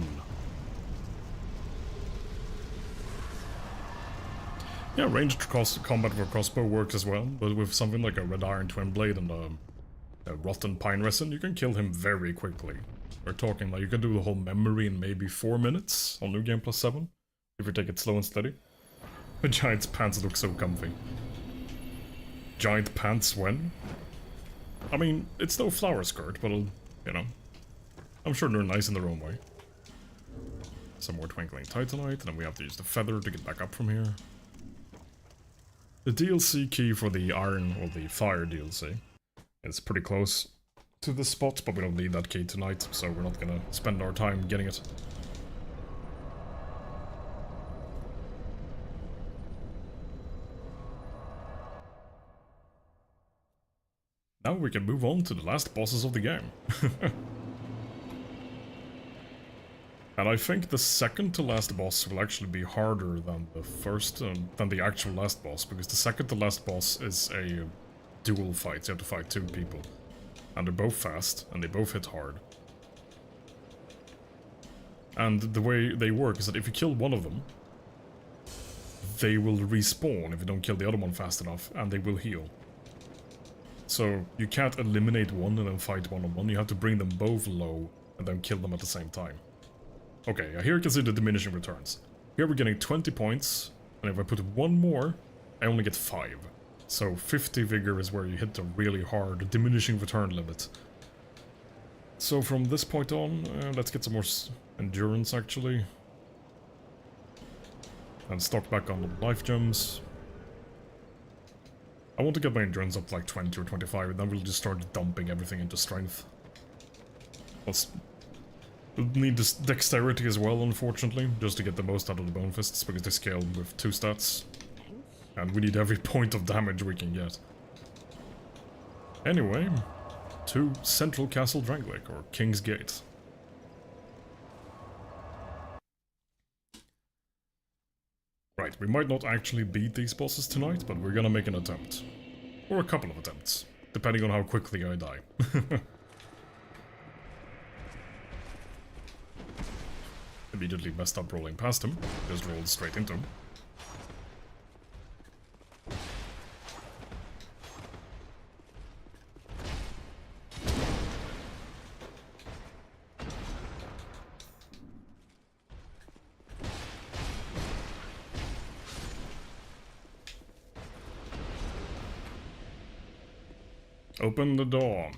Yeah, ranged combat for crossbow works as well, but with something like a red iron twin blade and a rotten pine resin, you can kill him very quickly. We're talking like you can do the whole memory in maybe 4 minutes on New Game Plus 7, if you take it slow and steady. The giant's pants look so comfy. Giant pants when? I mean, it's no flower skirt, but you know, I'm sure they're nice in their own way. Some more twinkling titanite, and then we have to use the feather to get back up from here. The DLC key for the iron, or the fire DLC, is pretty close to the spot, but we don't need that key tonight, so we're not gonna spend our time getting it. Now we can move on to the last bosses of the game. And I think the second to last boss will actually be harder than the first, than the actual last boss, because the second to last boss is a dual fight. You have to fight 2 people. And they're both fast, and they both hit hard. And the way they work is that if you kill one of them, they will respawn if you don't kill the other one fast enough, and they will heal. So you can't eliminate one and then fight one-on-one, you have to bring them both low and then kill them at the same time. Okay, here you can see the diminishing returns. Here we're getting 20 points, and if I put one more, I only get 5. So 50 vigor is where you hit the really hard diminishing return limit. So from this point on, let's get some more endurance actually. And stock back on the life gems. I want to get my endurance up to like 20 or 25, and then we'll just start dumping everything into strength. We'll need this dexterity as well, unfortunately, just to get the most out of the bone fists, because they scale with 2 stats. And we need every point of damage we can get. Anyway, to Central Castle Drangleic, or King's Gate. Right, we might not actually beat these bosses tonight, but we're gonna make an attempt. Or a couple of attempts, depending on how quickly I die. Immediately messed up rolling past him, just rolled straight into him. Open the door.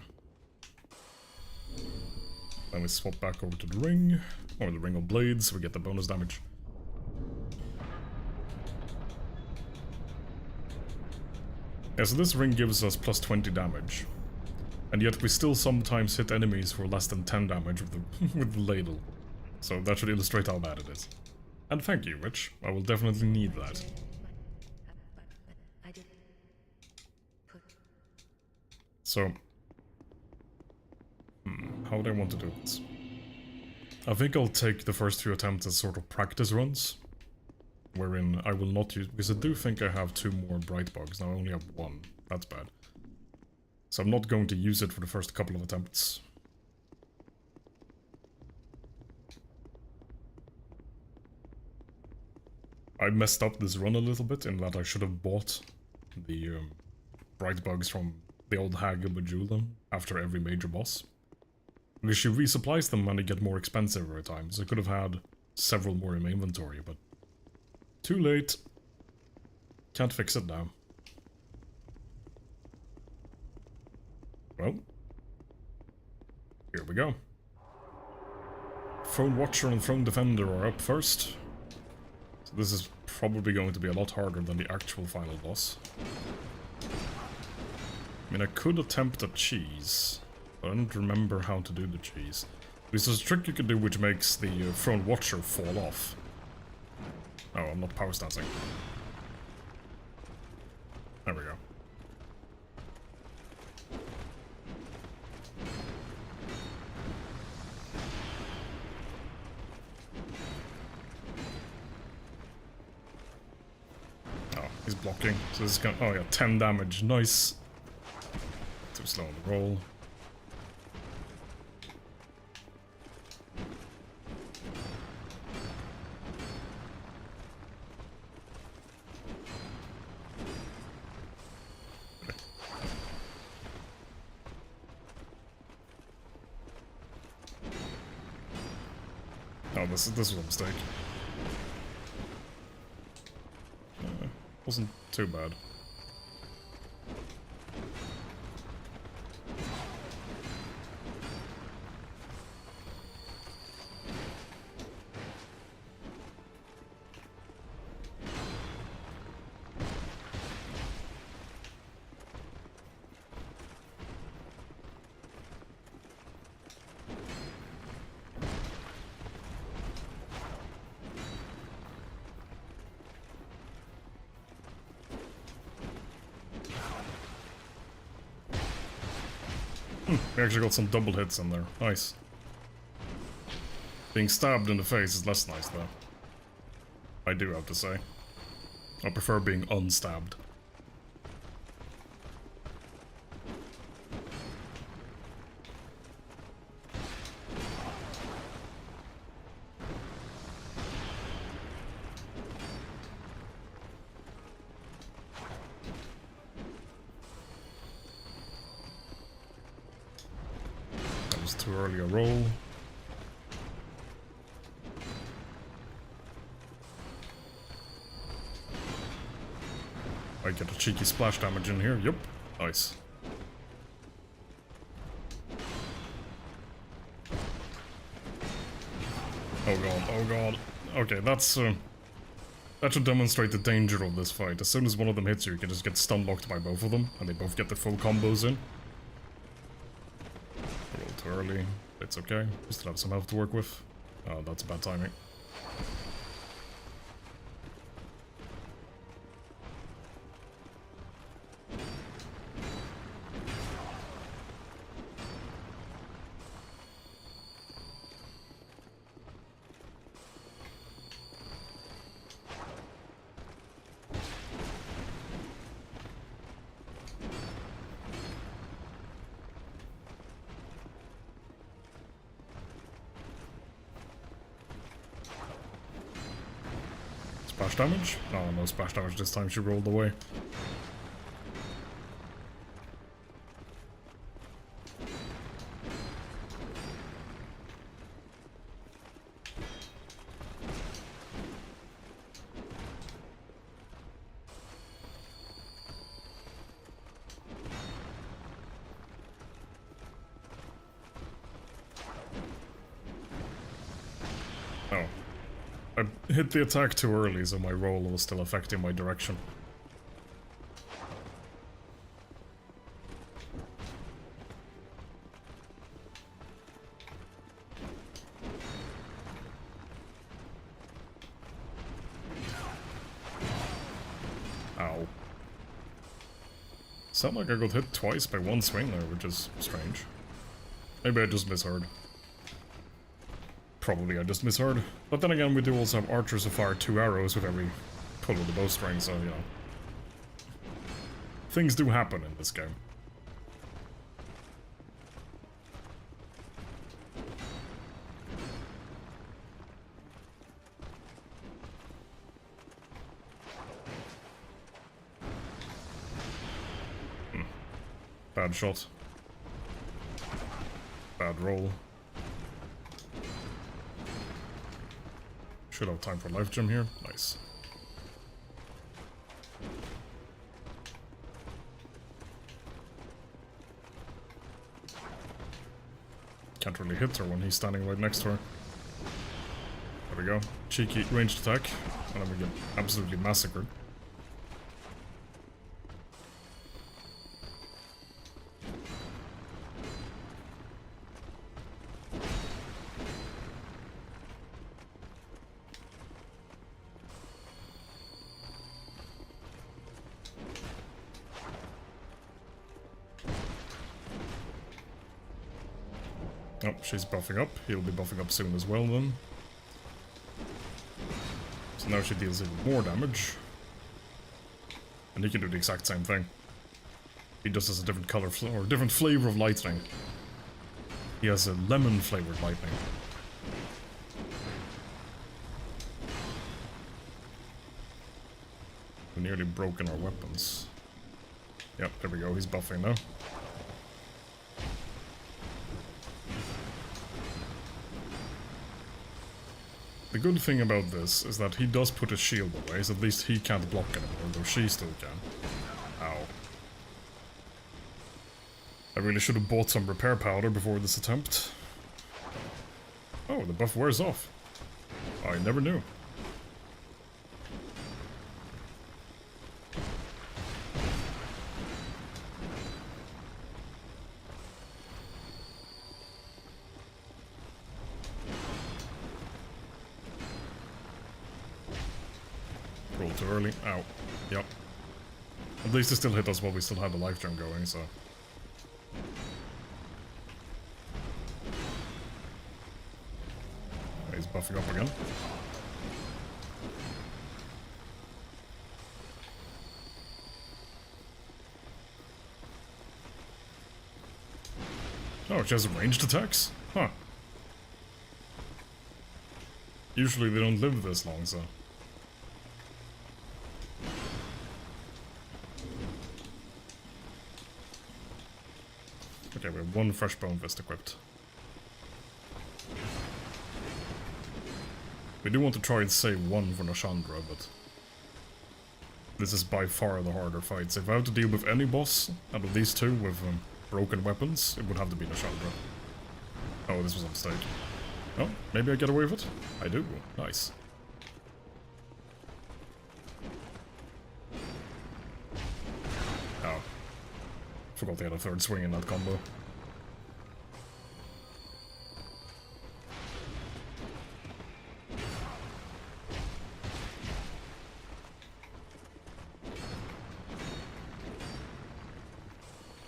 Then we swap back over to the ring, or the ring of blades, so we get the bonus damage. Yeah, so this ring gives us plus 20 damage. And yet we still sometimes hit enemies for less than 10 damage with the, with the ladle. So that should illustrate how bad it is. And thank you, Vich. I will definitely need that. So... how would I want to do this? I think I'll take the first few attempts as sort of practice runs. Wherein I will not use... because I do think I have 2 more bright bugs. Now I only have 1. That's bad. So I'm not going to use it for the first couple of attempts. I messed up this run a little bit in that I should have bought the bright bugs from the old hag Majula after every major boss. Because she resupplies them and they get more expensive every time, so I could have had several more in my inventory, but too late. Can't fix it now. Well, here we go. Throne Watcher and Throne Defender are up first. So this is probably going to be a lot harder than the actual final boss. I mean, I could attempt a cheese, but I don't remember how to do the cheese. There's a trick you can do which makes the Throne Watcher fall off. Oh, I'm not power stancing. There we go. Oh, he's blocking. So this is gonna... oh yeah, 10 damage. Nice. Too slow on the roll. Oh, this was a mistake. Wasn't too bad. We actually got some double hits in there. Nice. Being stabbed in the face is less nice, though. I do have to say. I prefer being unstabbed. Too early a roll. I get a cheeky splash damage in here. Yep. Nice. Oh god, oh god. Okay, that's that should demonstrate the danger of this fight. As soon as one of them hits you, you can just get stun locked by both of them, and they both get the full combos in. Too early. It's okay. We still have some health to work with. Oh, that's bad timing. Splash damage? Oh, no splash damage this time. She rolled away. I hit the attack too early, so my roll was still affecting my direction. Ow. Sound like I got hit twice by one swing there, which is strange. Maybe I just misheard. Probably I just misheard. But then again, we do also have archers who fire 2 arrows with every pull of the bowstring, so, you know. Things do happen in this game. Bad shot. Bad roll. Should have time for life gem here. Nice. Can't really hit her when he's standing right next to her. There we go. Cheeky ranged attack. And then we get absolutely massacred. Oh, she's buffing up. He'll be buffing up soon as well then. So now she deals even more damage. And he can do the exact same thing. He just has a different color or different flavor of lightning. He has a lemon flavored lightning. We nearly broken our weapons. Yep, there we go, he's buffing now. The good thing about this is that he does put his shield away, so at least he can't block anymore, though she still can. Ow. I really should have bought some repair powder before this attempt. Oh, the buff wears off. I never knew. Roll too early. Ow. Yep. At least it still hit us while we still had the life gem going, so... He's buffing up again. Oh, she has ranged attacks? Huh. Usually they don't live this long, so... Okay, we have one fresh bone fist equipped. We do want to try and save one for Nashandra, but... this is by far the harder fight. So if I have to deal with any boss out of these two with broken weapons, it would have to be Nashandra. Oh, this was a mistake. Oh, maybe I get away with it? I do. Nice. Oh. Forgot they had a third swing in that combo.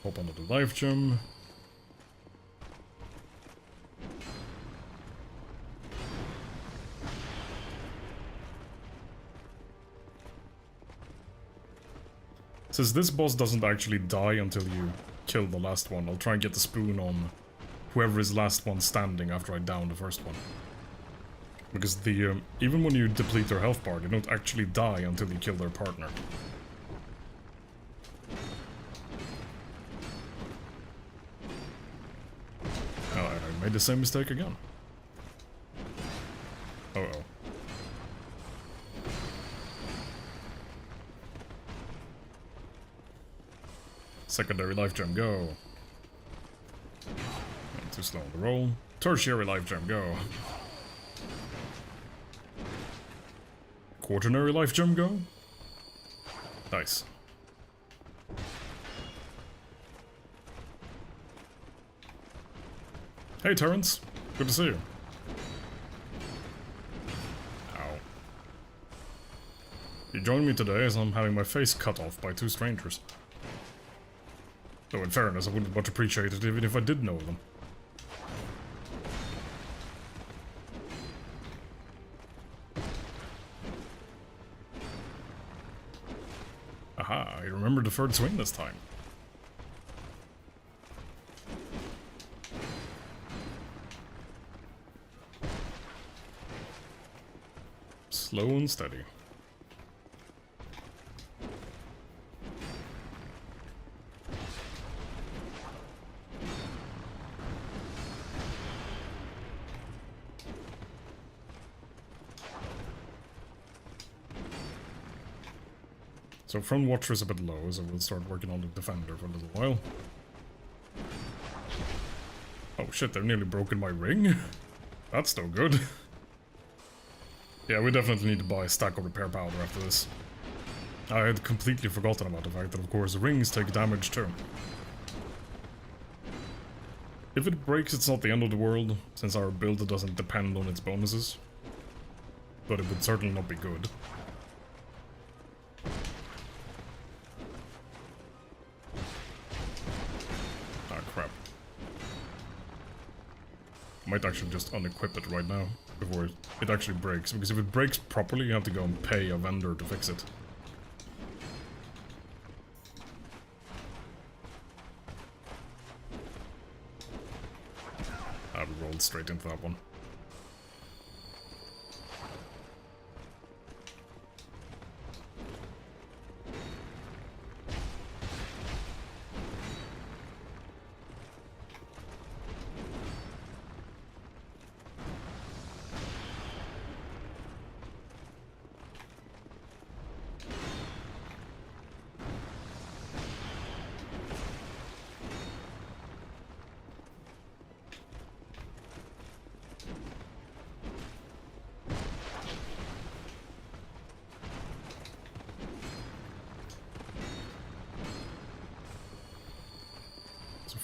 Hop onto the life gem. Since this boss doesn't actually die until you kill the last one, I'll try and get the spoon on whoever is last one standing after I down the first one. Because the even when you deplete their health bar, they don't actually die until you kill their partner. Oh, I made the same mistake again. Uh-oh. Secondary life gem, go. Too slow on the roll. Tertiary life gem, go. quaternary life gem go? Nice. Hey Terrence, good to see you. Ow. You joined me today as I'm having my face cut off by 2 strangers. Though in fairness, I wouldn't much appreciate it even if I did know them. Aha, I remembered the 3rd swing this time. Slow and steady. So front watcher is a bit low, so we'll start working on the defender for a little while. Oh shit, they've nearly broken my ring? That's no good. Yeah, we definitely need to buy a stack of repair powder after this. I had completely forgotten about the fact that, of course, rings take damage too. If it breaks, it's not the end of the world, since our build doesn't depend on its bonuses. But it would certainly not be good. Ah, crap. I might actually just unequip it right now, before it actually breaks, because if it breaks properly, you have to go and pay a vendor to fix it. I rolled straight into that one.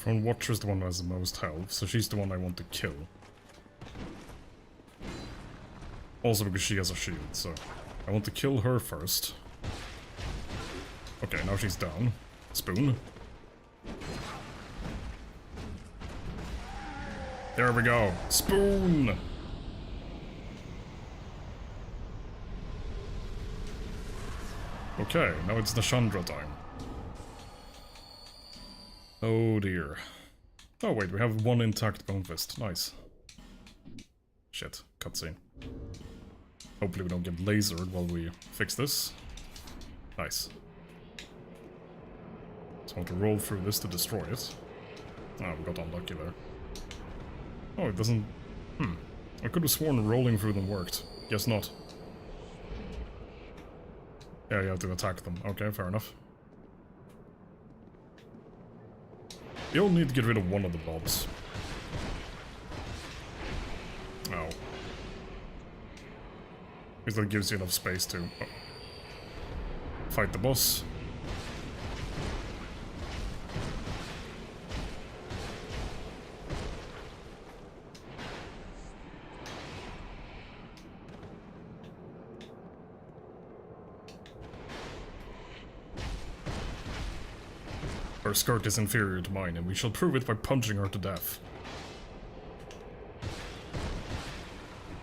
Front Watcher's the one who has the most health, so she's the one I want to kill. Also because she has a shield, so I want to kill her first. Okay, now she's down. Spoon. There we go. Spoon! Okay, now it's the Chandra time. Oh dear. Oh wait, we have 1 intact bone fist. Nice. Shit, cutscene. Hopefully we don't get lasered while we fix this. Nice. So I want to roll through this to destroy it. Ah, we got unlucky there. Oh, it doesn't... I could have sworn rolling through them worked. Guess not. Yeah, you have to attack them. Okay, fair enough. You'll need to get rid of one of the mobs. Oh. Because that gives you enough space to fight the boss. Her skirt is inferior to mine, and we shall prove it by punching her to death.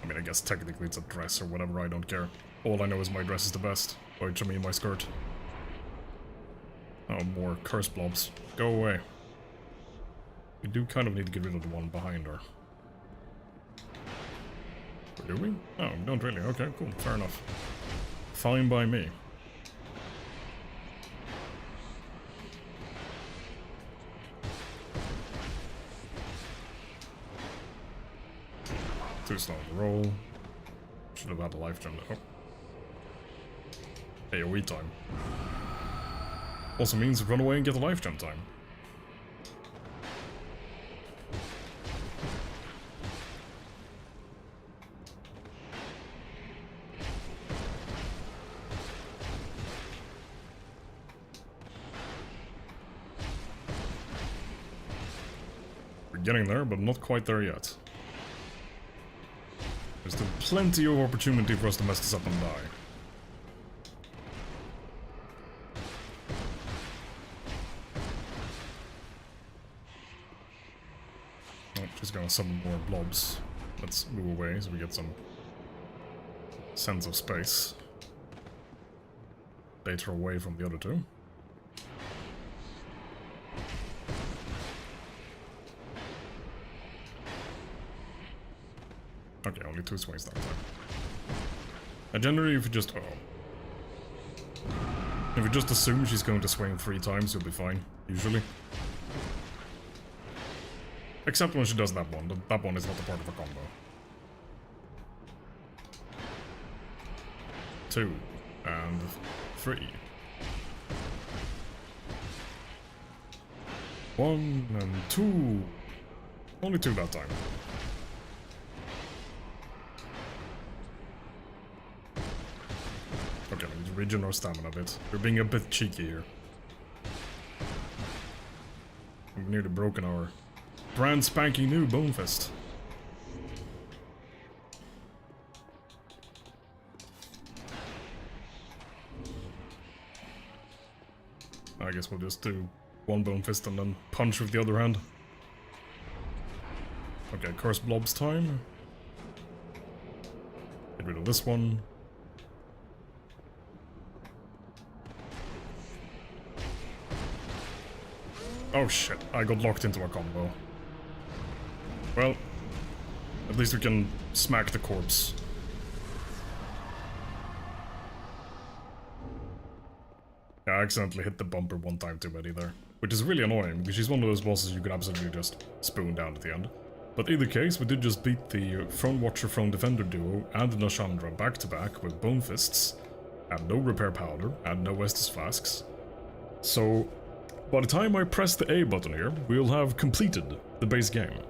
I mean, I guess technically it's a dress or whatever, I don't care. All I know is my dress is the best. Which I mean my skirt. Oh, more curse blobs. Go away. We do kind of need to get rid of the one behind her. Or do we? Oh, we don't really. Okay, cool. Fair enough. Fine by me. Too slow to roll. Should have had a life gem. Oh. AoE time. Also means run away and get a life gem time. getting there, but not quite there yet. There's still plenty of opportunity for us to mess this up and die. Oh, just gonna summon more blobs. Let's move away so we get some sense of space. Bait her away from the other two. Okay, only 2 swings that time. And generally, if you just... if you just assume she's going to swing 3 times, you'll be fine, usually. Except when she does that one. That one is not a part of a combo. 2 and 3. 1 and 2. Only 2 that time. Okay, let's regen our stamina a bit. We're being a bit cheeky here. We've nearly broken our brand spanking new Bone Fist. I guess we'll just do 1 Bone Fist and then punch with the other hand. Okay, Curse Blob's time. Get rid of this one. Oh shit, I got locked into a combo. Well, at least we can smack the corpse. Yeah, I accidentally hit the bumper 1 time too many there. Which is really annoying, because she's one of those bosses you can absolutely just spoon down at the end. But in either case, we did just beat the Throne Watcher, Throne Defender duo and the Nashandra back to back with Bone Fists, and no Repair Powder, and no Estus Flasks. So, by the time I press the A button here, we'll have completed the base game.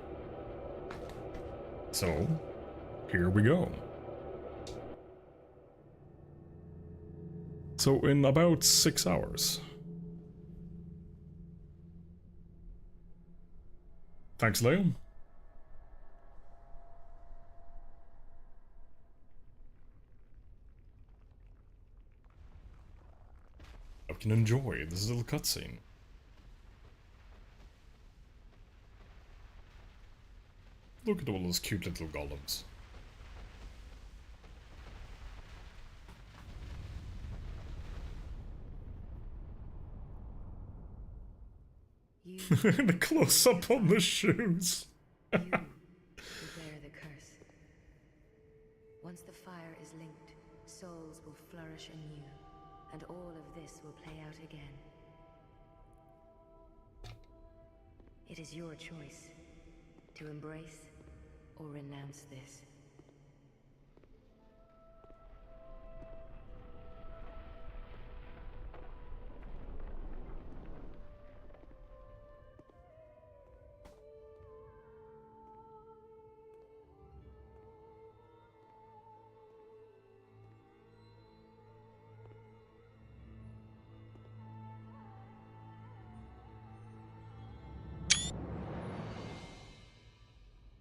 So, here we go. So in about 6 hours. Thanks, Leo. I can enjoy this little cutscene. Look at all those cute little golems. The close-up on the shoes. You will bear the curse. Once the fire is linked, souls will flourish anew, and all of this will play out again. It is your choice to embrace or renounce this.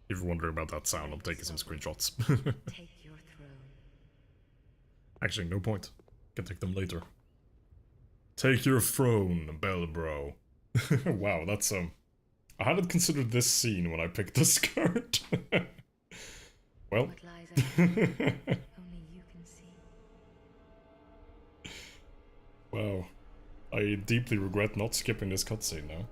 If you're wondering about that sound, I'm taking some screenshots. Take your throne. Actually, no point. Can take them later. Take your throne, bell bro. Wow, that's I hadn't considered this scene when I picked this card. Well. What lies ahead, only you can see. Wow. I deeply regret not skipping this cutscene now.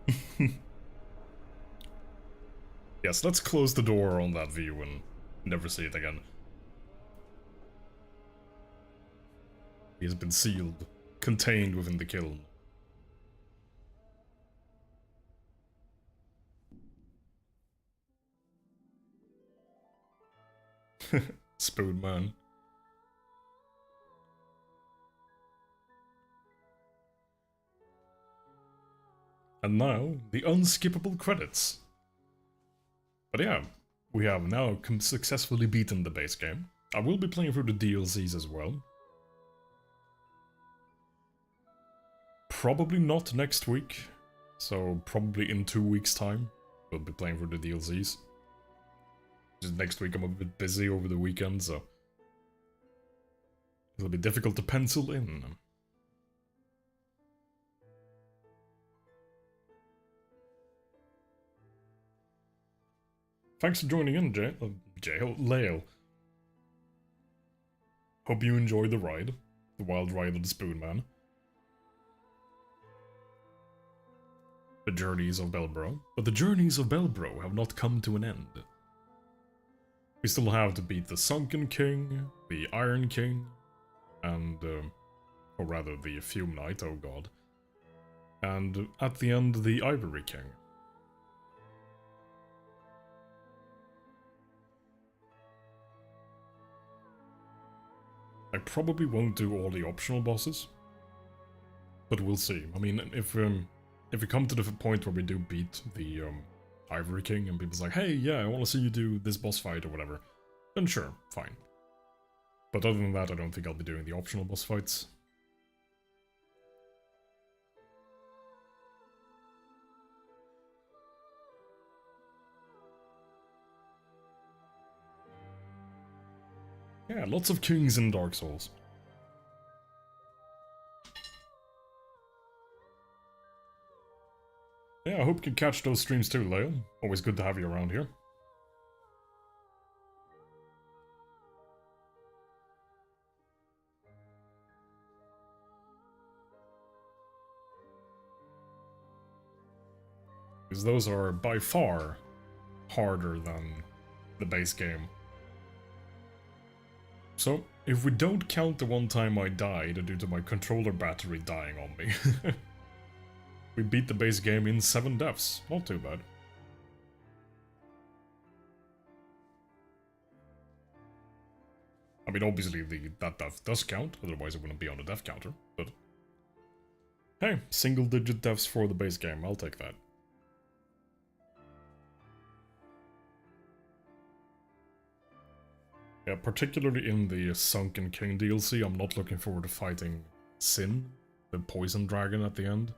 Yes, let's close the door on that view and never see it again. He has been sealed, contained within the kiln. Spoon man. And now, the unskippable credits. But yeah, we have now successfully beaten the base game. I will be playing through the DLCs as well. Probably not next week, so probably in 2 weeks' time. will be playing for the DLCs. Just next week I'm a bit busy over the weekend, so it'll be difficult to pencil in. Thanks for joining in, Lael. Hope you enjoyed the ride. The wild ride of the Spoon Man. The journeys of Belbro. But the journeys of Belbro have not come to an end. We still have to beat the Sunken King, the Iron King, and, or rather the Fume Knight, oh god. And at the end, the Ivory King. I probably won't do all the optional bosses, but we'll see. I mean, if we come to the point where we do beat the Ivory King and people's like, hey, yeah, I want to see you do this boss fight or whatever, then sure, fine. But other than that, I don't think I'll be doing the optional boss fights. Yeah, lots of kings in Dark Souls. Yeah, I hope you can catch those streams too, Leo. Always good to have you around here. Because those are by far harder than the base game. So, if we don't count the one time I died due to my controller battery dying on me, we beat the base game in 7 deaths. Not too bad. I mean, obviously that death does count, otherwise it wouldn't be on the death counter, but... Hey, single-digit deaths for the base game, I'll take that. Yeah, particularly in the Sunken King DLC, I'm not looking forward to fighting Sin, the poison dragon at the end.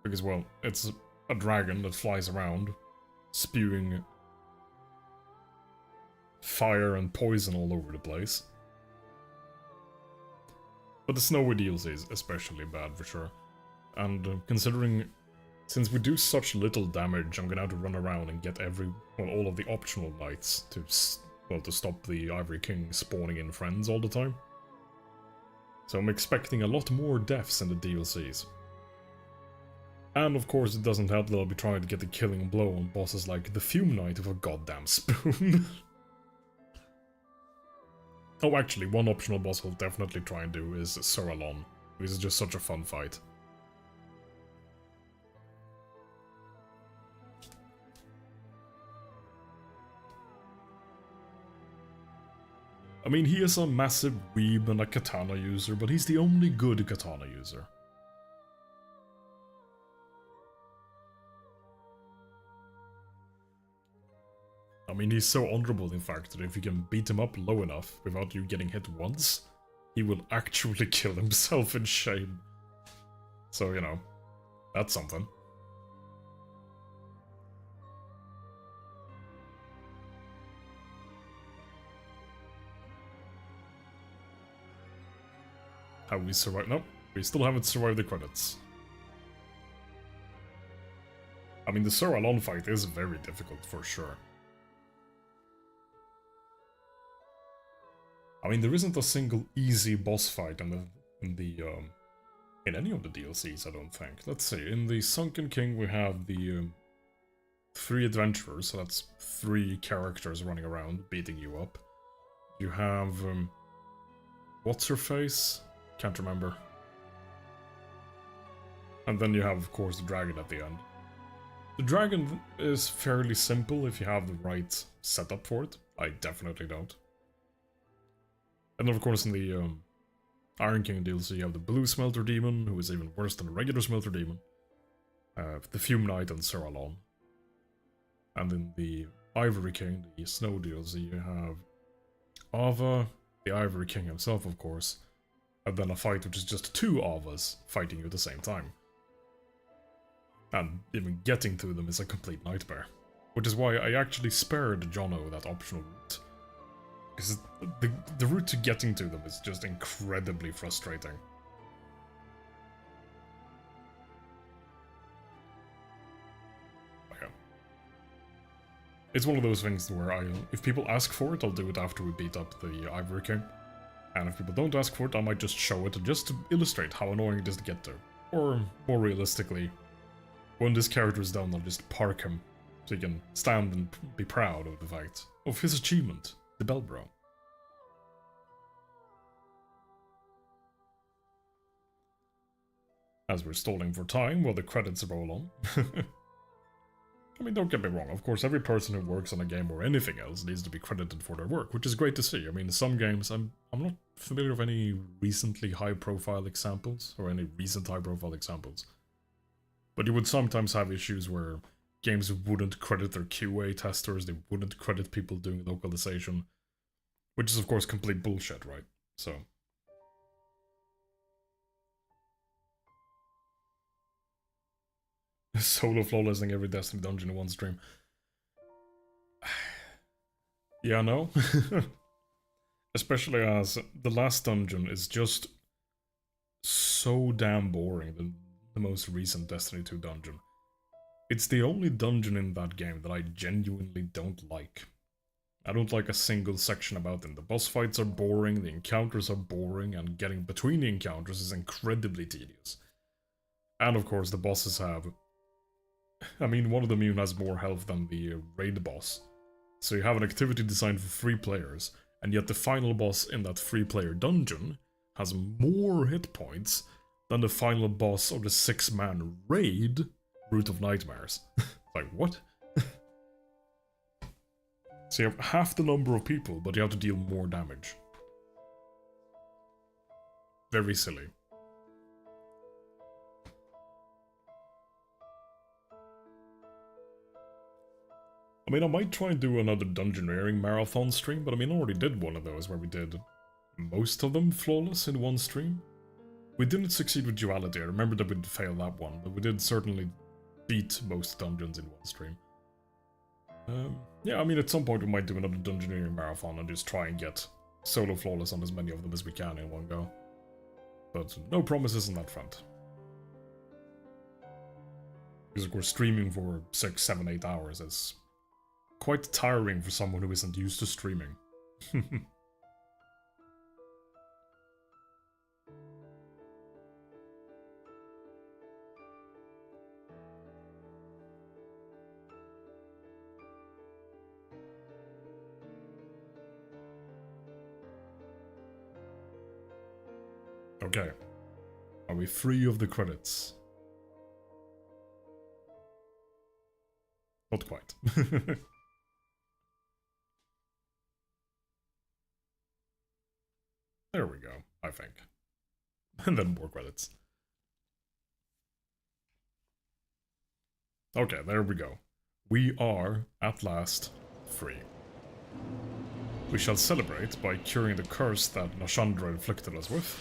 Because, well, it's a dragon that flies around, spewing fire and poison all over the place. But the Snowy DLC is especially bad for sure. And considering, since we do such little damage, I'm gonna have to run around and get all of the optional knights to, to stop the Ivory King spawning in friends all the time. So I'm expecting a lot more deaths in the DLCs. And of course it doesn't help that I'll be trying to get the killing blow on bosses like the Fume Knight with a goddamn spoon. Oh, actually, one optional boss I'll definitely try and do is Soralon. This is just such a fun fight. I mean, he is a massive weeb and a katana user, but he's the only good katana user. I mean, he's so honorable, in fact, that if you can beat him up low enough without you getting hit once, he will actually kill himself in shame. So, you know, that's something. Have we survived? No, we still haven't survived the credits. I mean, the Soralon fight is very difficult, for sure. I mean, there isn't a single easy boss fight in any of the DLCs, I don't think. Let's see, in the Sunken King we have the 3 adventurers, so that's 3 characters running around, beating you up. You have, what's-her-face? Can't remember. And then you have, of course, the dragon at the end. The dragon is fairly simple if you have the right setup for it. I definitely don't. And then, of course, in the Iron King DLC, you have the Blue Smelter Demon, who is even worse than the regular Smelter Demon. The Fume Knight and Soralon. And in the Ivory King, the Snow DLC, you have Ava, the Ivory King himself, of course, and then a fight which is just 2 Avas fighting you at the same time. And even getting to them is a complete nightmare. Which is why I actually spared Jono that optional route. Because the route to getting to them is just incredibly frustrating. Okay. It's one of those things where if people ask for it, I'll do it after we beat up the Ivory King. And if people don't ask for it, I might just show it just to illustrate how annoying it is to get to. Or, more realistically, when this character is done, I'll just park him, so he can stand and be proud of the fact of his achievement, the Bellbro. As we're stalling for time while the credits roll on. I mean, don't get me wrong, of course every person who works on a game or anything else needs to be credited for their work, which is great to see. I mean, some games, I'm not familiar with any recently high-profile examples, or any recent high-profile examples. But you would sometimes have issues where games wouldn't credit their QA testers, they wouldn't credit people doing localization, which is of course complete bullshit, right? So... solo flawlessing every Destiny dungeon in one stream. Yeah, no. Especially as the last dungeon is just so damn boring, the most recent Destiny 2 dungeon. It's the only dungeon in that game that I genuinely don't like. I don't like a single section about them. The boss fights are boring, the encounters are boring, and getting between the encounters is incredibly tedious. And of course the bosses have... I mean, one of them even has more health than the raid boss. So you have an activity designed for 3 players, and yet the final boss in that 3-player dungeon has more hit points than the final boss of the 6-man raid, Root of Nightmares. Like, what? So you have half the number of people, but you have to deal more damage. Very silly. I mean, I might try and do another Dungeoneering marathon stream, but I mean, I already did one of those where we did most of them flawless in one stream. We didn't succeed with Duality, I remember that we'd failed that one, but we did certainly beat most dungeons in one stream. Yeah, I mean, at some point we might do another Dungeoneering marathon and just try and get solo flawless on as many of them as we can in one go. But no promises on that front. Because of course streaming for 6, 7, 8 hours is quite tiring for someone who isn't used to streaming. Okay. Are we free of the credits? Not quite. There we go, I think. And then more credits. Okay, there we go. We are, at last, free. We shall celebrate by curing the curse that Nashandra inflicted us with.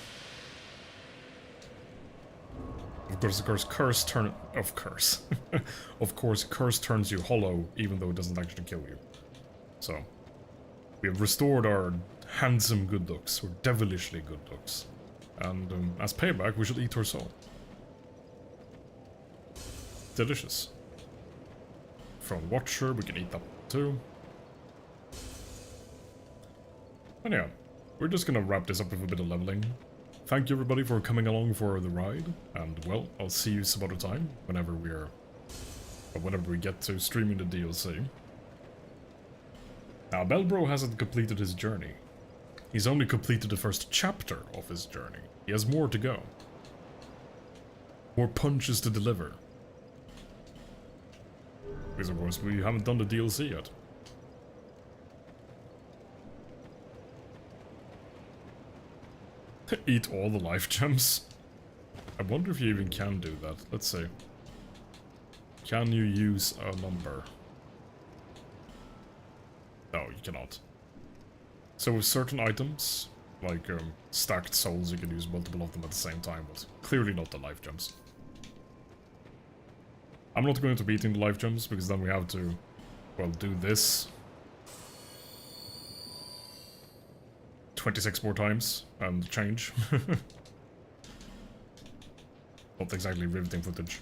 Of course, curse turns you hollow, even though it doesn't actually kill you. So, we have restored our handsome good looks, or devilishly good looks. And as payback, we should eat her soul. Delicious. From Watcher, we can eat that too. And yeah, we're just gonna wrap this up with a bit of leveling. Thank you everybody for coming along for the ride, and well, I'll see you some other time, whenever we get to streaming the DLC. Now, Bellbro hasn't completed his journey. He's only completed the first chapter of his journey. He has more to go. More punches to deliver. Because of course we haven't done the DLC yet. Eat all the life gems? I wonder if you even can do that. Let's see. Can you use a number? No, you cannot. So with certain items, like stacked souls, you can use multiple of them at the same time, but clearly not the life gems. I'm not going to be eating the life gems, because then we have to, well, do this 26 more times, and change. Not exactly riveting footage.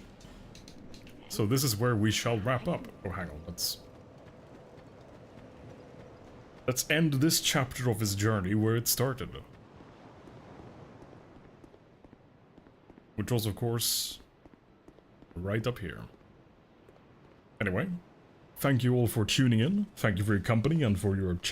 So this is where we shall wrap up. Oh, hang on, let's end this chapter of his journey where it started. Which was, of course, right up here. Anyway, thank you all for tuning in, thank you for your company and for your chat.